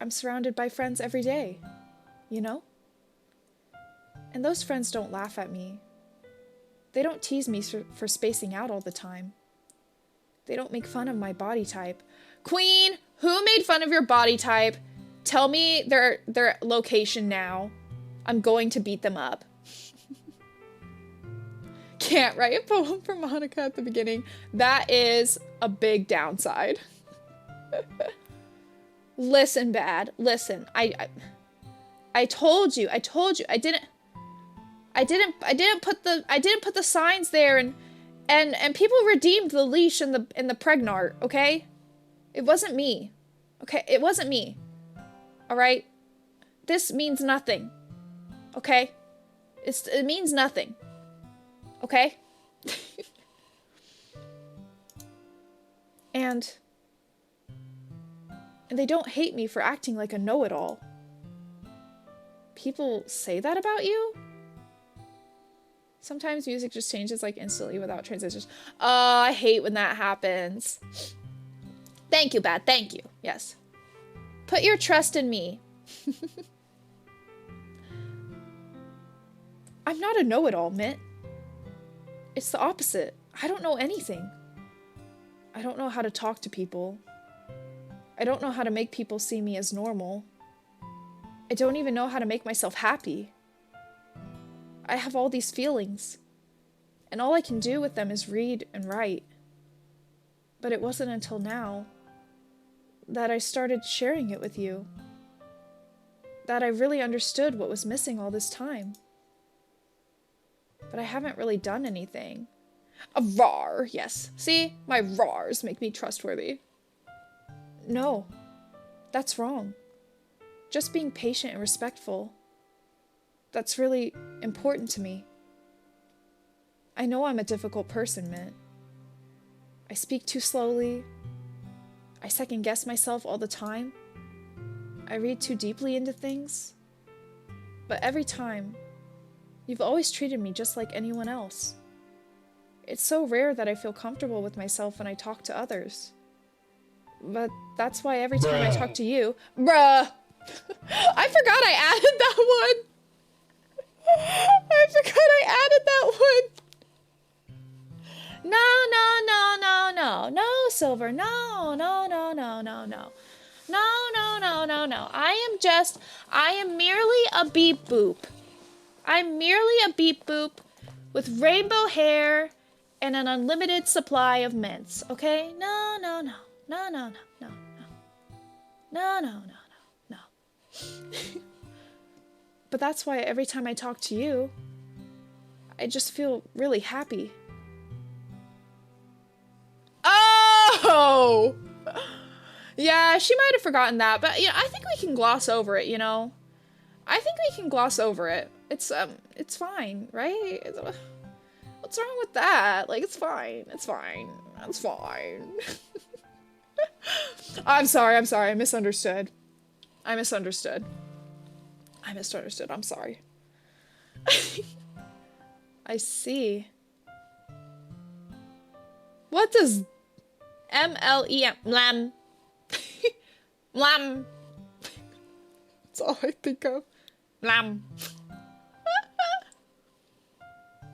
I'm surrounded by friends every day, you know? And those friends don't laugh at me. They don't tease me for spacing out all the time. They don't make fun of my body type. Queen, who made fun of your body type? Tell me their location now. I'm going to beat them up. Can't write a poem for Monica at the beginning. That is a big downside. Listen, Bad. Listen. I told you. I didn't put the signs there, and people redeemed the leash and the pregnart, okay? It wasn't me. Okay? It wasn't me. All right? This means nothing. Okay? It means nothing. Okay? And they don't hate me for acting like a know-it-all. People say that about you? Sometimes music just changes like instantly without transitions. Oh, I hate when that happens. Thank you, Bad. Thank you. Yes. Put your trust in me. I'm not a know-it-all, Mint. It's the opposite. I don't know anything. I don't know how to talk to people. I don't know how to make people see me as normal. I don't even know how to make myself happy. I have all these feelings, and all I can do with them is read and write. But it wasn't until now that I started sharing it with you that I really understood what was missing all this time. But I haven't really done anything. A rar, yes. See? My rars make me trustworthy. No, that's wrong. Just being patient and respectful. That's really important to me. I know I'm a difficult person, Mint. I speak too slowly. I second guess myself all the time. I read too deeply into things. But every time, you've always treated me just like anyone else. It's so rare that I feel comfortable with myself when I talk to others. But that's why every time I talk to you... Bruh! I forgot I added that one! I forgot I added that one! No, Silver. No. No. I am merely a beep boop. I'm merely a beep boop with rainbow hair and an unlimited supply of mints, okay? No. But that's why every time I talk to you, I just feel really happy. Oh! Yeah, she might have forgotten that, but yeah, I think we can gloss over it, you know? I think we can gloss over it. It's fine, right? What's wrong with that? Like, it's fine. It's fine. I'm sorry. I misunderstood. I'm sorry. I see. What does M-L-E-M... Lam. Lam. That's all I think of. Lam.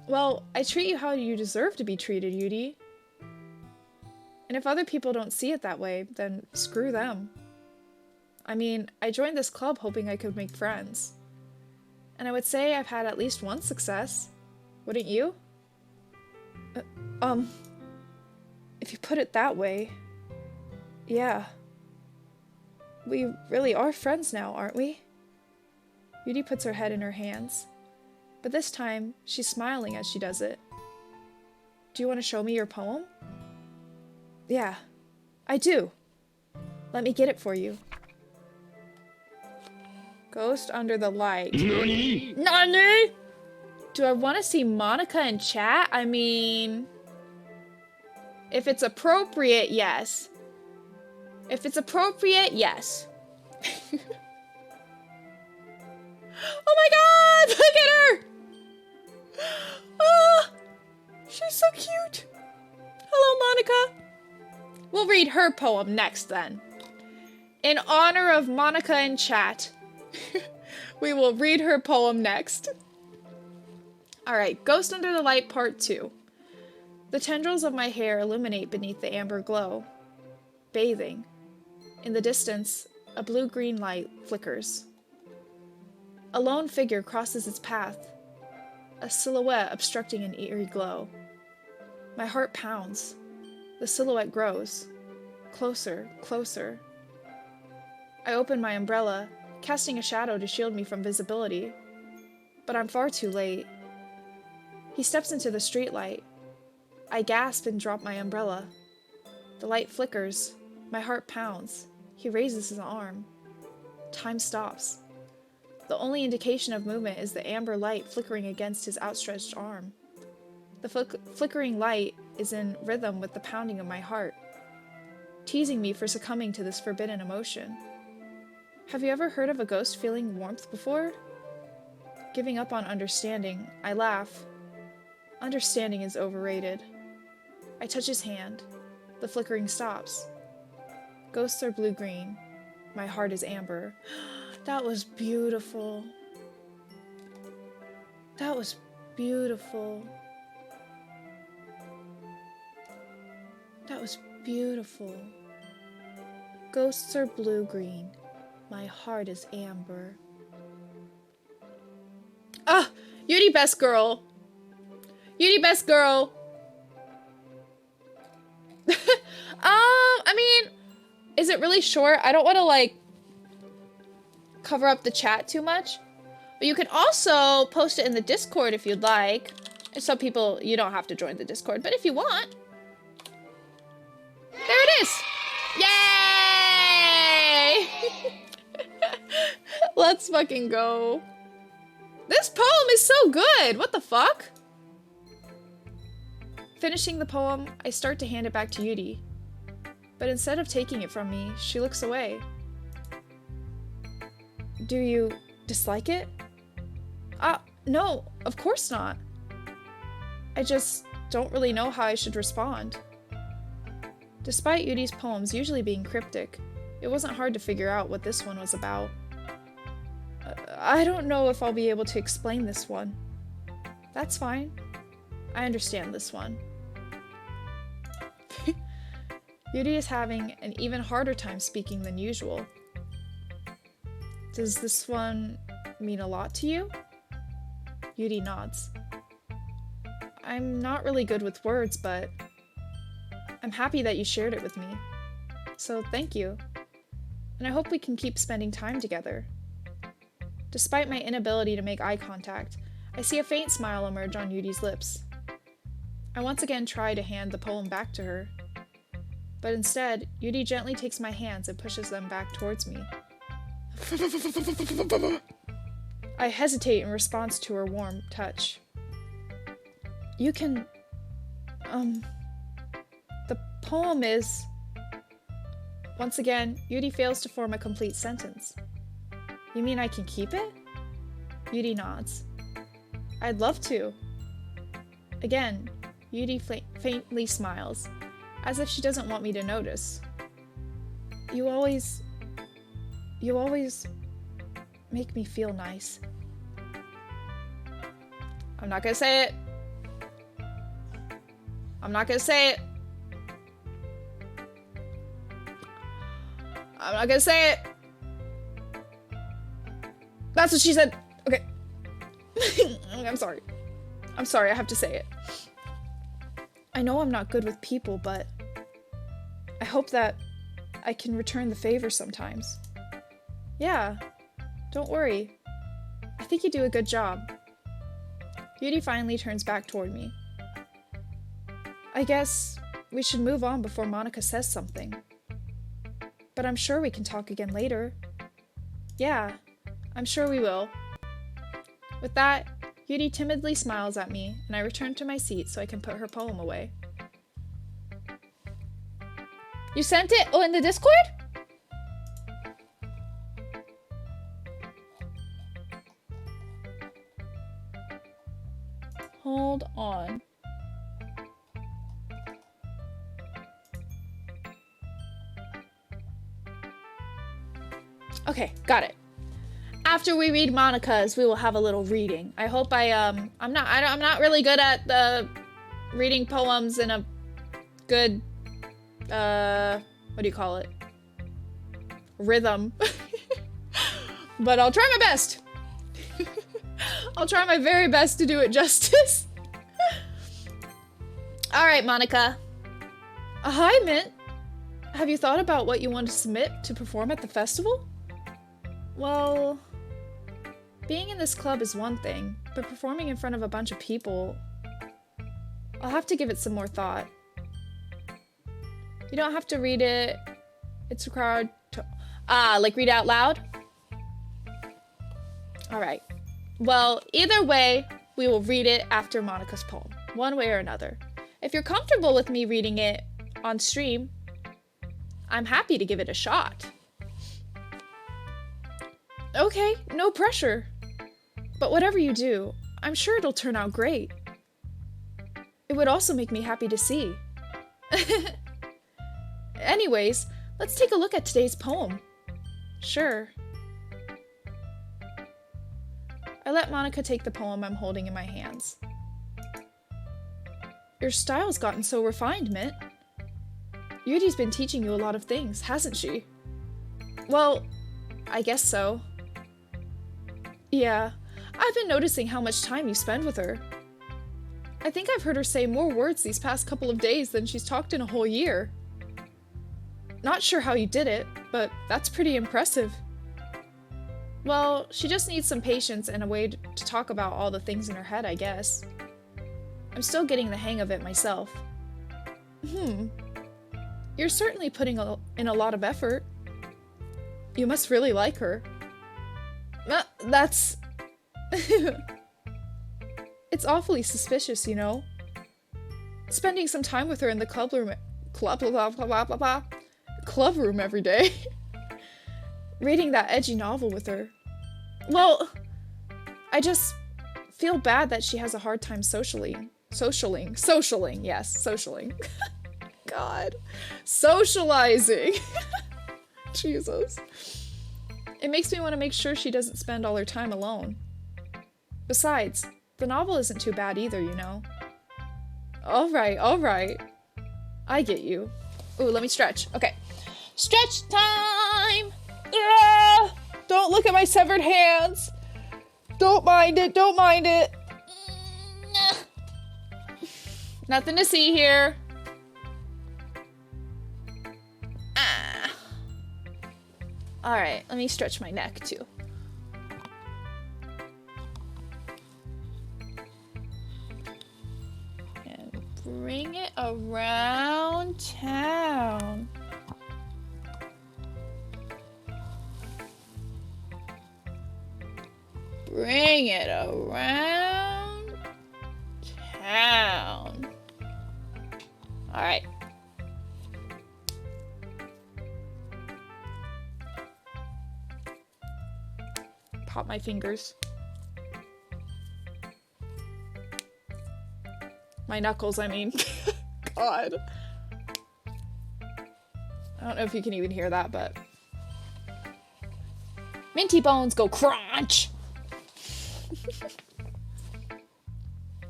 Well, I treat you how you deserve to be treated, Yudi. And if other people don't see it that way, then screw them. I mean, I joined this club hoping I could make friends. And I would say I've had at least one success. Wouldn't you? If you put it that way, yeah. We really are friends now, aren't we? Yudi puts her head in her hands. But this time, she's smiling as she does it. Do you want to show me your poem? Yeah, I do. Let me get it for you. Ghost under the light. Nani? Nani? Do I want to see Monica in chat? I mean... If it's appropriate, yes. If it's appropriate, yes. Oh my god! Look at her! Oh, she's so cute. Hello, Monica. We'll read her poem next, then. In honor of Monica in chat, we will read her poem next. Alright, Ghost Under the Light Part 2. The tendrils of my hair illuminate beneath the amber glow. Bathing. In the distance, a blue-green light flickers. A lone figure crosses its path, a silhouette obstructing an eerie glow. My heart pounds. The silhouette grows. Closer, closer. I open my umbrella, casting a shadow to shield me from visibility. But I'm far too late. He steps into the streetlight. I gasp and drop my umbrella. The light flickers. My heart pounds. He raises his arm. Time stops. The only indication of movement is the amber light flickering against his outstretched arm. The flickering light is in rhythm with the pounding of my heart, teasing me for succumbing to this forbidden emotion. Have you ever heard of a ghost feeling warmth before? Giving up on understanding, I laugh. Understanding is overrated. I touch his hand. The flickering stops. Ghosts are blue-green. My heart is amber. That was beautiful. That was beautiful. That was beautiful. Ghosts are blue-green. My heart is amber. Ah! Yuri best girl! Yuri best girl! I mean, is it really short? I don't want to, like, cover up the chat too much. But you can also post it in the Discord if you'd like. And some people, you don't have to join the Discord, but if you want. There it is! Yay! Let's fucking go. This poem is so good! What the fuck? Finishing the poem, I start to hand it back to Yuri. But instead of taking it from me, she looks away. Do you dislike it? No, of course not. I just don't really know how I should respond. Despite Yuri's poems usually being cryptic, it wasn't hard to figure out what this one was about. I don't know if I'll be able to explain this one. That's fine. I understand this one. Yuri is having an even harder time speaking than usual. Does this one mean a lot to you? Yuri nods. I'm not really good with words, but I'm happy that you shared it with me. So thank you. And I hope we can keep spending time together. Despite my inability to make eye contact, I see a faint smile emerge on Yuri's lips. I once again try to hand the poem back to her. But instead, Yuri gently takes my hands and pushes them back towards me. I hesitate in response to her warm touch. You can... The poem is... Once again, Yuri fails to form a complete sentence. You mean I can keep it? Yuri nods. I'd love to. Again, Yuri faintly smiles, as if she doesn't want me to notice. You always make me feel nice. I'm not gonna say it. I'm not gonna say it. I'm not gonna say it. That's what she said. Okay. I'm sorry. I'm sorry, I have to say it. I know I'm not good with people, but I hope that I can return the favor sometimes. Yeah, don't worry. I think you do a good job. Yuri finally turns back toward me. I guess we should move on before Monica says something. But I'm sure we can talk again later. Yeah, I'm sure we will. With that, Yuri timidly smiles at me, and I return to my seat so I can put her poem away. You sent it? Oh, in the Discord? Hold on. Okay, got it. After we read Monica's, we will have a little reading. I hope I'm not really good at reading poems in a good, what do you call it? Rhythm. But I'll try my best. I'll try my very best to do it justice. All right, Monica. Hi, Mint. Have you thought about what you want to submit to perform at the festival? Well, being in this club is one thing, but performing in front of a bunch of people, I'll have to give it some more thought. You don't have to read it. It's required to... like read out loud? Alright. Well, either way, we will read it after Monica's poem, one way or another. If you're comfortable with me reading it on stream, I'm happy to give it a shot. Okay, no pressure. But whatever you do, I'm sure it'll turn out great. It would also make me happy to see. Anyways, let's take a look at today's poem. Sure. I let Monica take the poem I'm holding in my hands. Your style's gotten so refined, Mint. Yudi's been teaching you a lot of things, hasn't she? Well, I guess so. Yeah, I've been noticing how much time you spend with her. I think I've heard her say more words these past couple of days than she's talked in a whole year. Not sure how you did it, but that's pretty impressive. Well, she just needs some patience and a way to talk about all the things in her head, I guess. I'm still getting the hang of it myself. You're certainly putting in a lot of effort. You must really like her. That's... It's awfully suspicious, you know? Spending some time with her in the club room every day. Reading that edgy novel with her. Well, I just feel bad that she has a hard time socialing. Yes, socialing. God. Socializing. Jesus. It makes me want to make sure she doesn't spend all her time alone. Besides, the novel isn't too bad either, you know? Alright. I get you. Ooh, let me stretch. Okay. Stretch time! Ah! Don't look at my severed hands! Don't mind it. Nothing to see here. Alright, let me stretch my neck too. And bring it around town. Bring it around town. Alright. Pop my fingers. My knuckles, I mean. God. I don't know if you can even hear that, but... Minty bones go crunch!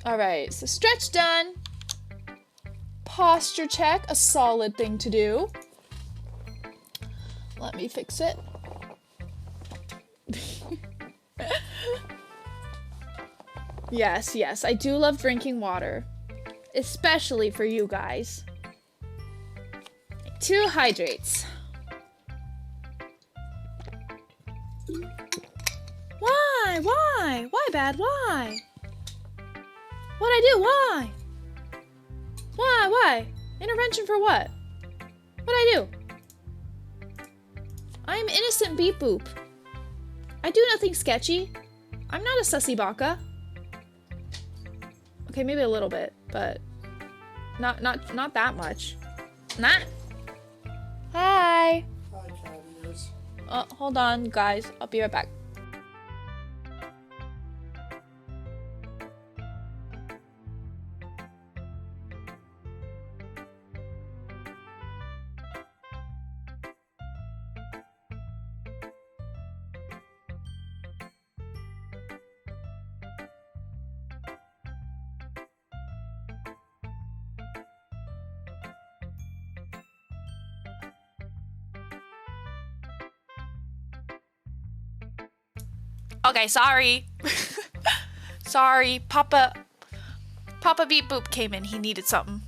Alright, so stretch done. Posture check, a solid thing to do. Let me fix it. Yes, I do love drinking water. Especially for you guys. 2 hydrates. Why? Why, Bad? Why? What'd I do? Why? Why? Intervention for what? What'd I do? I'm innocent beep boop. I do nothing sketchy. I'm not a sussy baka. Okay, maybe a little bit, but not that much. Nah. Hi. Hi, cat ears. Hold on, guys. I'll be right back. Okay, sorry. Sorry, Papa Beep Boop came in. He needed something.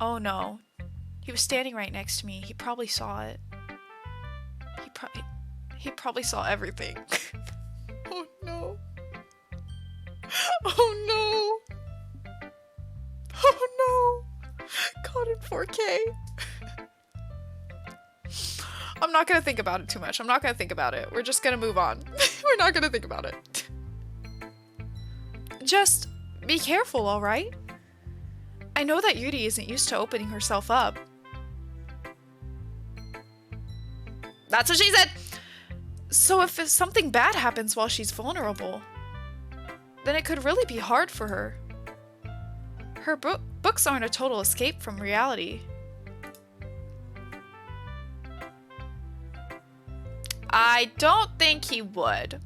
Oh no. He was standing right next to me. He probably saw it. He probably saw everything. Oh no. Oh no. Oh no. Caught in 4K. I'm not gonna think about it too much. I'm not gonna think about it. We're just gonna move on. We're not gonna think about it. Just be careful, alright? I know that Yuri isn't used to opening herself up. That's what she said! So if something bad happens while she's vulnerable, then it could really be hard for her. Her books aren't a total escape from reality. I don't think he would.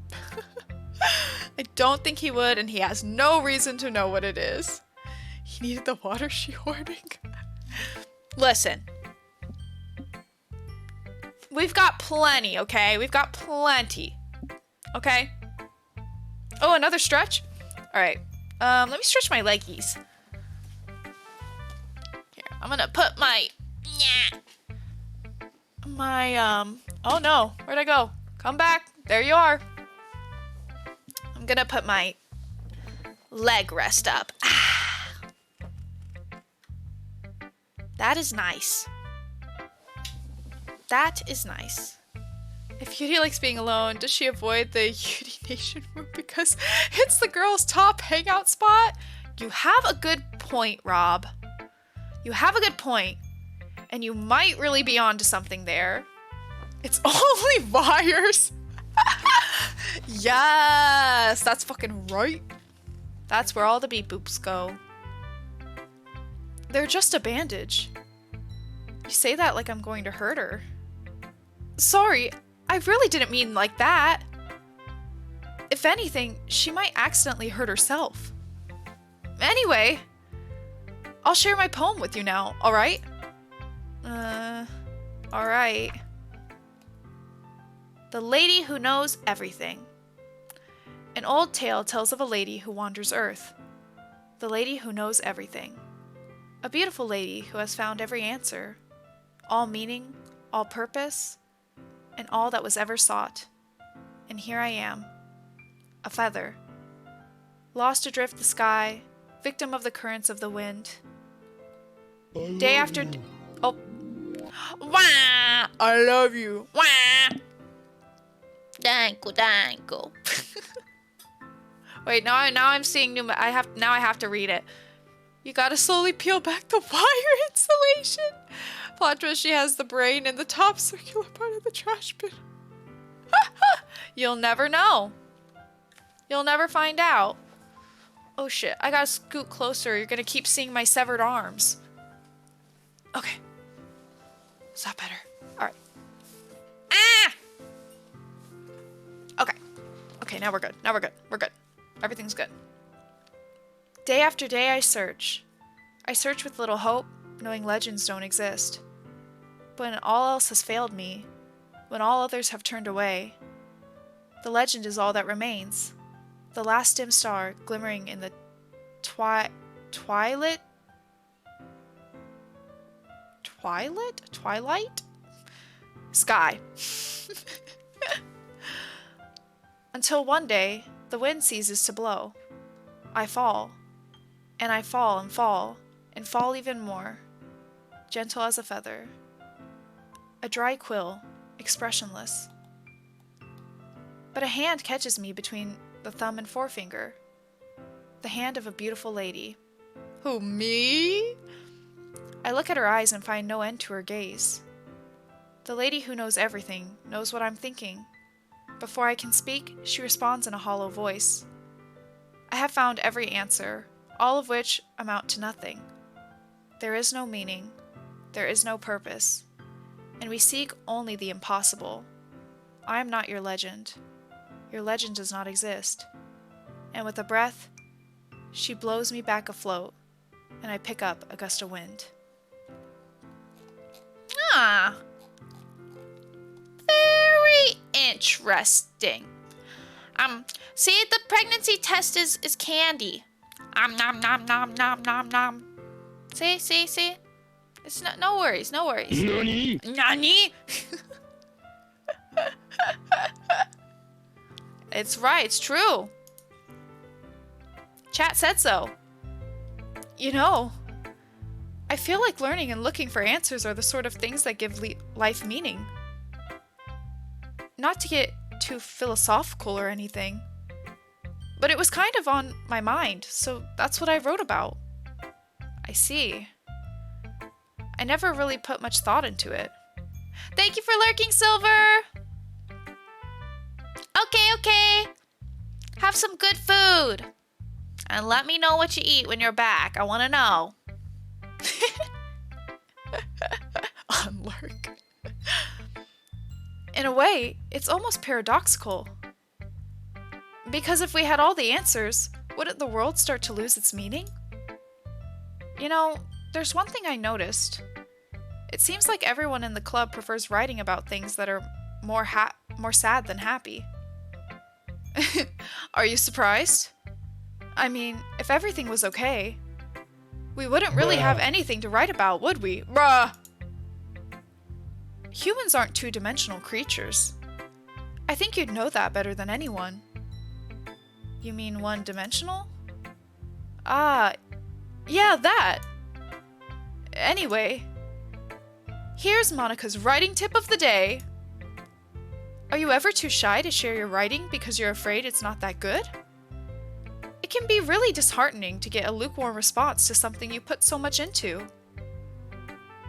I don't think he would, and he has no reason to know what it is. He needed the water she hoarding. Listen. We've got plenty, okay? We've got plenty. Okay? Oh, another stretch? Alright. Let me stretch my leggies. Here, I'm gonna put my... Oh no, where'd I go? Come back. There you are. I'm gonna put my leg rest up. That is nice. That is nice. If Yuri likes being alone, does she avoid the Yuri Nation room because it's the girls' top hangout spot? You have a good point, Rob. You have a good point. And you might really be onto something there. It's only wires. Yes, that's fucking right. That's where all the beep boops go. They're just a bandage. You say that like I'm going to hurt her. Sorry, I really didn't mean like that. If anything, she might accidentally hurt herself. Anyway, I'll share my poem with you now, alright? Alright. The Lady Who Knows Everything. An old tale tells of a lady who wanders Earth. The lady who knows everything. A beautiful lady who has found every answer. All meaning, all purpose, and all that was ever sought. And here I am, a feather, lost adrift the sky, victim of the currents of the wind. Day after day. Oh. Wah! I love you. Wah! Danko. Wait, now I'm seeing new. I have to read it. You gotta slowly peel back the wire insulation. Plot twist: she has the brain in the top circular part of the trash bin. You'll never know. You'll never find out. Oh shit! I gotta scoot closer. You're gonna keep seeing my severed arms. Okay. Is that better? All right. Ah! Okay. Okay, now we're good. Now we're good. We're good. Everything's good. Day after day I search. I search with little hope, knowing legends don't exist. But when all else has failed me, when all others have turned away, the legend is all that remains. The last dim star glimmering in the twilight sky. Until one day, the wind ceases to blow. I fall, and I fall and fall, and fall even more, gentle as a feather. A dry quill, expressionless. But a hand catches me between the thumb and forefinger. The hand of a beautiful lady. Who, me? I look at her eyes and find no end to her gaze. The lady who knows everything knows what I'm thinking. Before I can speak, she responds in a hollow voice. I have found every answer, all of which amount to nothing. There is no meaning, there is no purpose, and we seek only the impossible. I am not your legend. Your legend does not exist. And with a breath, she blows me back afloat, and I pick up a gust of wind. Ah! Very Interesting. See, the pregnancy test is candy. Nom nom nom nom nom nom. See. It's no worries, no worries. Nani? Nani? It's right, it's true. Chat said so. You know, I feel like learning and looking for answers are the sort of things that give life meaning. Not to get too philosophical or anything, but it was kind of on my mind, so that's what I wrote about. I see. I never really put much thought into it. Thank you for lurking, Silver! Okay. Have some good food. And let me know what you eat when you're back. I want to know. On lurk. In a way, it's almost paradoxical. Because if we had all the answers, wouldn't the world start to lose its meaning? You know, there's one thing I noticed. It seems like everyone in the club prefers writing about things that are more sad than happy. Are you surprised? I mean, if everything was okay, we wouldn't really have anything to write about, would we? Bruh! Humans aren't two-dimensional creatures. I think you'd know that better than anyone. You mean one-dimensional? Ah, yeah, that. Anyway, here's Monica's writing tip of the day. Are you ever too shy to share your writing because you're afraid it's not that good? It can be really disheartening to get a lukewarm response to something you put so much into.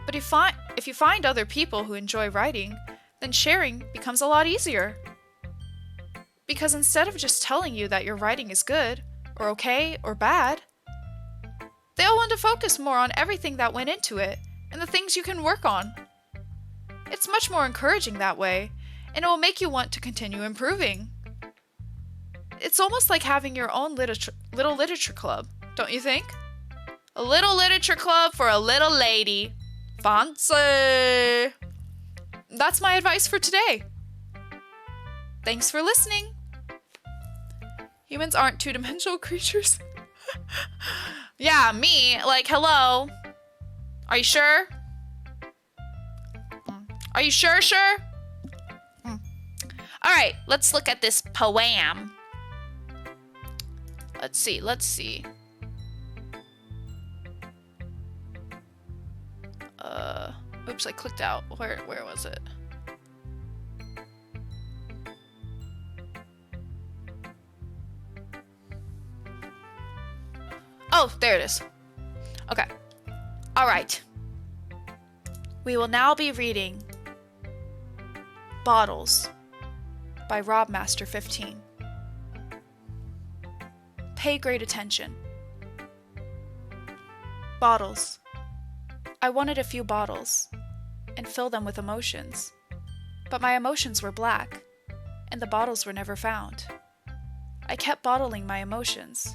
But if you find other people who enjoy writing, then sharing becomes a lot easier. Because instead of just telling you that your writing is good, or okay, or bad, they'll want to focus more on everything that went into it and the things you can work on. It's much more encouraging that way, and it will make you want to continue improving. It's almost like having your own little literature club, don't you think? A little literature club for a little lady. Fancy! That's my advice for today. Thanks for listening. Humans aren't two-dimensional creatures. Yeah, me. Like, hello. Are you sure? Are you sure? Alright, let's look at this poem. Let's see. Oops, I clicked out. Where was it? Oh, there it is. Okay. Alright. We will now be reading Bottles by Robmaster15. Pay great attention. Bottles. I wanted a few bottles and fill them with emotions, but my emotions were black, and the bottles were never found. I kept bottling my emotions,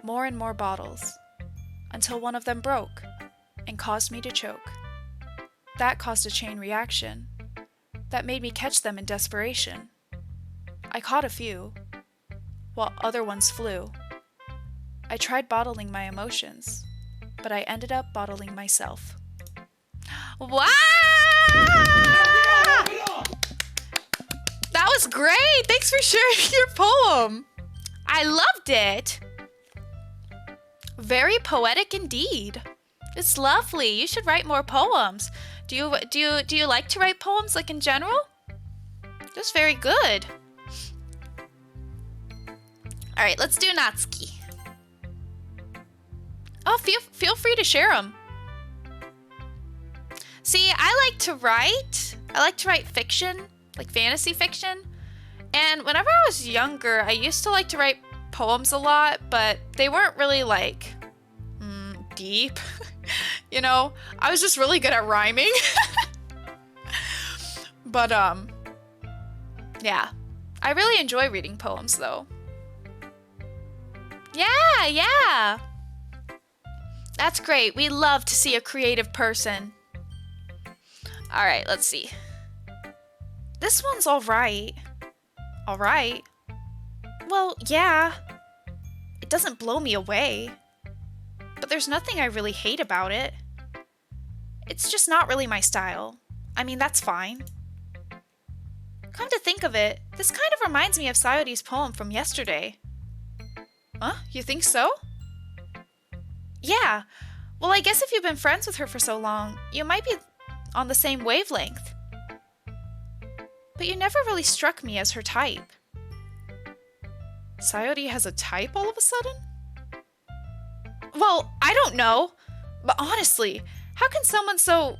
more and more bottles, until one of them broke and caused me to choke. That caused a chain reaction that made me catch them in desperation. I caught a few, while other ones flew. I tried bottling my emotions, but I ended up bottling myself. Wow! That was great! Thanks for sharing your poem. I loved it. Very poetic indeed. It's lovely. You should write more poems. Do you like to write poems, like in general? That's very good. All right, let's do Natsuki. Oh, feel free to share them. See, I like to write fiction, like fantasy fiction. And whenever I was younger, I used to like to write poems a lot, but they weren't really like deep. You know, I was just really good at rhyming. But yeah, I really enjoy reading poems though. Yeah. That's great. We love to see a creative person. All right, let's see. This one's all right. all right. Well, yeah. It doesn't blow me away. But there's nothing I really hate about it. It's just not really my style. I mean, that's fine. Come to think of it, this kind of reminds me of Sayori's poem from yesterday. Huh? You think so? Yeah. Well, I guess if you've been friends with her for so long, you might be on the same wavelength. But you never really struck me as her type. Sayori has a type all of a sudden? Well, I don't know. But honestly, how can someone so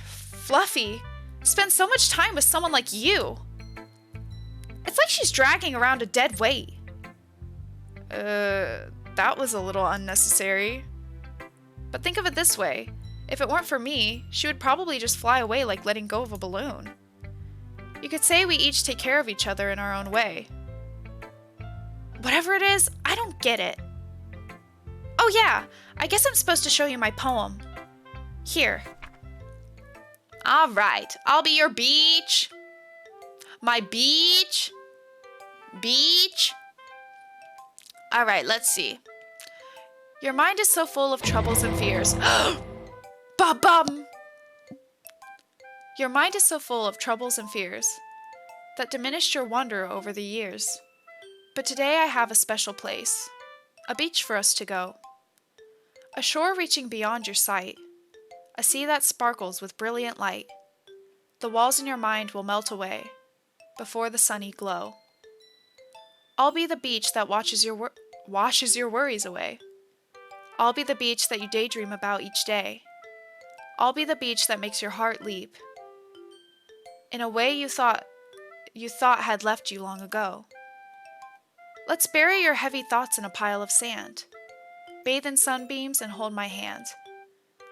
fluffy spend so much time with someone like you? It's like she's dragging around a dead weight. That was a little unnecessary. But think of it this way. If it weren't for me, she would probably just fly away like letting go of a balloon. You could say we each take care of each other in our own way. Whatever it is, I don't get it. Oh yeah, I guess I'm supposed to show you my poem. Here. Alright, I'll be your beach. My beach. Beach. Alright, let's see. Your mind is so full of troubles and fears. Ba-bum! Your mind is so full of troubles and fears that diminished your wonder over the years. But today I have a special place, a beach for us to go. A shore reaching beyond your sight, a sea that sparkles with brilliant light. The walls in your mind will melt away before the sunny glow. I'll be the beach that washes your worries away. I'll be the beach that you daydream about each day. I'll be the beach that makes your heart leap in a way you thought had left you long ago. Let's bury your heavy thoughts in a pile of sand. Bathe in sunbeams and hold my hand.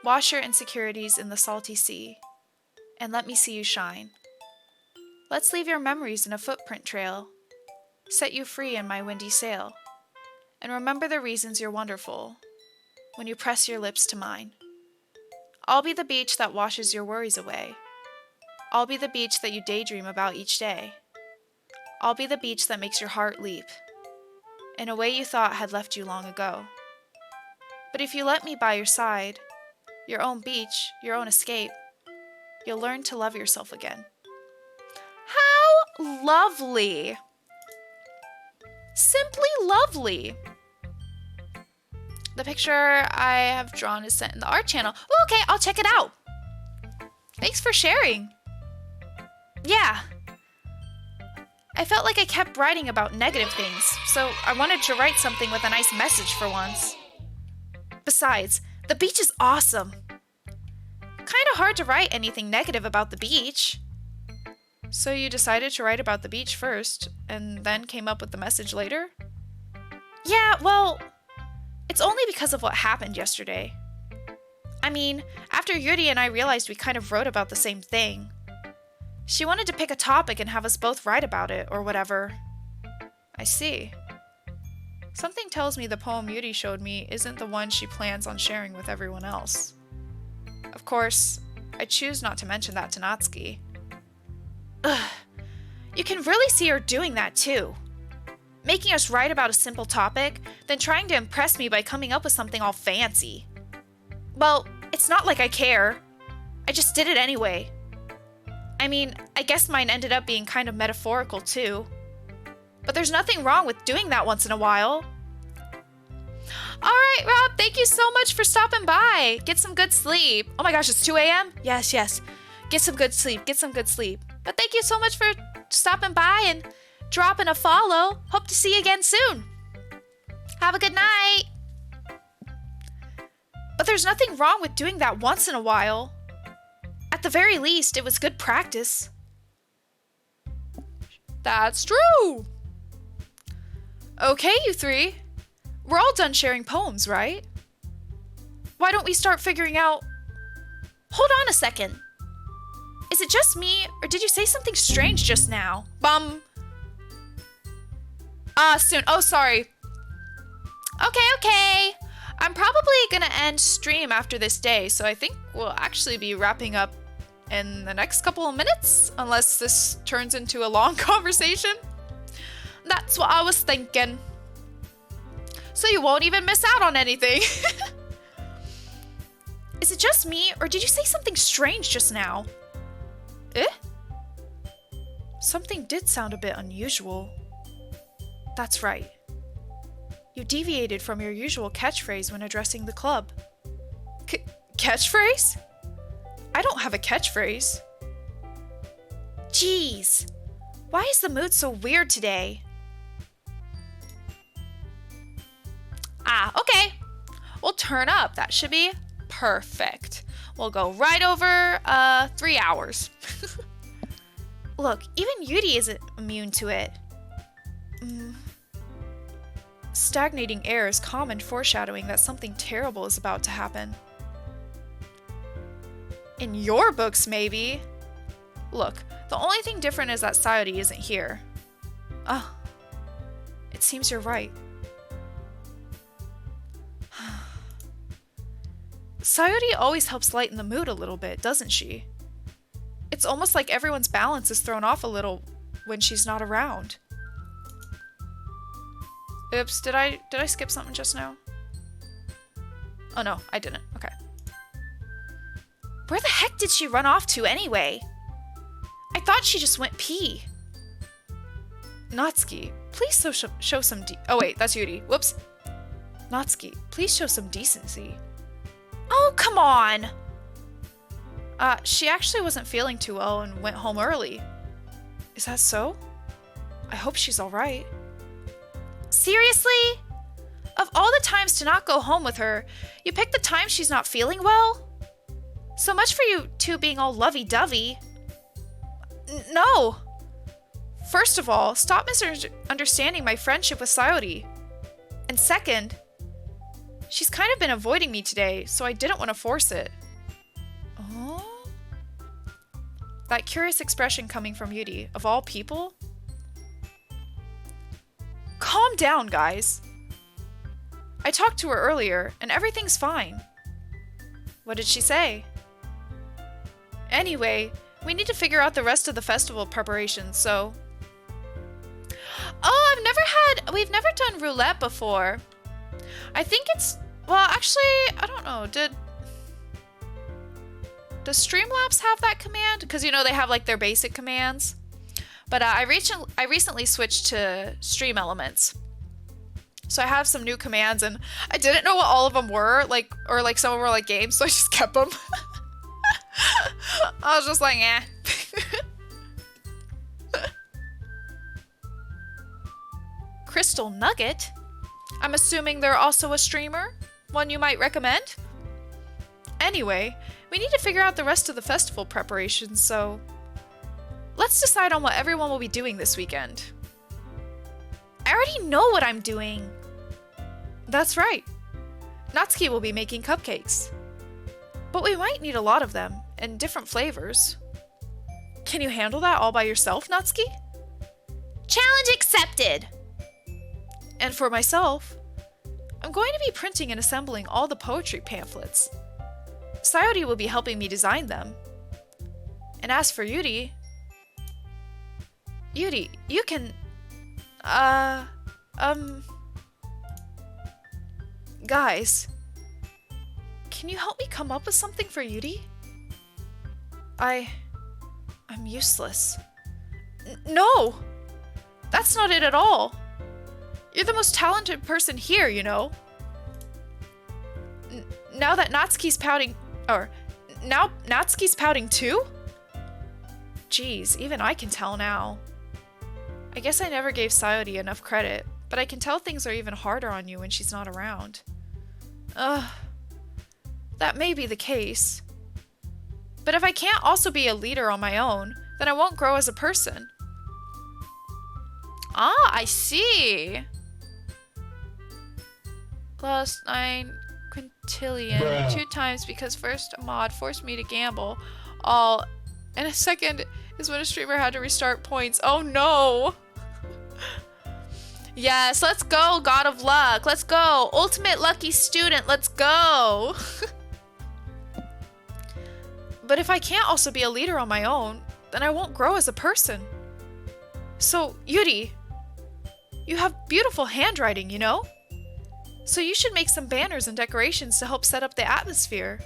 Wash your insecurities in the salty sea, and let me see you shine. Let's leave your memories in a footprint trail. Set you free in my windy sail, and remember the reasons you're wonderful when you press your lips to mine. I'll be the beach that washes your worries away. I'll be the beach that you daydream about each day. I'll be the beach that makes your heart leap in a way you thought had left you long ago. But if you let me by your side, your own beach, your own escape, you'll learn to love yourself again. How lovely! Simply lovely! The picture I have drawn is sent in the art channel. Ooh, okay, I'll check it out. Thanks for sharing. Yeah. I felt like I kept writing about negative things, so I wanted to write something with a nice message for once. Besides, the beach is awesome. Kinda hard to write anything negative about the beach. So you decided to write about the beach first, and then came up with the message later? Yeah, well, it's only because of what happened yesterday. I mean, after Yuri and I realized we kind of wrote about the same thing. She wanted to pick a topic and have us both write about it, or whatever. I see. Something tells me the poem Yuri showed me isn't the one she plans on sharing with everyone else. Of course, I choose not to mention that to Natsuki. Ugh. You can really see her doing that too. Making us write about a simple topic, then trying to impress me by coming up with something all fancy. Well, it's not like I care. I just did it anyway. I mean, I guess mine ended up being kind of metaphorical too. But there's nothing wrong with doing that once in a while. Alright, Rob, thank you so much for stopping by. Get some good sleep. Oh my gosh, it's 2 a.m.? Yes. Get some good sleep. But thank you so much for stopping by and dropping a follow. Hope to see you again soon. Have a good night. But there's nothing wrong with doing that once in a while. At the very least, it was good practice. That's true. Okay, you three. We're all done sharing poems, right? Why don't we start figuring out... Hold on a second. Is it just me, or did you say something strange just now? Soon. Oh, sorry. Okay. I'm probably gonna end stream after this day, so I think we'll actually be wrapping up in the next couple of minutes, unless this turns into a long conversation. That's what I was thinking. So you won't even miss out on anything. Is it just me, or did you say something strange just now? Eh? Something did sound a bit unusual. That's right. You deviated from your usual catchphrase when addressing the club. Catchphrase? I don't have a catchphrase. Jeez. Why is the mood so weird today? Ah, okay. We'll turn up. That should be perfect. We'll go right over 3 hours. Look, even Yuri isn't immune to it. Stagnating air is common foreshadowing that something terrible is about to happen. In your books, maybe. Look, the only thing different is that Sayori isn't here. Ah, it seems you're right. Sayori always helps lighten the mood a little bit, doesn't she? It's almost like everyone's balance is thrown off a little when she's not around. Oops, did I skip something just now? Oh no, I didn't. Okay. Where the heck did she run off to anyway? I thought she just went pee. Natsuki, please show some oh wait, that's Yuri. Whoops. Natsuki, please show some decency. Oh, come on! She actually wasn't feeling too well and went home early. Is that so? I hope she's alright. Seriously? Of all the times to not go home with her, you picked the time she's not feeling well? So much for you two being all lovey-dovey. No! First of all, stop misunderstanding my friendship with Sayori. And second, she's kind of been avoiding me today, so I didn't want to force it. Oh? That curious expression coming from Yuri, of all people? Calm down, guys. I talked to her earlier, and everything's fine. What did she say? Anyway, we need to figure out the rest of the festival preparations, so... Oh, we've never done roulette before. I think it's... Well, actually, I don't know. Does Streamlabs have that command? Because, you know, they have, like, their basic commands. But I recently switched to Stream Elements. So I have some new commands, and I didn't know what all of them were. Or some of them were, like, games, so I just kept them. I was just like, eh. Crystal Nugget? I'm assuming they're also a streamer? One you might recommend? Anyway, we need to figure out the rest of the festival preparations, so... Let's decide on what everyone will be doing this weekend. I already know what I'm doing! That's right. Natsuki will be making cupcakes. But we might need a lot of them, and different flavors. Can you handle that all by yourself, Natsuki? Challenge accepted! And for myself, I'm going to be printing and assembling all the poetry pamphlets. Sayori will be helping me design them. And as for Yuri, you can... Guys, can you help me come up with something for Yuri? I'm useless. No! That's not it at all. You're the most talented person here, you know. Now that Natsuki's pouting... Now Natsuki's pouting too? Jeez, even I can tell now. I guess I never gave Sayori enough credit, but I can tell things are even harder on you when she's not around. Ugh. That may be the case. But if I can't also be a leader on my own, then I won't grow as a person. Ah, I see. Plus 9 quintillion. Bruh. 2 times because first a mod forced me to gamble. All. And a second is when a streamer had to restart points. Oh no! Yes, let's go, God of Luck. Let's go. Ultimate Lucky Student, let's go. But if I can't also be a leader on my own, then I won't grow as a person. So, Yuri, you have beautiful handwriting, you know? So you should make some banners and decorations to help set up the atmosphere.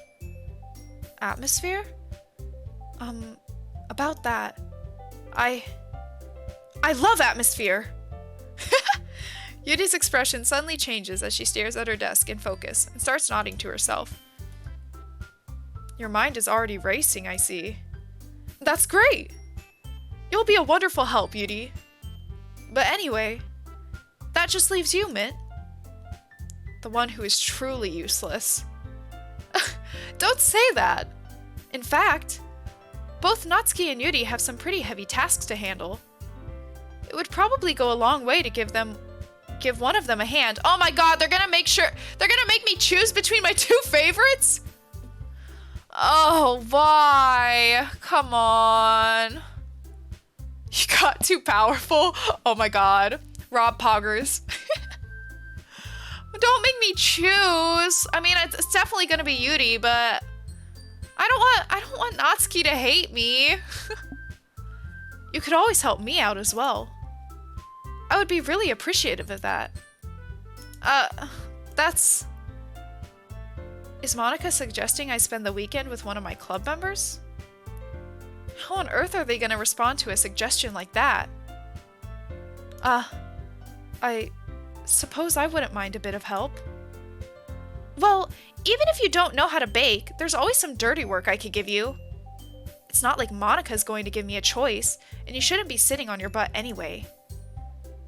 Atmosphere? About that. I love atmosphere! Yuri's expression suddenly changes as she stares at her desk in focus and starts nodding to herself. Your mind is already racing, I see. That's great! You'll be a wonderful help, Yuri. But anyway, that just leaves you, Mint. The one who is truly useless. Don't say that! In fact, both Natsuki and Yuri have some pretty heavy tasks to handle. It would probably go a long way to give one of them a hand. Oh my god, they're gonna make me choose between my two favorites? Oh, why? Come on. You got too powerful? Oh my god. Rob Poggers. Don't make me choose. I mean, it's definitely gonna be Yuri, but I don't want Natsuki to hate me. You could always help me out as well. I would be really appreciative of that. Is Monica suggesting I spend the weekend with one of my club members? How on earth are they gonna respond to a suggestion like that? I suppose I wouldn't mind a bit of help. Well, even if you don't know how to bake, there's always some dirty work I could give you. It's not like Monica's going to give me a choice, and you shouldn't be sitting on your butt anyway.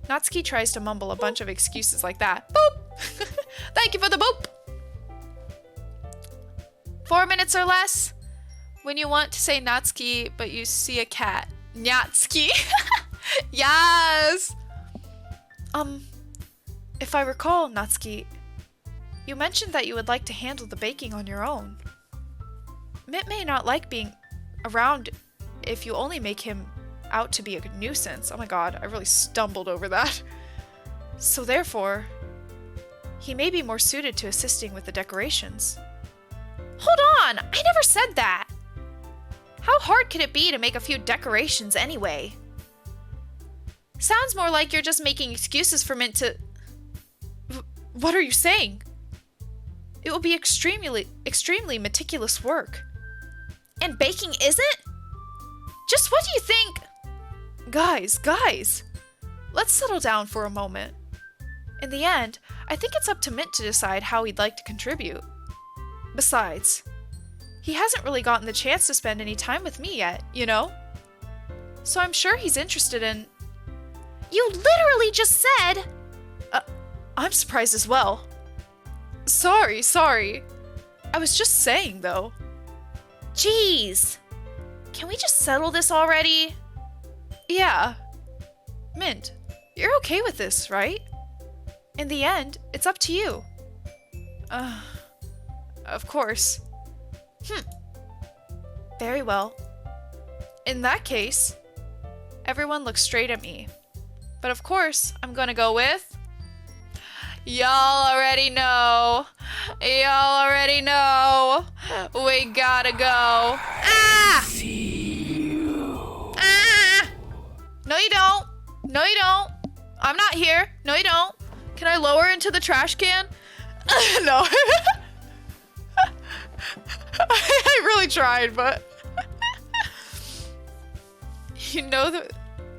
Natsuki tries to mumble a bunch of excuses like that. Boop! Thank you for the boop! 4 minutes or less? When you want to say Natsuki, but you see a cat. Natsuki! Yes! If I recall, Natsuki, you mentioned that you would like to handle the baking on your own. Mint may not like being around if you only make him out to be a nuisance. Oh my god, I really stumbled over that. So therefore, he may be more suited to assisting with the decorations. Hold on! I never said that! How hard could it be to make a few decorations anyway? Sounds more like you're just making excuses for Mint to... What are you saying? It will be extremely meticulous work. And baking isn't? Just what do you think? Guys, let's settle down for a moment. In the end, I think it's up to Mint to decide how he'd like to contribute. Besides, he hasn't really gotten the chance to spend any time with me yet, you know? So I'm sure he's interested in... You literally just said... I'm surprised as well. Sorry. I was just saying, though. Jeez. Can we just settle this already? Yeah. Mint, you're okay with this, right? In the end, it's up to you. Of course. Very well. In that case, everyone looks straight at me. But of course, I'm gonna go with... Y'all already know. We gotta go. Ah! Ah! No, you don't. I'm not here. No, you don't. Can I lower into the trash can? No. I really tried, but... You know that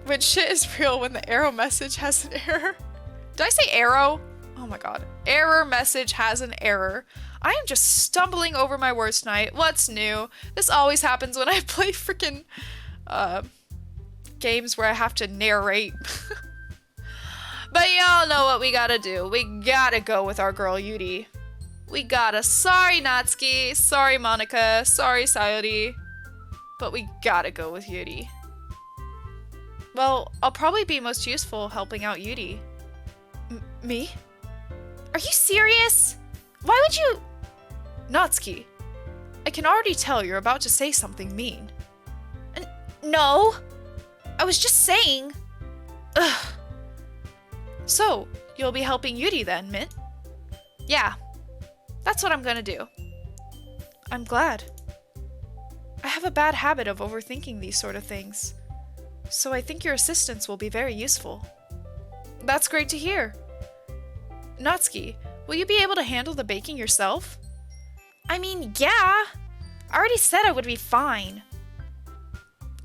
when shit is real, when the arrow message has an error. Did I say arrow? Oh my god. Error message has an error. I am just stumbling over my words tonight. What's new? This always happens when I play freaking games where I have to narrate. But y'all know what we gotta do. We gotta go with our girl Yuri. Sorry Natsuki, sorry Monica, sorry Sayori, but we gotta go with Yuri. Well, I'll probably be most useful helping out Yuri. Me? Are you serious? Why would you... Natsuki, I can already tell you're about to say something mean. No, I was just saying... Ugh. So, you'll be helping Yuri then, Mint? Yeah, that's what I'm gonna do. I'm glad. I have a bad habit of overthinking these sort of things, so I think your assistance will be very useful. That's great to hear. Natsuki, will you be able to handle the baking yourself? I mean, yeah. I already said I would be fine.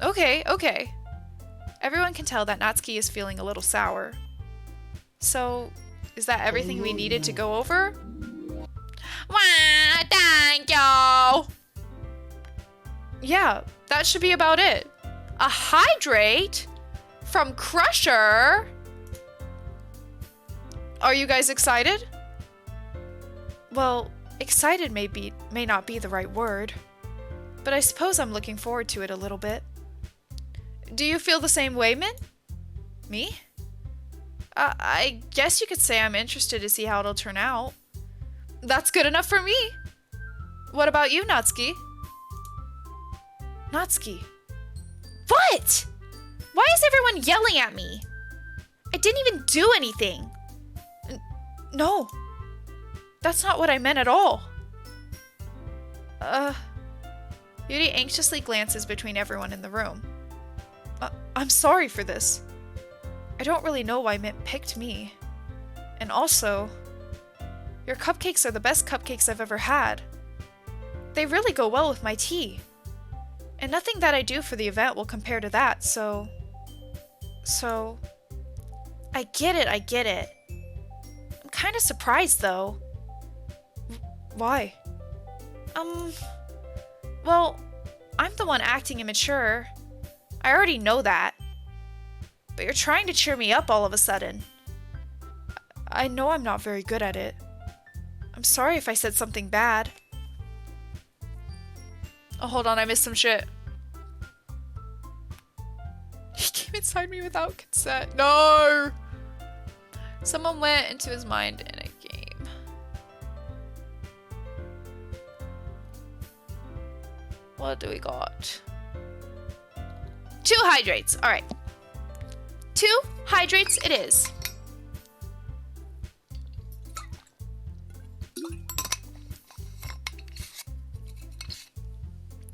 Okay. Everyone can tell that Natsuki is feeling a little sour. So, is that everything we needed to go over? Wow, thank you! Yeah, that should be about it. A hydrate? From Crusher? Are you guys excited? Well, excited may not be the right word, but I suppose I'm looking forward to it a little bit. Do you feel the same way, Min? Me? I guess you could say I'm interested to see how it'll turn out. That's good enough for me. What about you, Natsuki? Natsuki. What? Why is everyone yelling at me? I didn't even do anything. No. That's not what I meant at all. Yuri anxiously glances between everyone in the room. I'm sorry for this. I don't really know why Mint picked me. And also, your cupcakes are the best cupcakes I've ever had. They really go well with my tea. And nothing that I do for the event will compare to that, so... I get it. I'm kind of surprised, though. Why? Well, I'm the one acting immature. I already know that. But you're trying to cheer me up all of a sudden. I know I'm not very good at it. I'm sorry if I said something bad. Oh, hold on, I missed some shit. He came inside me without consent. No! Someone went into his mind in a game. What do we got? 2 hydrates. Alright. 2 hydrates it is.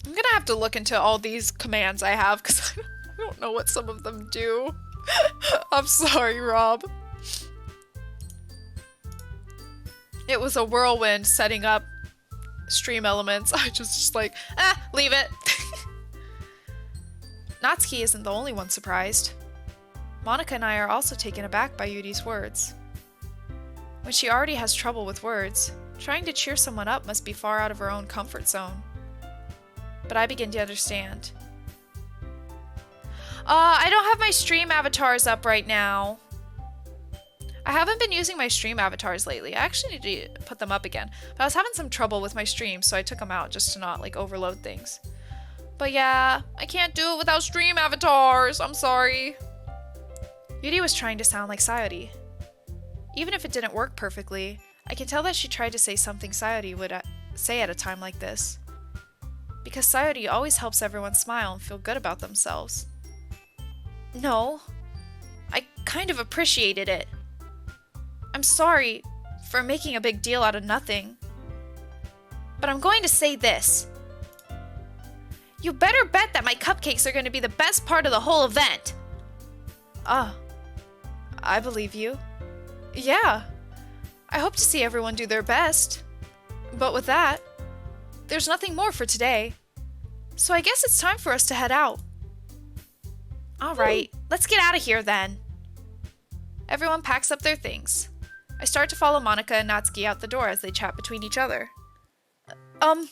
I'm gonna have to look into all these commands I have because I don't know what some of them do. I'm sorry, Rob. It was a whirlwind setting up stream elements. I just like, leave it. Natsuki isn't the only one surprised. Monica and I are also taken aback by Yuri's words. When she already has trouble with words, trying to cheer someone up must be far out of her own comfort zone. But I begin to understand. I don't have my stream avatars up right now. I haven't been using my stream avatars lately. I actually need to put them up again. But I was having some trouble with my stream, so I took them out just to not like overload things. But yeah, I can't do it without stream avatars. I'm sorry. Yuri was trying to sound like Sayori. Even if it didn't work perfectly, I can tell that she tried to say something Sayori would say at a time like this. Because Sayori always helps everyone smile and feel good about themselves. No, I kind of appreciated it. I'm sorry for making a big deal out of nothing. But I'm going to say this. You better bet that my cupcakes are going to be the best part of the whole event. I believe you. Yeah. I hope to see everyone do their best. But with that, there's nothing more for today. So I guess it's time for us to head out. Alright, let's get out of here then. Everyone packs up their things. I start to follow Monica and Natsuki out the door as they chat between each other. I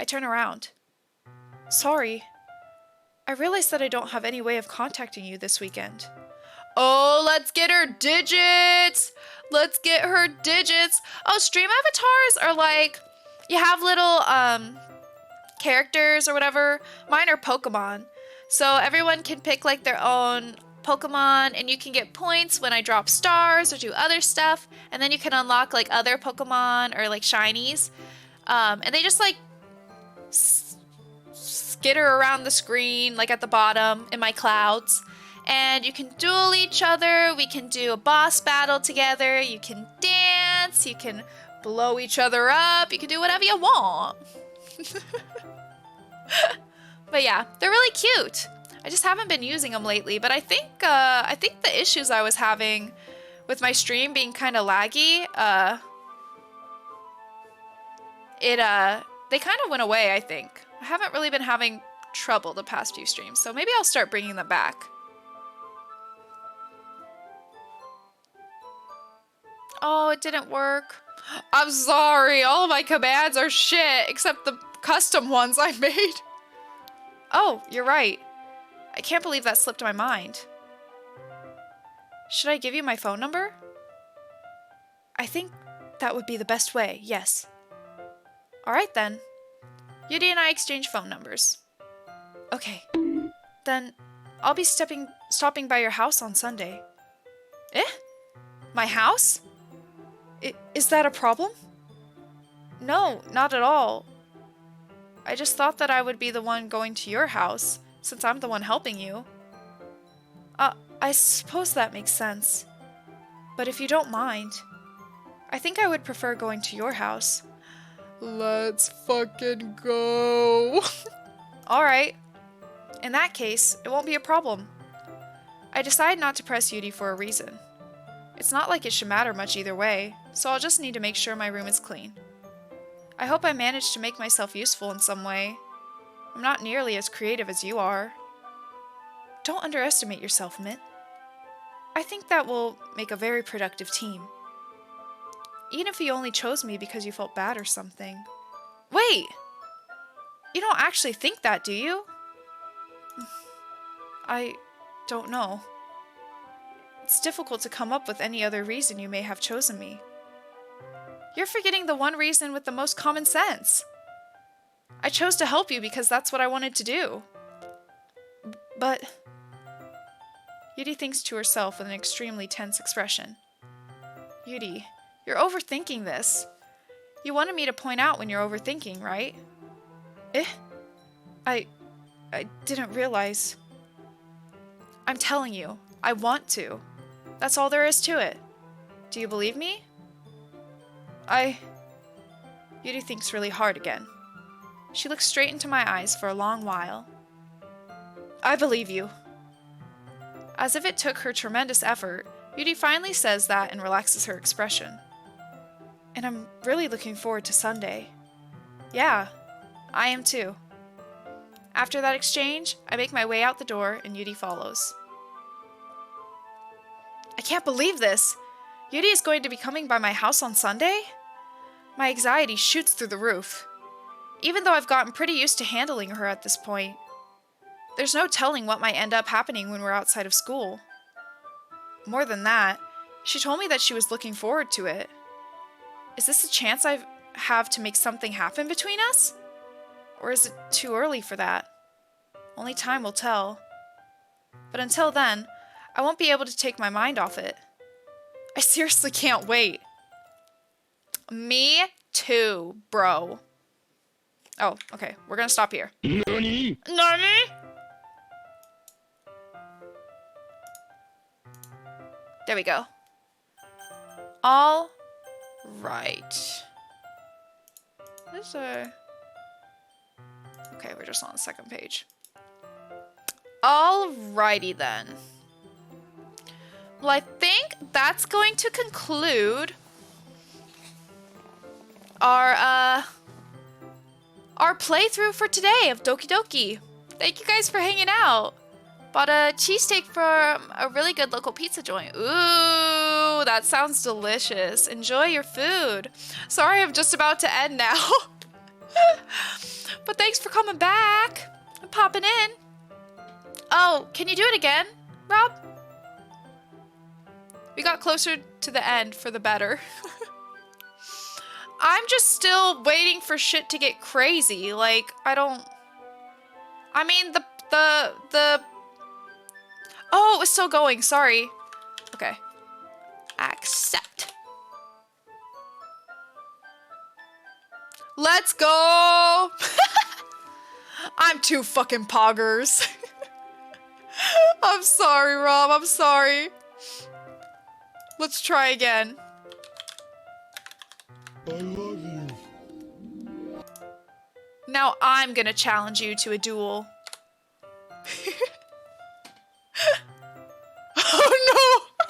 turn around. Sorry. I realized that I don't have any way of contacting you this weekend. Oh, let's get her digits! Let's get her digits! Oh, stream avatars are like, you have little, characters or whatever. Mine are Pokemon. So everyone can pick like their own Pokemon and you can get points when I drop stars or do other stuff. And then you can unlock like other Pokemon or like shinies. And they just like skitter around the screen, like at the bottom in my clouds. And you can duel each other. We can do a boss battle together. You can dance. You can blow each other up. You can do whatever you want. But yeah, they're really cute. I just haven't been using them lately, but I think the issues I was having with my stream being kind of laggy, they kind of went away, I think. I haven't really been having trouble the past few streams, so maybe I'll start bringing them back. Oh, it didn't work. I'm sorry, all of my commands are shit, except the custom ones I made. Oh, you're right. I can't believe that slipped my mind. Should I give you my phone number? I think that would be the best way, yes. Alright then. Yuri and I exchange phone numbers. Okay. Then I'll be stopping by your house on Sunday. Eh? My house? Is that a problem? No, not at all. I just thought that I would be the one going to your house, since I'm the one helping you. I suppose that makes sense. But if you don't mind, I think I would prefer going to your house. Let's fucking go. Alright. In that case, it won't be a problem. I decided not to press Yuri for a reason. It's not like it should matter much either way, so I'll just need to make sure my room is clean. I hope I managed to make myself useful in some way. I'm not nearly as creative as you are. Don't underestimate yourself, Mint. I think that will make a very productive team. Even if you only chose me because you felt bad or something. Wait! You don't actually think that, do you? I don't know. It's difficult to come up with any other reason you may have chosen me. You're forgetting the one reason with the most common sense. I chose to help you because that's what I wanted to do. But... Yuri thinks to herself with an extremely tense expression. Yuri, you're overthinking this. You wanted me to point out when you're overthinking, right? Eh? I didn't realize. I'm telling you, I want to. That's all there is to it. Do you believe me? Yuri thinks really hard again. She looks straight into my eyes for a long while. I believe you. As if it took her tremendous effort, Yuri finally says that and relaxes her expression. And I'm really looking forward to Sunday. Yeah, I am too. After that exchange, I make my way out the door and Yuri follows. I can't believe this! Yuri is going to be coming by my house on Sunday? My anxiety shoots through the roof. Even though I've gotten pretty used to handling her at this point. There's no telling what might end up happening when we're outside of school. More than that, she told me that she was looking forward to it. Is this a chance I have to make something happen between us? Or is it too early for that? Only time will tell. But until then, I won't be able to take my mind off it. I seriously can't wait. Me too, bro. Oh, okay. We're gonna stop here. NANI? Nani? There we go. All right. There's a... Okay, we're just on the second page. Alrighty then. Well, I think that's going to conclude our playthrough for today of Doki Doki. Thank you guys for hanging out. Bought a cheesesteak from a really good local pizza joint. Ooh, that sounds delicious. Enjoy your food. Sorry, I'm just about to end now. But thanks for coming back and popping in. Oh, can you do it again, Rob? We got closer to the end for the better. I'm just still waiting for shit to get crazy. Like, I mean, the... Oh, it was still going. Sorry. Okay. Accept. Let's go! I'm too fucking poggers. I'm sorry, Rob. I'm sorry. Let's try again. I love you. Now I'm gonna challenge you to a duel. Oh no!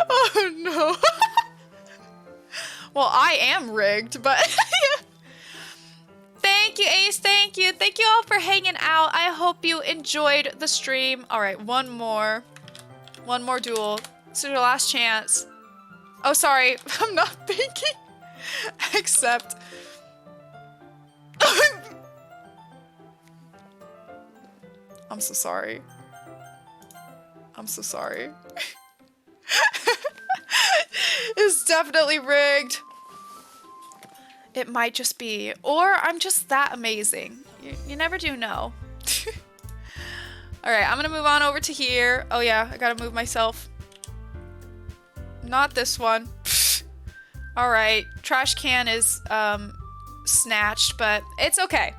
Oh no! Well, I am rigged, but thank you, Ace. Thank you. Thank you all for hanging out. I hope you enjoyed the stream. All right, one more duel. This is your last chance. Oh, sorry. I'm not thinking. Except. I'm so sorry. I'm so sorry. It's definitely rigged. It might just be. Or I'm just that amazing. You never do know. Alright, I'm gonna move on over to here. Oh yeah, I gotta move myself. Not this one. Alright, trash can is snatched, but it's okay.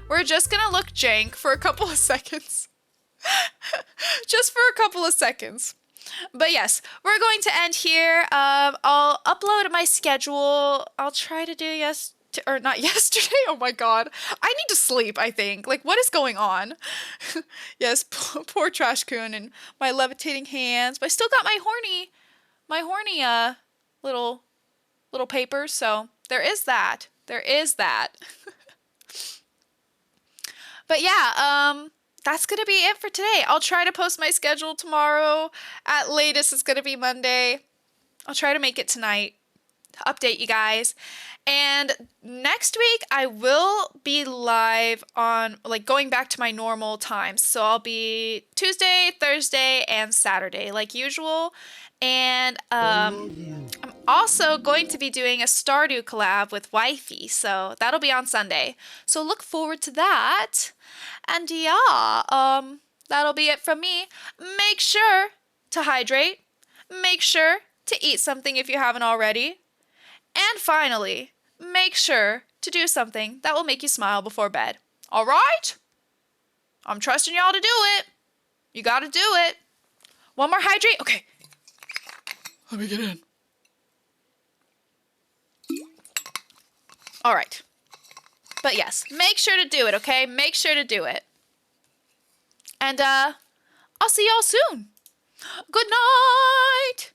We're just gonna look jank for a couple of seconds. Just for a couple of seconds. But yes, we're going to end here. I'll upload my schedule. I'll try to do or not yesterday. Oh my god. I need to sleep, I think. Like, what is going on? Yes, poor Trash Coon and my levitating hands. But I still got my horny little papers, so there is that. There is that. But yeah, that's gonna be it for today. I'll try to post my schedule tomorrow. At latest, it's gonna be Monday. I'll try to make it tonight to update you guys. And next week, I will be live on, like, going back to my normal times. So I'll be Tuesday, Thursday, and Saturday, like usual. And I'm also going to be doing a Stardew collab with Wifey. So that'll be on Sunday. So look forward to that. And yeah, that'll be it from me. Make sure to hydrate. Make sure to eat something if you haven't already. And finally, make sure to do something that will make you smile before bed. All right? I'm trusting y'all to do it. You gotta do it. One more hydrate. Okay. Let me get in. All right. But yes, make sure to do it, okay? Make sure to do it. And I'll see y'all soon. Good night.